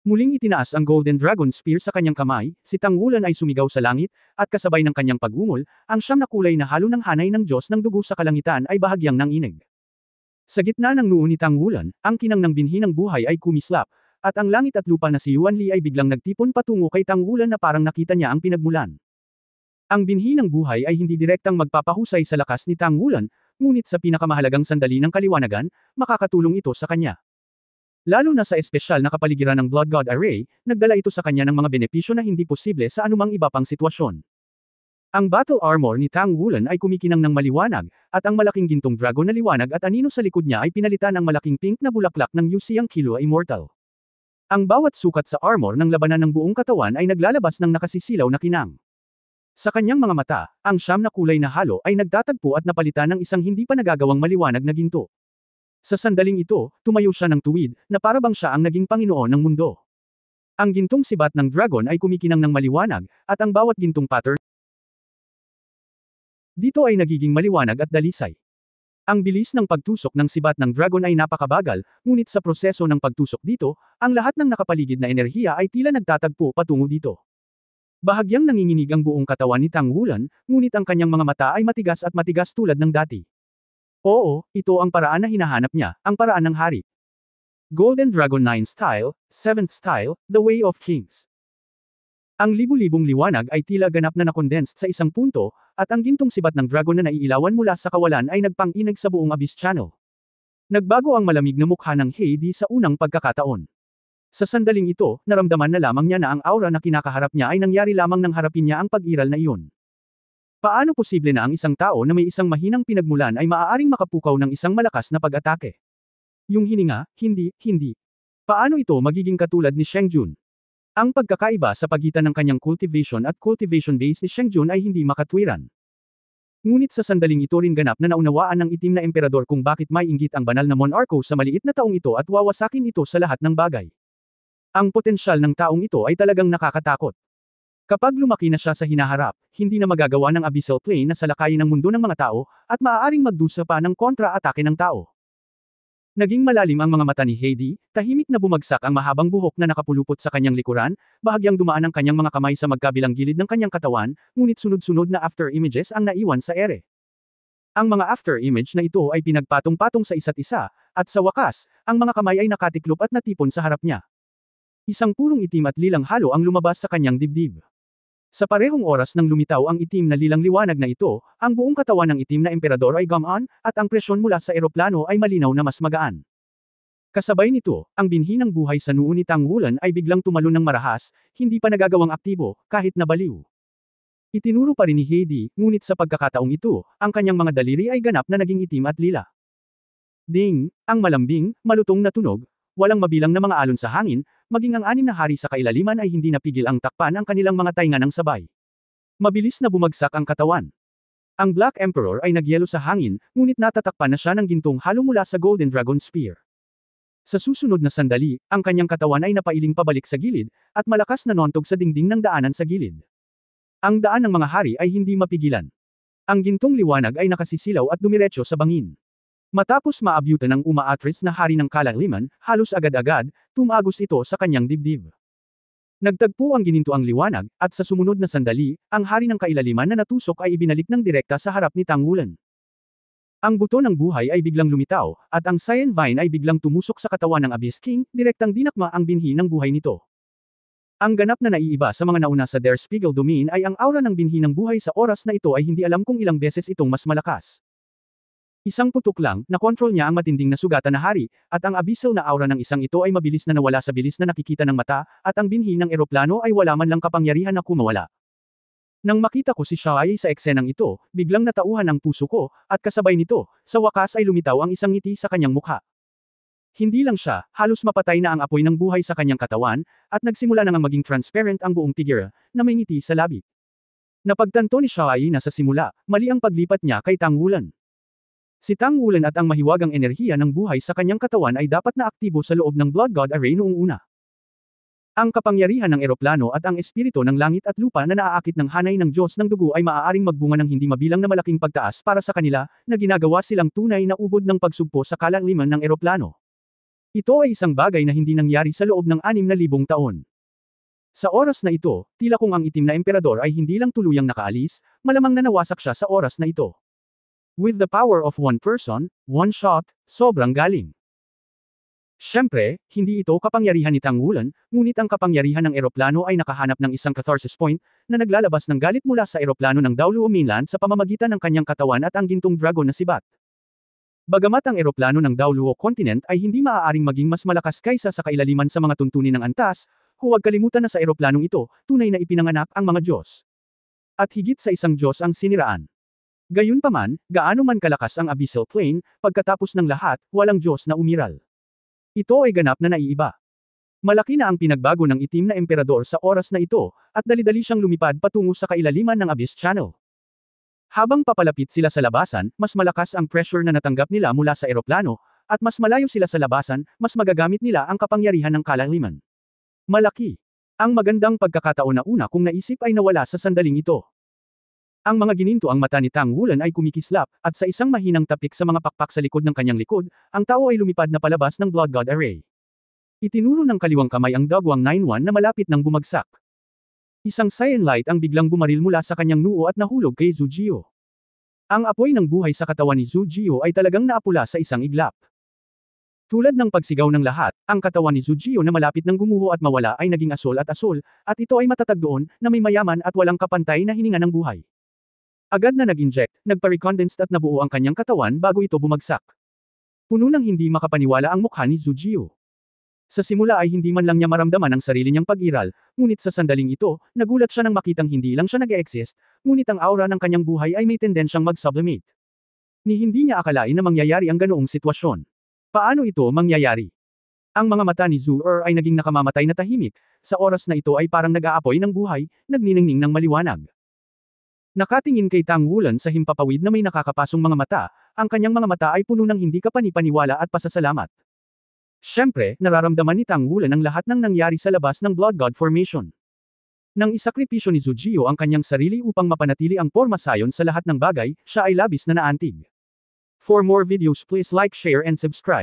Muling itinaas ang Golden Dragon Spear sa kanyang kamay, si Tang Wulan ay sumigaw sa langit, at kasabay ng kanyang pagungol, ang 9 na kulay na halo ng hanay ng Diyos ng dugo sa kalangitan ay bahagyang nanginig. Sa gitna ng noo ni Tang Wulan, ang kinang ng binhi ng buhay ay kumislap, at ang langit at lupa na si Yuan Li ay biglang nagtipon patungo kay Tang Wulan na parang nakita niya ang pinagmulan. Ang binhi ng buhay ay hindi direktang magpapahusay sa lakas ni Tang Wulan, ngunit sa pinakamahalagang sandali ng kaliwanagan, makakatulong ito sa kanya. Lalo na sa espesyal na kapaligiran ng Blood God Array, nagdala ito sa kanya ng mga benepisyo na hindi posible sa anumang iba pang sitwasyon. Ang battle armor ni Tang Wulan ay kumikinang ng maliwanag, at ang malaking gintong dragon na liwanag at anino sa likod niya ay pinalitan ng malaking pink na bulaklak ng Yusiang Killua Immortal. Ang bawat sukat sa armor ng labanan ng buong katawan ay naglalabas ng nakasisilaw na kinang. Sa kanyang mga mata, ang 9 na kulay na halo ay nagtatagpo at napalitan ng isang hindi pa nagagawang maliwanag na ginto. Sa sandaling ito, tumayo siya ng tuwid, na parabang siya ang naging Panginoon ng mundo. Ang gintong sibat ng dragon ay kumikinang ng maliwanag, at ang bawat gintong pattern dito ay nagiging maliwanag at dalisay. Ang bilis ng pagtusok ng sibat ng dragon ay napakabagal, ngunit sa proseso ng pagtusok dito, ang lahat ng nakapaligid na enerhiya ay tila nagtatagpo patungo dito. Bahagyang nanginginig ang buong katawan ni Tang Wulan, ngunit ang kanyang mga mata ay matigas at matigas tulad ng dati. Oo, ito ang paraan na hinahanap niya, ang paraan ng hari. Golden Dragon 9 Style, 7th Style, The Way of Kings. Ang libu-libong liwanag ay tila ganap na nakondensed sa isang punto, at ang gintong sibat ng dragon na naiilawan mula sa kawalan ay nagpang-inag sa buong Abyss Channel. Nagbago ang malamig na mukha ng Heidi sa unang pagkakataon. Sa sandaling ito, naramdaman na lamang niya na ang aura na kinakaharap niya ay nangyari lamang nang harapin niya ang pag-iral na iyon. Paano posible na ang isang tao na may isang mahinang pinagmulan ay maaaring makapukaw ng isang malakas na pag-atake? Yung hininga, hindi. Paano ito magiging katulad ni Sheng Jun? Ang pagkakaiba sa pagitan ng kanyang cultivation at cultivation base ni Sheng Jun ay hindi makatwiran. Ngunit sa sandaling ito rin ganap na naunawaan ng itim na emperador kung bakit may inggit ang banal na monarko sa maliit na taong ito at wawasakin ito sa lahat ng bagay. Ang potensyal ng taong ito ay talagang nakakatakot. Kapag lumaki na siya sa hinaharap, hindi na magagawa ng Abyssal Plane na salakayin ng mundo ng mga tao, at maaaring magdusa pa ng kontra-atake ng tao. Naging malalim ang mga mata ni Heidi, tahimik na bumagsak ang mahabang buhok na nakapulupot sa kanyang likuran, bahagyang dumaan ang kanyang mga kamay sa magkabilang gilid ng kanyang katawan, ngunit sunod-sunod na after images ang naiwan sa ere. Ang mga after image na ito ay pinagpatong-patong sa isa't isa, at sa wakas, ang mga kamay ay nakatiklop at natipon sa harap niya. Isang purong itim at lilang halo ang lumabas sa kanyang dibdib. Sa parehong oras nang lumitaw ang itim na lilang liwanag na ito, ang buong katawan ng itim na emperador ay gumaan, at ang presyon mula sa eroplano ay malinaw na mas magaan. Kasabay nito, ang binhi ng buhay sa noo ni Tang Wulan ay biglang tumalon ng marahas, hindi pa nagagawang aktibo, kahit nabaliw. Itinuro pa rin ni Heidi, ngunit sa pagkakataong ito, ang kanyang mga daliri ay ganap na naging itim at lila. Ding! Ang malambing, malutong na tunog, walang mabilang na mga alon sa hangin, maging ang anim na hari sa kailaliman ay hindi napigil ang takpan ang kanilang mga tainga ng sabay. Mabilis na bumagsak ang katawan. Ang Black Emperor ay nagyelo sa hangin, ngunit natatakpan na siya ng gintong halo mula sa Golden Dragon Spear. Sa susunod na sandali, ang kanyang katawan ay napailing pabalik sa gilid, at malakas na nontog sa dingding ng daanan sa gilid. Ang daan ng mga hari ay hindi mapigilan. Ang gintong liwanag ay nakasisilaw at dumiretso sa bangin. Matapos maabyutan ng umaatras na hari ng kailaliman, halos agad-agad, tumagos ito sa kanyang dibdib. Nagtagpo ang ginintoang liwanag, at sa sumunod na sandali, ang hari ng kailaliman na natusok ay ibinalik ng direkta sa harap ni Tang Wulan. Ang buto ng buhay ay biglang lumitaw, at ang Cyan Vine ay biglang tumusok sa katawan ng Abyss King, direktang dinakma ang binhi ng buhay nito. Ang ganap na naiiba sa mga nauna sa Der Spiegel Domain ay ang aura ng binhi ng buhay sa oras na ito ay hindi alam kung ilang beses itong mas malakas. Isang putok lang, nakontrol niya ang matinding na sugatan na hari, at ang abyssal na aura ng isang ito ay mabilis na nawala sa bilis na nakikita ng mata, at ang binhi ng eroplano ay wala man lang kapangyarihan na kumawala. Nang makita ko si Shai sa eksenang ito, biglang natauhan ang puso ko, at kasabay nito, sa wakas ay lumitaw ang isang ngiti sa kanyang mukha. Hindi lang siya, halos mapatay na ang apoy ng buhay sa kanyang katawan, at nagsimula na ngang maging transparent ang buong figure, na may ngiti sa labi. Napagtanto ni Shai na sa simula, mali ang paglipat niya kay Tang Wulan. Si Tang Wulan at ang mahiwagang enerhiya ng buhay sa kanyang katawan ay dapat na aktibo sa loob ng Blood God Array noong una. Ang kapangyarihan ng eroplano at ang espiritu ng langit at lupa na naaakit ng hanay ng Diyos ng dugo ay maaaring magbunga ng hindi mabilang na malaking pagtaas para sa kanila, na ginagawa silang tunay na ubod ng pagsugpo sa kailaliman ng eroplano. Ito ay isang bagay na hindi nangyari sa loob ng 6,000 taon. Sa oras na ito, tila kung ang itim na emperador ay hindi lang tuluyang nakaalis, malamang na nawasak siya sa oras na ito. With the power of one person, one shot, sobrang galing. Siyempre, hindi ito kapangyarihan ni Tang Wulan, ngunit ang kapangyarihan ng eroplano ay nakahanap ng isang catharsis point, na naglalabas ng galit mula sa eroplano ng Daoluo Mainland sa pamamagitan ng kanyang katawan at ang gintong dragon na si Bat. Bagamat ang eroplano ng Daoluo Continent ay hindi maaaring maging mas malakas kaysa sa kailaliman sa mga tuntunin ng antas, huwag kalimutan na sa eroplanong ito, tunay na ipinanganak ang mga Diyos. At higit sa isang Diyos ang siniraan. Gayunpaman, gaano man kalakas ang abyssal plane, pagkatapos ng lahat, walang Diyos na umiral. Ito ay ganap na naiiba. Malaki na ang pinagbago ng itim na emperador sa oras na ito, at dali-dali siyang lumipad patungo sa kailaliman ng Abyss Channel. Habang papalapit sila sa labasan, mas malakas ang pressure na natanggap nila mula sa eroplano, at mas malayo sila sa labasan, mas magagamit nila ang kapangyarihan ng kailaliman. Malaki. Ang magandang pagkakataon na una kung naisip ay nawala sa sandaling ito. Ang mga gininto ang mata ni Tang Wulan ay kumikislap, at sa isang mahinang tapik sa mga pakpak sa likod ng kanyang likod, ang tao ay lumipad na palabas ng Blood God Array. Itinuro ng kaliwang kamay ang Dagwang 9-1 na malapit nang bumagsak. Isang cyan light ang biglang bumaril mula sa kanyang noo at nahulog kay Zhu Jio. Ang apoy ng buhay sa katawan ni Zhu Jio ay talagang naapula sa isang iglap. Tulad ng pagsigaw ng lahat, ang katawan ni Zhu Jio na malapit nang gumuho at mawala ay naging asol, at ito ay matatag doon, na may mayaman at walang kapantay na hininga ng buhay. Agad na nag-inject, nagpa-recondensed at nabuo ang kanyang katawan bago ito bumagsak. Puno ng hindi makapaniwala ang mukha ni Zhu Jio. Sa simula ay hindi man lang niya maramdaman ang sarili niyang pag-iral, ngunit sa sandaling ito, nagulat siya nang makitang hindi lang siya nag-e-exist, ngunit ang aura ng kanyang buhay ay may tendensyang mag-sublimate. Ni hindi niya akalain na mangyayari ang ganoong sitwasyon. Paano ito mangyayari? Ang mga mata ni Zhu ay naging nakamamatay na tahimik, sa oras na ito ay parang nag-aapoy ng buhay, nagniningning ng maliwanag. Nakatingin kay Tang Wulan sa himpapawid na may nakakapasong mga mata, ang kanyang mga mata ay puno ng hindi kapanipaniwala at pasasalamat. Siyempre, nararamdaman ni Tang Wulan ang lahat ng nangyari sa labas ng Blood God Formation. Nang isakripisyo ni Zhu Jio ang kanyang sarili upang mapanatili ang porma sayon sa lahat ng bagay, siya ay labis na naantig. For more videos please like, share and subscribe.